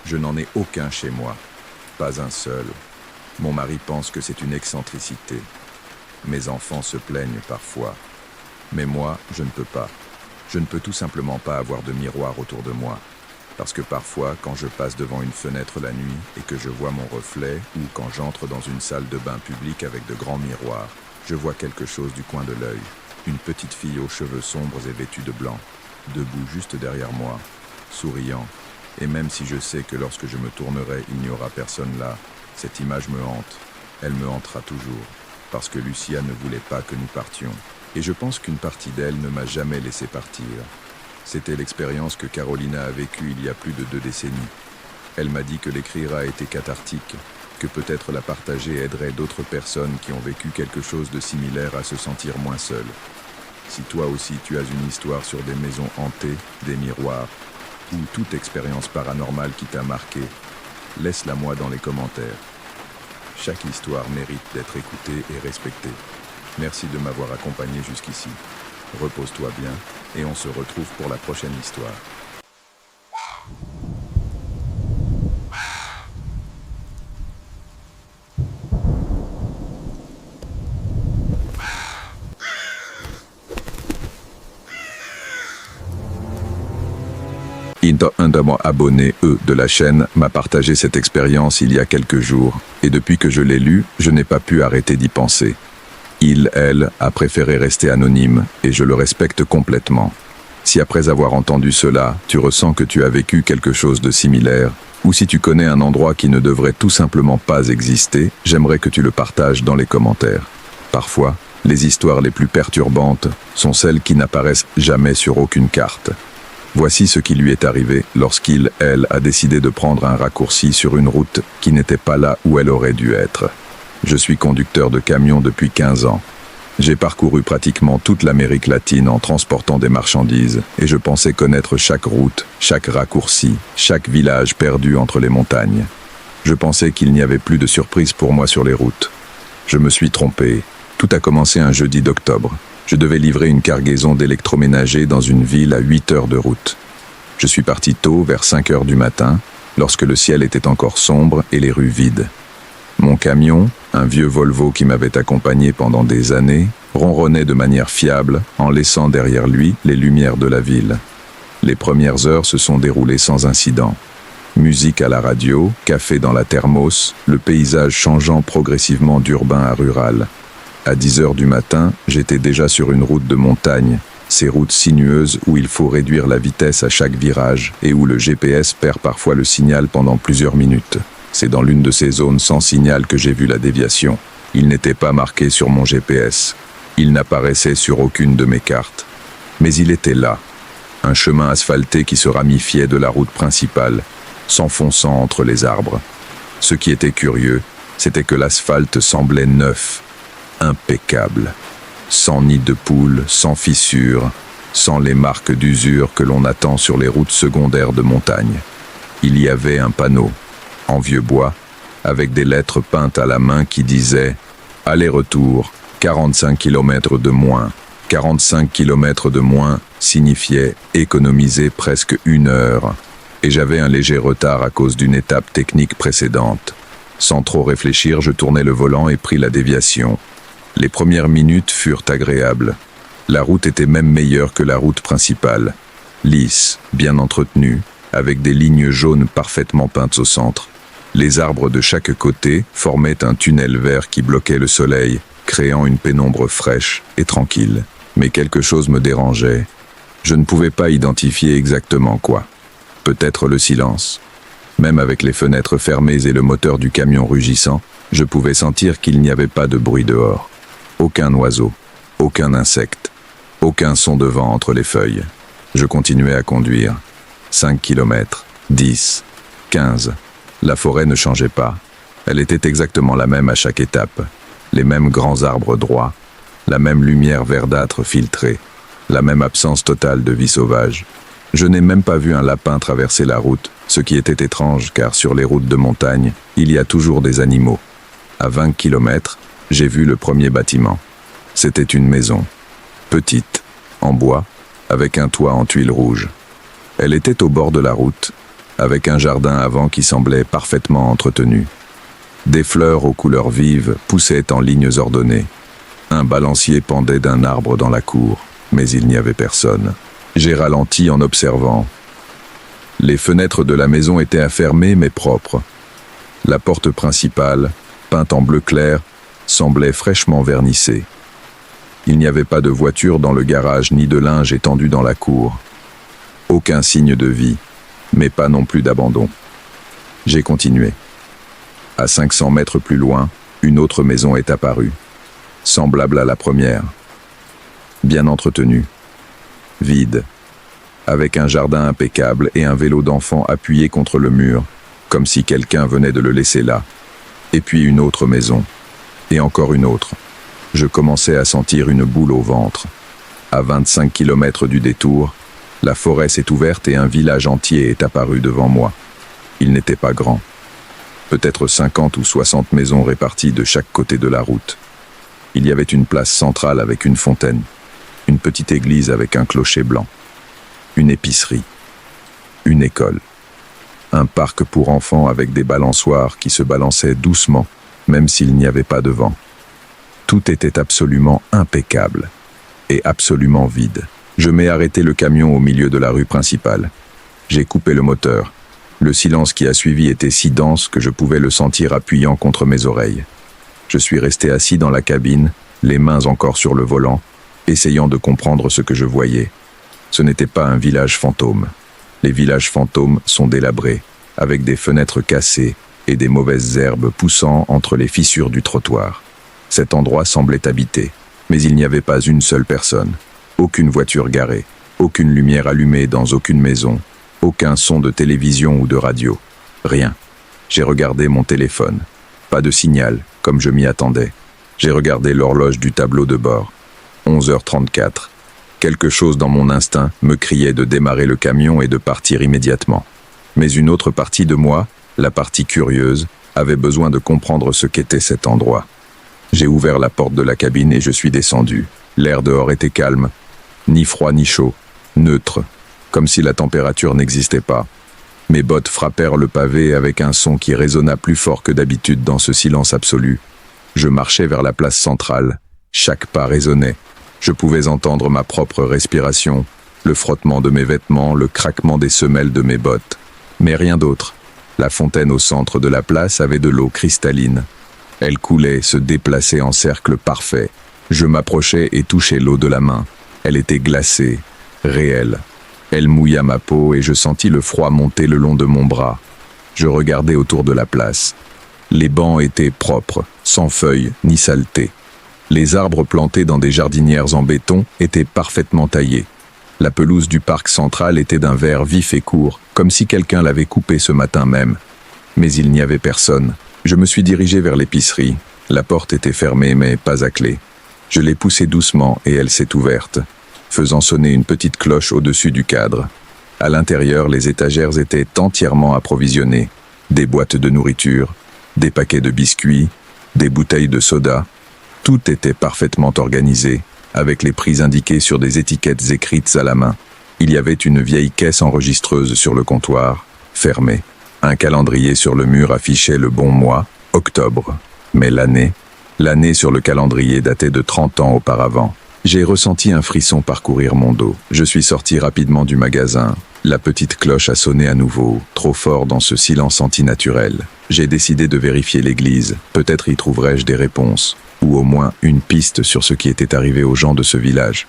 Je n'en ai aucun chez moi. pas un seul. Mon mari pense que c'est une excentricité. Mes enfants se plaignent parfois. Mais moi, je ne peux pas. Je ne peux tout simplement pas avoir de miroir autour de moi. Parce que parfois, quand je passe devant une fenêtre la nuit et que je vois mon reflet, ou quand j'entre dans une salle de bain publique avec de grands miroirs, je vois quelque chose du coin de l'œil. Une petite fille aux cheveux sombres et vêtue de blanc, debout juste derrière moi, souriant. Et même si je sais que lorsque je me tournerai, il n'y aura personne là, cette image me hante. Elle me hantera toujours, parce que Lucia ne voulait pas que nous partions. Et je pense qu'une partie d'elle ne m'a jamais laissé partir. C'était l'expérience que Carolina a vécue il y a plus de 2 décennies. Elle m'a dit que l'écrire a été cathartique, que peut-être la partager aiderait d'autres personnes qui ont vécu quelque chose de similaire à se sentir moins seules. Si toi aussi tu as une histoire sur des maisons hantées, des miroirs, ou toute expérience paranormale qui t'a marqué, laisse-la moi dans les commentaires. Chaque histoire mérite d'être écoutée et respectée. Merci de m'avoir accompagné jusqu'ici. Repose-toi bien et on se retrouve pour la prochaine histoire. Un de mes abonnés, de la chaîne, m'a partagé cette expérience il y a quelques jours, et depuis que je l'ai lu, je n'ai pas pu arrêter d'y penser. Elle, a préféré rester anonyme, et je le respecte complètement. Si après avoir entendu cela, tu ressens que tu as vécu quelque chose de similaire, ou si tu connais un endroit qui ne devrait tout simplement pas exister, j'aimerais que tu le partages dans les commentaires. Parfois, les histoires les plus perturbantes sont celles qui n'apparaissent jamais sur aucune carte. Voici ce qui lui est arrivé elle, a décidé de prendre un raccourci sur une route qui n'était pas là où elle aurait dû être. Je suis conducteur de camion depuis 15 ans. J'ai parcouru pratiquement toute l'Amérique latine en transportant des marchandises et je pensais connaître chaque route, chaque raccourci, chaque village perdu entre les montagnes. Je pensais qu'il n'y avait plus de surprises pour moi sur les routes. Je me suis trompé. Tout a commencé un jeudi d'octobre. Je devais livrer une cargaison d'électroménager dans une ville à 8 heures de route. Je suis parti tôt, vers 5 heures du matin, lorsque le ciel était encore sombre et les rues vides. Mon camion, un vieux Volvo qui m'avait accompagné pendant des années, ronronnait de manière fiable en laissant derrière lui les lumières de la ville. Les premières heures se sont déroulées sans incident. Musique à la radio, café dans la thermos, le paysage changeant progressivement d'urbain à rural. À 10 heures du matin, j'étais déjà sur une route de montagne, ces routes sinueuses où il faut réduire la vitesse à chaque virage et où le GPS perd parfois le signal pendant plusieurs minutes. C'est dans l'une de ces zones sans signal que j'ai vu la déviation. Il n'était pas marqué sur mon GPS. Il n'apparaissait sur aucune de mes cartes. Mais il était là. Un chemin asphalté qui se ramifiait de la route principale, s'enfonçant entre les arbres. Ce qui était curieux, c'était que l'asphalte semblait neuf, impeccable, sans nid de poule, sans fissures, sans les marques d'usure que l'on attend sur les routes secondaires de montagne. Il y avait un panneau, en vieux bois, avec des lettres peintes à la main qui disaient « Aller-retour, 45 km de moins ». 45 km de moins signifiait économiser presque 1 heure, et j'avais un léger retard à cause d'une étape technique précédente. Sans trop réfléchir, je tournai le volant et pris la déviation. Les premières minutes furent agréables. La route était même meilleure que la route principale. Lisse, bien entretenue, avec des lignes jaunes parfaitement peintes au centre. Les arbres de chaque côté formaient un tunnel vert qui bloquait le soleil, créant une pénombre fraîche et tranquille. Mais quelque chose me dérangeait. Je ne pouvais pas identifier exactement quoi. Peut-être le silence. Même avec les fenêtres fermées et le moteur du camion rugissant, je pouvais sentir qu'il n'y avait pas de bruit dehors. Aucun oiseau, aucun insecte, aucun son de vent entre les feuilles. Je continuais à conduire. 5 km, 10, 15. La forêt ne changeait pas. Elle était exactement la même à chaque étape. Les mêmes grands arbres droits, la même lumière verdâtre filtrée, la même absence totale de vie sauvage. Je n'ai même pas vu un lapin traverser la route, ce qui était étrange car sur les routes de montagne, il y a toujours des animaux. À 20 km, j'ai vu le premier bâtiment. C'était une maison, petite, en bois, avec un toit en tuiles rouges. Elle était au bord de la route, avec un jardin avant qui semblait parfaitement entretenu. Des fleurs aux couleurs vives poussaient en lignes ordonnées. Un balancier pendait d'un arbre dans la cour, mais il n'y avait personne. J'ai ralenti en observant. Les fenêtres de la maison étaient affermées mais propres. La porte principale, peinte en bleu clair, semblait fraîchement vernissée. Il n'y avait pas de voiture dans le garage ni de linge étendu dans la cour. Aucun signe de vie, mais pas non plus d'abandon. J'ai continué. À 500 mètres plus loin, une autre maison est apparue, semblable à la première. Bien entretenue, vide, avec un jardin impeccable et un vélo d'enfant appuyé contre le mur, comme si quelqu'un venait de le laisser là. Et puis une autre maison, et encore une autre. Je commençais à sentir une boule au ventre. À 25 km du détour, la forêt s'est ouverte et un village entier est apparu devant moi. Il n'était pas grand. Peut-être 50 ou 60 maisons réparties de chaque côté de la route. Il y avait une place centrale avec une fontaine, une petite église avec un clocher blanc, une épicerie, une école, un parc pour enfants avec des balançoires qui se balançaient doucement, même s'il n'y avait pas de vent. Tout était absolument impeccable et absolument vide. Je m'ai arrêté le camion au milieu de la rue principale. J'ai coupé le moteur. Le silence qui a suivi était si dense que je pouvais le sentir appuyant contre mes oreilles. Je suis resté assis dans la cabine, les mains encore sur le volant, essayant de comprendre ce que je voyais. Ce n'était pas un village fantôme. Les villages fantômes sont délabrés, avec des fenêtres cassées et des mauvaises herbes poussant entre les fissures du trottoir. Cet endroit semblait habité, mais il n'y avait pas une seule personne. Aucune voiture garée, aucune lumière allumée dans aucune maison, aucun son de télévision ou de radio. Rien. J'ai regardé mon téléphone. Pas de signal, comme je m'y attendais. J'ai regardé l'horloge du tableau de bord. 11h34. Quelque chose dans mon instinct me criait de démarrer le camion et de partir immédiatement. Mais une autre partie de moi, la partie curieuse, avait besoin de comprendre ce qu'était cet endroit. J'ai ouvert la porte de la cabine et je suis descendu. L'air dehors était calme, ni froid ni chaud, neutre, comme si la température n'existait pas. Mes bottes frappèrent le pavé avec un son qui résonna plus fort que d'habitude dans ce silence absolu. Je marchais vers la place centrale. Chaque pas résonnait. Je pouvais entendre ma propre respiration, le frottement de mes vêtements, le craquement des semelles de mes bottes. Mais rien d'autre. La fontaine au centre de la place avait de l'eau cristalline. Elle coulait, se déplaçait en cercle parfait. Je m'approchai et touchai l'eau de la main. Elle était glacée, réelle. Elle mouilla ma peau et je sentis le froid monter le long de mon bras. Je regardais autour de la place. Les bancs étaient propres, sans feuilles ni saleté. Les arbres plantés dans des jardinières en béton étaient parfaitement taillés. La pelouse du parc central était d'un vert vif et court, comme si quelqu'un l'avait coupée ce matin même. Mais il n'y avait personne. Je me suis dirigé vers l'épicerie. La porte était fermée, mais pas à clé. Je l'ai poussée doucement et elle s'est ouverte, faisant sonner une petite cloche au-dessus du cadre. À l'intérieur, les étagères étaient entièrement approvisionnées. Des boîtes de nourriture, des paquets de biscuits, des bouteilles de soda. Tout était parfaitement organisé, avec les prix indiqués sur des étiquettes écrites à la main. Il y avait une vieille caisse enregistreuse sur le comptoir, fermée. Un calendrier sur le mur affichait le bon mois, octobre. Mais l'année sur le calendrier datait de 30 ans auparavant. J'ai ressenti un frisson parcourir mon dos. Je suis sorti rapidement du magasin. La petite cloche a sonné à nouveau, trop fort dans ce silence antinaturel. J'ai décidé de vérifier l'église. Peut-être y trouverais-je des réponses, ou au moins une piste sur ce qui était arrivé aux gens de ce village.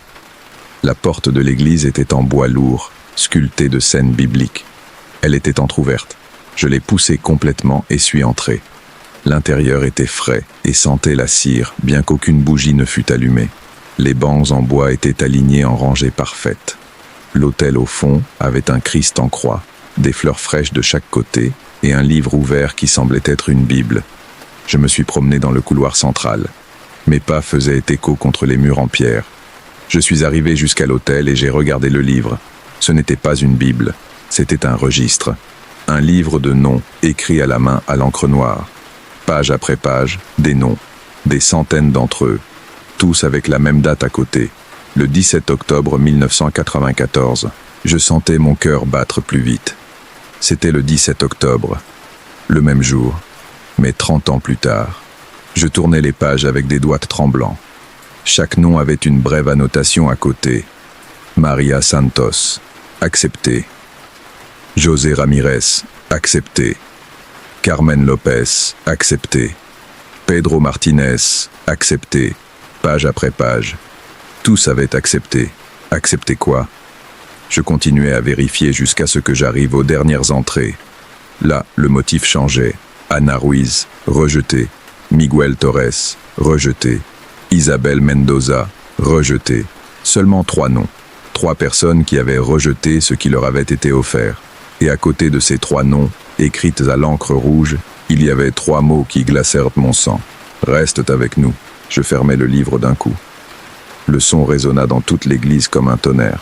La porte de l'église était en bois lourd, sculptée de scènes bibliques. Elle était entr'ouverte. Je l'ai poussée complètement et suis entré. L'intérieur était frais et sentait la cire, bien qu'aucune bougie ne fût allumée. Les bancs en bois étaient alignés en rangées parfaites. L'autel au fond avait un Christ en croix, des fleurs fraîches de chaque côté et un livre ouvert qui semblait être une Bible. Je me suis promené dans le couloir central. Mes pas faisaient écho contre les murs en pierre. Je suis arrivé jusqu'à l'autel et j'ai regardé le livre. Ce n'était pas une Bible, c'était un registre. Un livre de noms, écrits à la main à l'encre noire. Page après page, des noms, des centaines d'entre eux, tous avec la même date à côté, le 17 octobre 1994. Je sentais mon cœur battre plus vite. C'était le 17 octobre, le même jour, Mais 30 ans plus tard, je tournais les pages avec des doigts tremblants. Chaque nom avait une brève annotation à côté. Maria Santos, accepté. José Ramirez, accepté. Carmen Lopez, accepté. Pedro Martinez, accepté. Page après page. Tous avaient accepté. Accepté quoi? Je continuais à vérifier jusqu'à ce que j'arrive aux dernières entrées. Là, le motif changeait. Ana Ruiz, rejeté. Miguel Torres, rejeté. Isabel Mendoza, rejeté. Seulement 3 noms. 3 personnes qui avaient rejeté ce qui leur avait été offert. Et à côté de ces 3 noms, écrites à l'encre rouge, il y avait 3 mots qui glacèrent mon sang. Reste avec nous. Je fermai le livre d'un coup. Le son résonna dans toute l'église comme un tonnerre.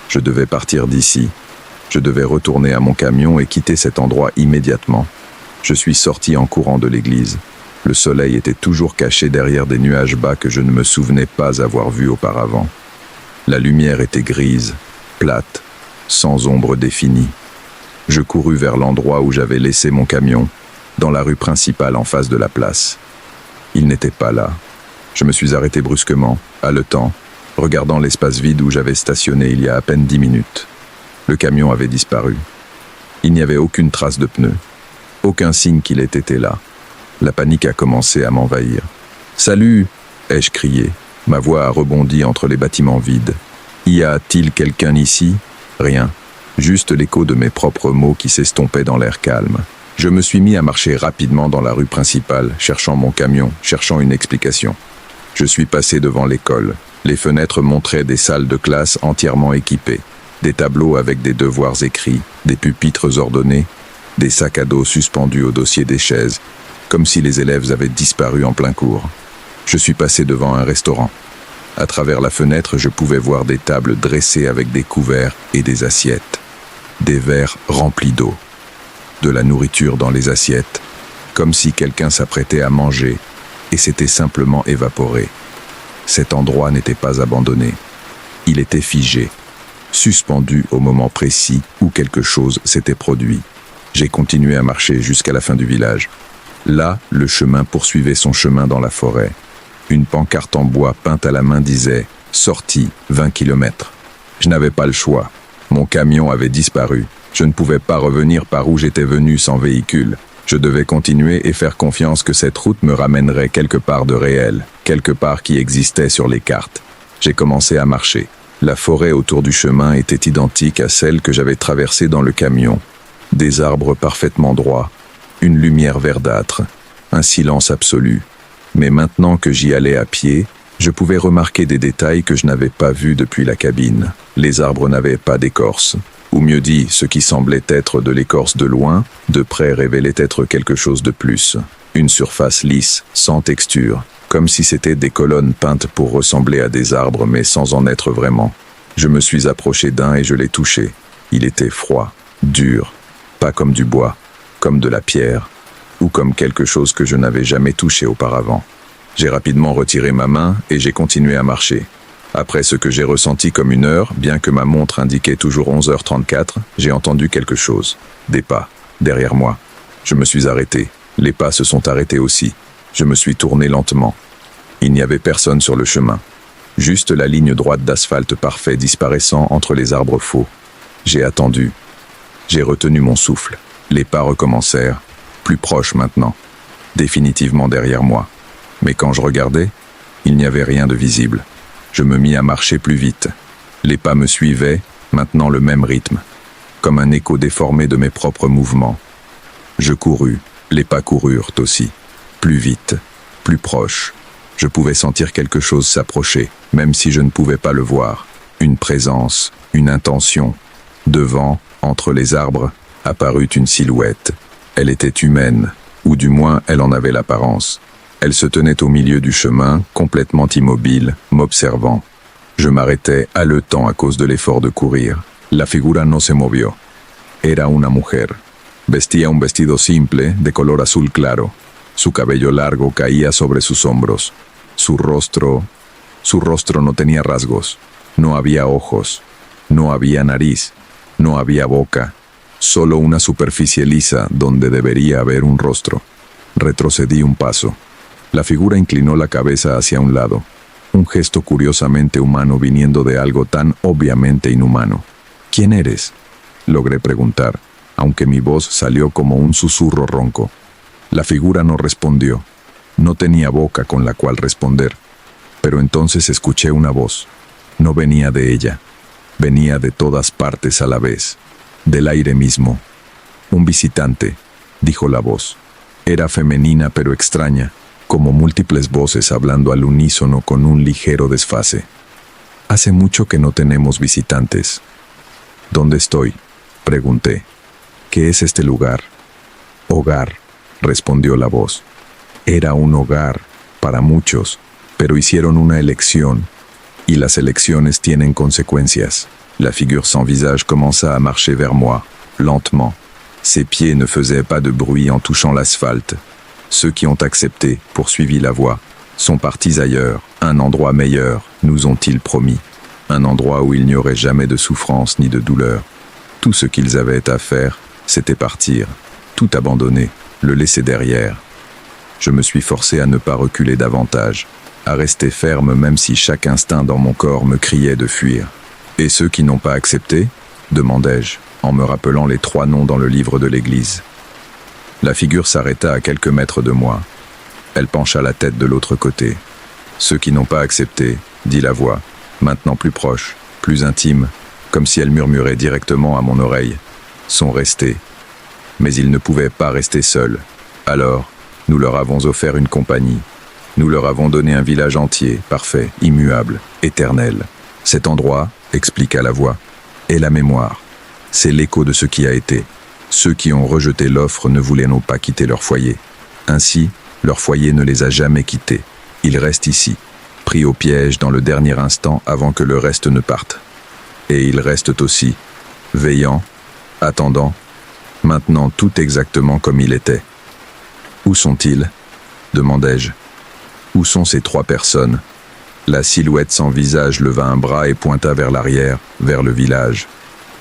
Je devais partir d'ici. Je devais retourner à mon camion et quitter cet endroit immédiatement. Je suis sorti en courant de l'église. Le soleil était toujours caché derrière des nuages bas que je ne me souvenais pas avoir vus auparavant. La lumière était grise, plate, sans ombre définie. Je courus vers l'endroit où j'avais laissé mon camion, dans la rue principale en face de la place. Il n'était pas là. Je me suis arrêté brusquement, haletant, regardant l'espace vide où j'avais stationné il y a à peine 10 minutes. Le camion avait disparu. Il n'y avait aucune trace de pneu, aucun signe qu'il ait été là. La panique a commencé à m'envahir. « Salut !» ai-je crié. Ma voix a rebondi entre les bâtiments vides. Y a-t-il quelqu'un ici? Rien. Juste l'écho de mes propres mots qui s'estompaient dans l'air calme. Je me suis mis à marcher rapidement dans la rue principale, cherchant mon camion, cherchant une explication. Je suis passé devant l'école. Les fenêtres montraient des salles de classe entièrement équipées, des tableaux avec des devoirs écrits, des pupitres ordonnés, des sacs à dos suspendus au dossier des chaises, comme si les élèves avaient disparu en plein cours. Je suis passé devant un restaurant. À travers la fenêtre, je pouvais voir des tables dressées avec des couverts et des assiettes, des verres remplis d'eau, de la nourriture dans les assiettes, comme si quelqu'un s'apprêtait à manger et s'était simplement évaporé. Cet endroit n'était pas abandonné. Il était figé, suspendu au moment précis où quelque chose s'était produit. J'ai continué à marcher jusqu'à la fin du village. Là, le chemin poursuivait son chemin dans la forêt. Une pancarte en bois peinte à la main disait « Sortie, 20 km ». Je n'avais pas le choix. Mon camion avait disparu. Je ne pouvais pas revenir par où j'étais venu sans véhicule. Je devais continuer et faire confiance que cette route me ramènerait quelque part de réel, quelque part qui existait sur les cartes. J'ai commencé à marcher. La forêt autour du chemin était identique à celle que j'avais traversée dans le camion. Des arbres parfaitement droits, une lumière verdâtre, un silence absolu. Mais maintenant que j'y allais à pied, je pouvais remarquer des détails que je n'avais pas vus depuis la cabine. Les arbres n'avaient pas d'écorce. Ou mieux dit, ce qui semblait être de l'écorce de loin, de près révélait être quelque chose de plus. Une surface lisse, sans texture, comme si c'était des colonnes peintes pour ressembler à des arbres mais sans en être vraiment. Je me suis approché d'un et je l'ai touché. Il était froid, dur, pas comme du bois, comme de la pierre, ou comme quelque chose que je n'avais jamais touché auparavant. J'ai rapidement retiré ma main et j'ai continué à marcher. Après ce que j'ai ressenti comme 1 heure, bien que ma montre indiquait toujours 11h34, j'ai entendu quelque chose. Des pas, derrière moi. Je me suis arrêté. Les pas se sont arrêtés aussi. Je me suis tourné lentement. Il n'y avait personne sur le chemin. Juste la ligne droite d'asphalte parfait disparaissant entre les arbres faux. J'ai attendu. J'ai retenu mon souffle. Les pas recommencèrent, plus proches maintenant. Définitivement derrière moi. Mais quand je regardais, il n'y avait rien de visible. Je me mis à marcher plus vite. Les pas me suivaient, maintenant le même rythme, comme un écho déformé de mes propres mouvements. Je courus, les pas coururent aussi, plus vite, plus proche. Je pouvais sentir quelque chose s'approcher, même si je ne pouvais pas le voir. Une présence, une intention. Devant, entre les arbres, apparut une silhouette. Elle était humaine, ou du moins elle en avait l'apparence. Elle se tenait au milieu du chemin, complètement immobile, m'observant. Je m'arrêtais, haletant à cause de l'effort de courir. La figura no se movió. Era una mujer. Vestía un vestido simple, de color azul claro. Su cabello largo caía sobre sus hombros. Su rostro no tenía rasgos. No había ojos. No había nariz. No había boca. Solo una superficie lisa donde debería haber un rostro. Retrocedí un paso. La figura inclinó la cabeza hacia un lado, un gesto curiosamente humano viniendo de algo tan obviamente inhumano. ¿Quién eres?, logré preguntar, aunque mi voz salió como un susurro ronco. La figura no respondió. No tenía boca con la cual responder. Pero entonces escuché una voz. No venía de ella. Venía de todas partes a la vez. Del aire mismo. Un visitante, dijo la voz. Era femenina pero extraña, como múltiples voces hablando al unísono con un ligero desfase. Hace mucho que no tenemos visitantes. ¿Dónde estoy?, pregunté. ¿Qué es este lugar? Hogar, respondió la voz. Era un hogar para muchos, pero hicieron una elección, y las elecciones tienen consecuencias. La figure sans visage commença à marcher vers moi, lentement. Ses pieds ne faisaient pas de bruit en touchant l'asphalte. Ceux qui ont accepté, poursuivit la voix, sont partis ailleurs, un endroit meilleur, nous ont-ils promis. Un endroit où il n'y aurait jamais de souffrance ni de douleur. Tout ce qu'ils avaient à faire, c'était partir, tout abandonner, le laisser derrière. Je me suis forcé à ne pas reculer davantage, à rester ferme même si chaque instinct dans mon corps me criait de fuir. Et ceux qui n'ont pas accepté ? Demandai-je, en me rappelant les 3 noms dans le livre de l'Église. La figure s'arrêta à quelques mètres de moi. Elle pencha la tête de l'autre côté. Ceux qui n'ont pas accepté, dit la voix, maintenant plus proche, plus intime, comme si elle murmurait directement à mon oreille, sont restés. Mais ils ne pouvaient pas rester seuls. Alors, nous leur avons offert une compagnie. Nous leur avons donné un village entier, parfait, immuable, éternel. Cet endroit, expliqua la voix, est la mémoire. C'est l'écho de ce qui a été. Ceux qui ont rejeté l'offre ne voulaient non pas quitter leur foyer. Ainsi, leur foyer ne les a jamais quittés. Ils restent ici, pris au piège dans le dernier instant avant que le reste ne parte. Et ils restent aussi, veillant, attendant, maintenant tout exactement comme il était. Où sont-ils ? Demandai-je. Où sont ces 3 personnes ? La silhouette sans visage leva un bras et pointa vers l'arrière, vers le village.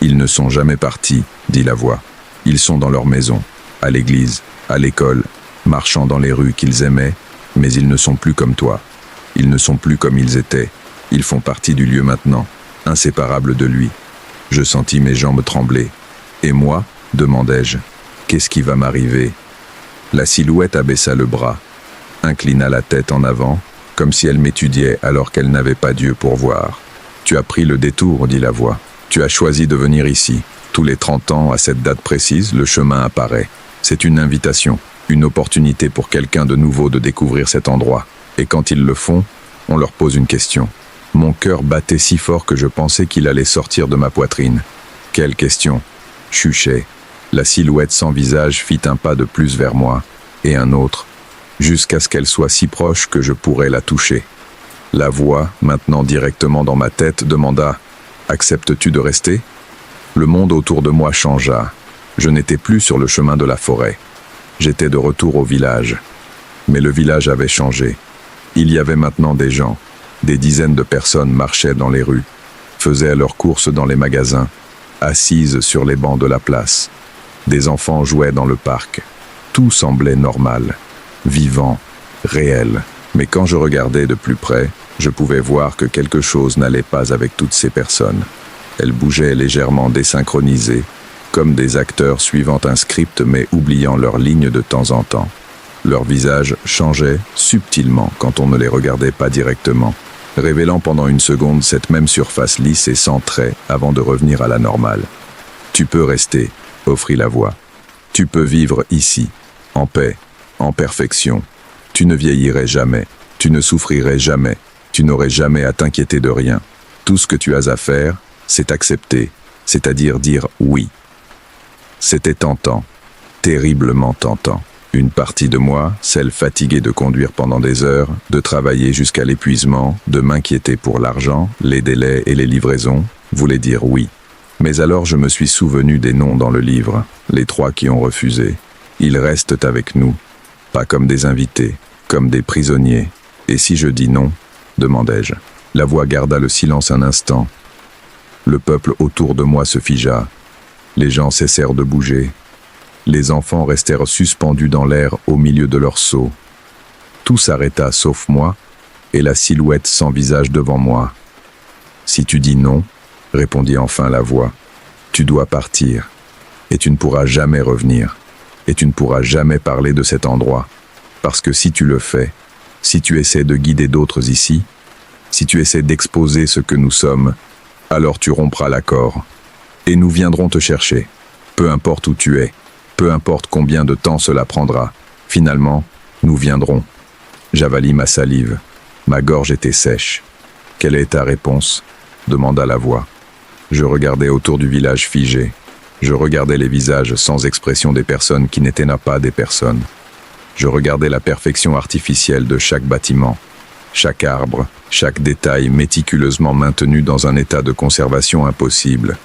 Ils ne sont jamais partis, dit la voix. Ils sont dans leur maison, à l'église, à l'école, marchant dans les rues qu'ils aimaient, mais ils ne sont plus comme toi. Ils ne sont plus comme ils étaient. Ils font partie du lieu maintenant, inséparables de lui. Je sentis mes jambes trembler. Et moi ? Demandai-je. Qu'est-ce qui va m'arriver ? La silhouette abaissa le bras, inclina la tête en avant, comme si elle m'étudiait alors qu'elle n'avait pas d'yeux pour voir. Tu as pris le détour, dit la voix. Tu as choisi de venir ici. Tous les 30 ans, à cette date précise, le chemin apparaît. C'est une invitation, une opportunité pour quelqu'un de nouveau de découvrir cet endroit. Et quand ils le font, on leur pose une question. Mon cœur battait si fort que je pensais qu'il allait sortir de ma poitrine. Quelle question ? Chuchai. La silhouette sans visage fit un pas de plus vers moi, et un autre, jusqu'à ce qu'elle soit si proche que je pourrais la toucher. La voix, maintenant directement dans ma tête, demanda « Acceptes-tu de rester ?» Le monde autour de moi changea. Je n'étais plus sur le chemin de la forêt. J'étais de retour au village. Mais le village avait changé. Il y avait maintenant des gens. Des dizaines de personnes marchaient dans les rues, faisaient leurs courses dans les magasins, assises sur les bancs de la place. Des enfants jouaient dans le parc. Tout semblait normal, vivant, réel. Mais quand je regardais de plus près, je pouvais voir que quelque chose n'allait pas avec toutes ces personnes. Elles bougeaient légèrement désynchronisées, comme des acteurs suivant un script mais oubliant leurs lignes de temps en temps. Leurs visages changeaient subtilement quand on ne les regardait pas directement, révélant pendant une seconde cette même surface lisse et sans traits avant de revenir à la normale. « Tu peux rester », offrit la voix. « Tu peux vivre ici, en paix, en perfection. Tu ne vieillirais jamais, tu ne souffrirais jamais, tu n'aurais jamais à t'inquiéter de rien. Tout ce que tu as à faire, c'est accepter, c'est-à-dire dire oui. » C'était tentant, terriblement tentant. Une partie de moi, celle fatiguée de conduire pendant des heures, de travailler jusqu'à l'épuisement, de m'inquiéter pour l'argent, les délais et les livraisons, voulait dire oui. Mais alors je me suis souvenu des noms dans le livre, les 3 qui ont refusé. Ils restent avec nous, pas comme des invités, comme des prisonniers. Et si je dis non ? Demandai-je. La voix garda le silence un instant. Le peuple autour de moi se figea. Les gens cessèrent de bouger. Les enfants restèrent suspendus dans l'air au milieu de leur saut. Tout s'arrêta sauf moi et la silhouette sans visage devant moi. « Si tu dis non, répondit enfin la voix, tu dois partir, et tu ne pourras jamais revenir, et tu ne pourras jamais parler de cet endroit, parce que si tu le fais, si tu essaies de guider d'autres ici, si tu essaies d'exposer ce que nous sommes, alors tu rompras l'accord, et nous viendrons te chercher, peu importe où tu es, peu importe combien de temps cela prendra, finalement, nous viendrons. » J'avalis ma salive, ma gorge était sèche. « Quelle est ta réponse ?» demanda la voix. Je regardais autour du village figé. Je regardais les visages sans expression des personnes qui n'étaient pas des personnes. Je regardais la perfection artificielle de chaque bâtiment, chaque arbre, chaque détail méticuleusement maintenu dans un état de conservation impossible.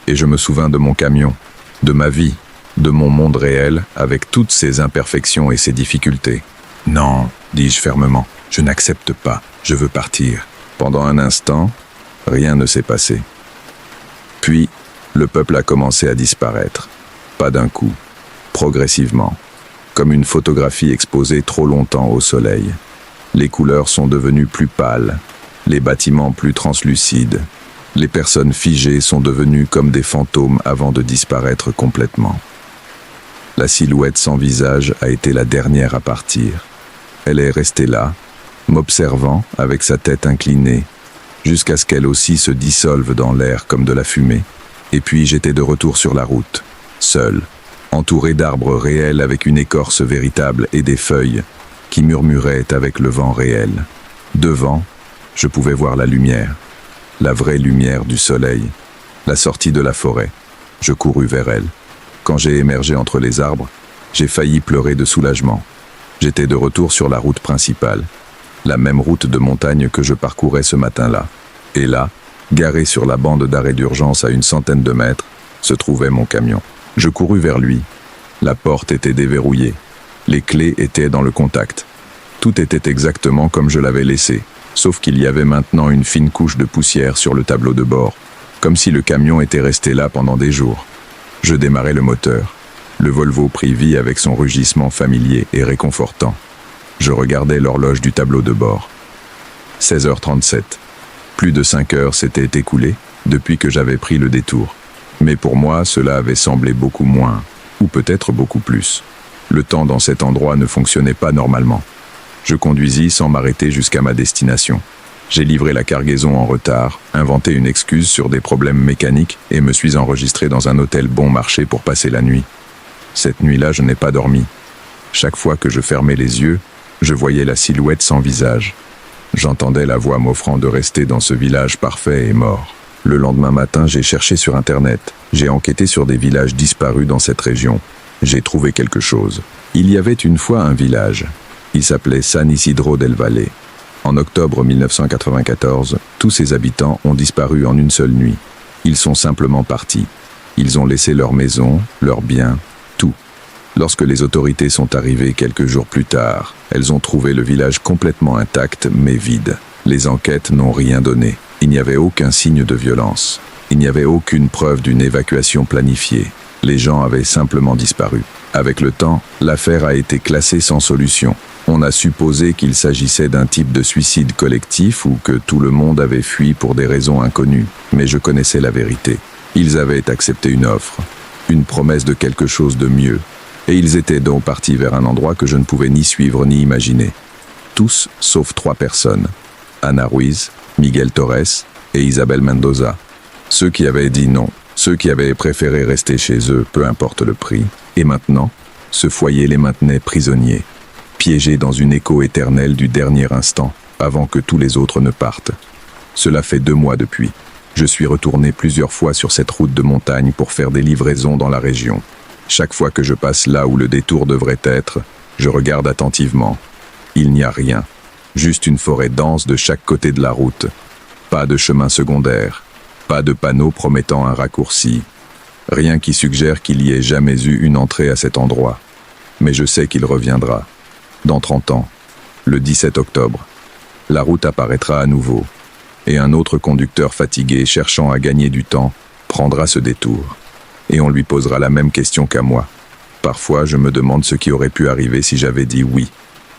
Et je me souvins de mon camion, de ma vie, de mon monde réel, avec toutes ses imperfections et ses difficultés. « Non, dis-je fermement, je n'accepte pas, je veux partir. » Pendant un instant, rien ne s'est passé. Puis, le peuple a commencé à disparaître. Pas d'un coup, progressivement, comme une photographie exposée trop longtemps au soleil. Les couleurs sont devenues plus pâles, les bâtiments plus translucides. Les personnes figées sont devenues comme des fantômes avant de disparaître complètement. La silhouette sans visage a été la dernière à partir. Elle est restée là, m'observant avec sa tête inclinée, jusqu'à ce qu'elle aussi se dissolve dans l'air comme de la fumée. Et puis j'étais de retour sur la route, seul, entouré d'arbres réels avec une écorce véritable et des feuilles qui murmuraient avec le vent réel. Devant, je pouvais voir la lumière, la vraie lumière du soleil, la sortie de la forêt. Je courus vers elle. Quand j'ai émergé entre les arbres, j'ai failli pleurer de soulagement. J'étais de retour sur la route principale, la même route de montagne que je parcourais ce matin-là. Et là, garé sur la bande d'arrêt d'urgence à une centaine de mètres, se trouvait mon camion. Je courus vers lui. La porte était déverrouillée. Les clés étaient dans le contact. Tout était exactement comme je l'avais laissé, sauf qu'il y avait maintenant une fine couche de poussière sur le tableau de bord, comme si le camion était resté là pendant des jours. Je démarrai le moteur. Le Volvo prit vie avec son rugissement familier et réconfortant. Je regardais l'horloge du tableau de bord. 16h37. Plus de 5 heures s'étaient écoulées depuis que j'avais pris le détour. Mais pour moi, cela avait semblé beaucoup moins, ou peut-être beaucoup plus. Le temps dans cet endroit ne fonctionnait pas normalement. Je conduisis sans m'arrêter jusqu'à ma destination. J'ai livré la cargaison en retard, inventé une excuse sur des problèmes mécaniques et me suis enregistré dans un hôtel bon marché pour passer la nuit. Cette nuit-là, je n'ai pas dormi. Chaque fois que je fermais les yeux, je voyais la silhouette sans visage. J'entendais la voix m'offrant de rester dans ce village parfait et mort. Le lendemain matin, j'ai cherché sur Internet. J'ai enquêté sur des villages disparus dans cette région. J'ai trouvé quelque chose. Il y avait une fois un village. Il s'appelait San Isidro del Valle. En octobre 1994, tous ses habitants ont disparu en une seule nuit. Ils sont simplement partis. Ils ont laissé leur maison, leurs biens, tout. Lorsque les autorités sont arrivées quelques jours plus tard, elles ont trouvé le village complètement intact mais vide. Les enquêtes n'ont rien donné. Il n'y avait aucun signe de violence. Il n'y avait aucune preuve d'une évacuation planifiée. Les gens avaient simplement disparu. Avec le temps, l'affaire a été classée sans solution. On a supposé qu'il s'agissait d'un type de suicide collectif ou que tout le monde avait fui pour des raisons inconnues. Mais je connaissais la vérité. Ils avaient accepté une offre, une promesse de quelque chose de mieux. Et ils étaient donc partis vers un endroit que je ne pouvais ni suivre ni imaginer. Tous sauf 3 personnes. Ana Ruiz, Miguel Torres et Isabel Mendoza. Ceux qui avaient dit non, ceux qui avaient préféré rester chez eux, peu importe le prix. Et maintenant, ce foyer les maintenait prisonniers, piégés dans une écho éternelle du dernier instant, avant que tous les autres ne partent. Cela fait 2 mois depuis. Je suis retourné plusieurs fois sur cette route de montagne pour faire des livraisons dans la région. Chaque fois que je passe là où le détour devrait être, je regarde attentivement. Il n'y a rien, juste une forêt dense de chaque côté de la route. Pas de chemin secondaire, pas de panneau promettant un raccourci. Rien qui suggère qu'il y ait jamais eu une entrée à cet endroit. Mais je sais qu'il reviendra. Dans 30 ans, le 17 octobre, la route apparaîtra à nouveau. Et un autre conducteur fatigué cherchant à gagner du temps prendra ce détour. Et on lui posera la même question qu'à moi. Parfois, je me demande ce qui aurait pu arriver si j'avais dit oui.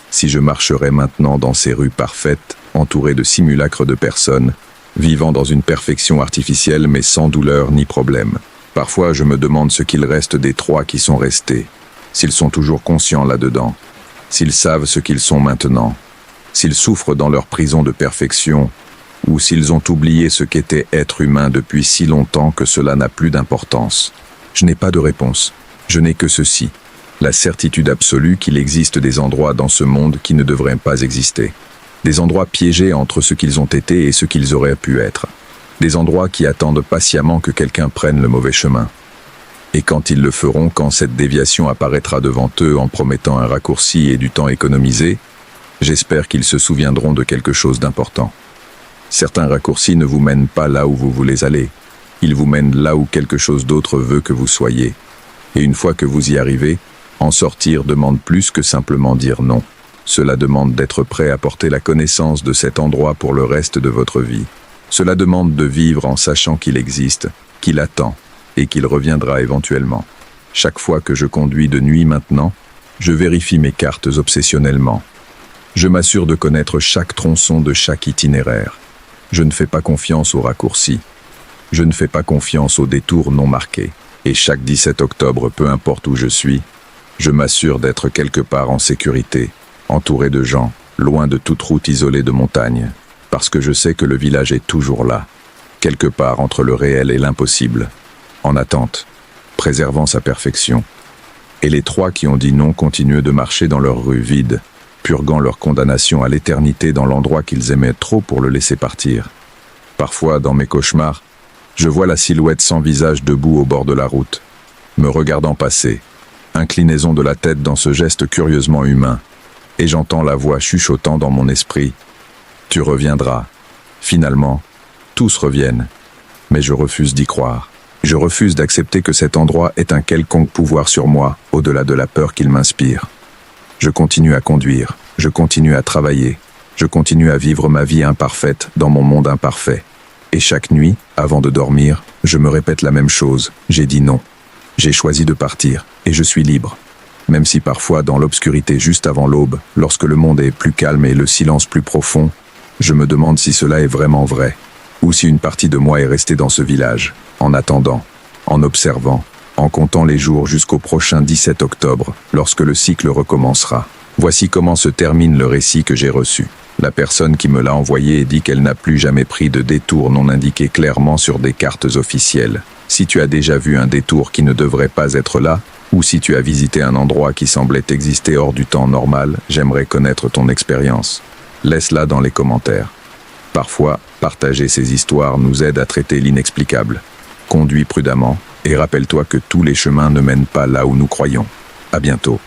Si je marcherais maintenant dans ces rues parfaites, entouré de simulacres de personnes, vivant dans une perfection artificielle mais sans douleur ni problème. Parfois, je me demande ce qu'il reste des trois qui sont restés, s'ils sont toujours conscients là-dedans, s'ils savent ce qu'ils sont maintenant, s'ils souffrent dans leur prison de perfection, ou s'ils ont oublié ce qu'était être humain depuis si longtemps que cela n'a plus d'importance. Je n'ai pas de réponse. Je n'ai que ceci, la certitude absolue qu'il existe des endroits dans ce monde qui ne devraient pas exister. Des endroits piégés entre ce qu'ils ont été et ce qu'ils auraient pu être. Des endroits qui attendent patiemment que quelqu'un prenne le mauvais chemin. Et quand ils le feront, quand cette déviation apparaîtra devant eux en promettant un raccourci et du temps économisé, j'espère qu'ils se souviendront de quelque chose d'important. Certains raccourcis ne vous mènent pas là où vous voulez aller. Ils vous mènent là où quelque chose d'autre veut que vous soyez. Et une fois que vous y arrivez, en sortir demande plus que simplement dire non. Cela demande d'être prêt à porter la connaissance de cet endroit pour le reste de votre vie. Cela demande de vivre en sachant qu'il existe, qu'il attend, et qu'il reviendra éventuellement. Chaque fois que je conduis de nuit maintenant, je vérifie mes cartes obsessionnellement. Je m'assure de connaître chaque tronçon de chaque itinéraire. Je ne fais pas confiance aux raccourcis. Je ne fais pas confiance aux détours non marqués. Et chaque 17 octobre, peu importe où je suis, je m'assure d'être quelque part en sécurité, entouré de gens, loin de toute route isolée de montagne, parce que je sais que le village est toujours là, quelque part entre le réel et l'impossible, en attente, préservant sa perfection. Et les trois qui ont dit non continuent de marcher dans leur rue vide, purgant leur condamnation à l'éternité dans l'endroit qu'ils aimaient trop pour le laisser partir. Parfois, dans mes cauchemars, je vois la silhouette sans visage debout au bord de la route, me regardant passer, inclinaison de la tête dans ce geste curieusement humain, et j'entends la voix chuchotant dans mon esprit « Tu reviendras. » Finalement, tous reviennent, mais je refuse d'y croire. Je refuse d'accepter que cet endroit ait un quelconque pouvoir sur moi, au-delà de la peur qu'il m'inspire. Je continue à conduire, je continue à travailler, je continue à vivre ma vie imparfaite dans mon monde imparfait. Et chaque nuit, avant de dormir, je me répète la même chose, j'ai dit non. J'ai choisi de partir, et je suis libre. Même si parfois, dans l'obscurité juste avant l'aube, lorsque le monde est plus calme et le silence plus profond, je me demande si cela est vraiment vrai, ou si une partie de moi est restée dans ce village, en attendant, en observant, en comptant les jours jusqu'au prochain 17 octobre, lorsque le cycle recommencera. Voici comment se termine le récit que j'ai reçu. La personne qui me l'a envoyé dit qu'elle n'a plus jamais pris de détour non indiqué clairement sur des cartes officielles. Si tu as déjà vu un détour qui ne devrait pas être là, ou si tu as visité un endroit qui semblait exister hors du temps normal, j'aimerais connaître ton expérience. Laisse-la dans les commentaires. Parfois, partager ces histoires nous aide à traiter l'inexplicable. Conduis prudemment, et rappelle-toi que tous les chemins ne mènent pas là où nous croyons. À bientôt.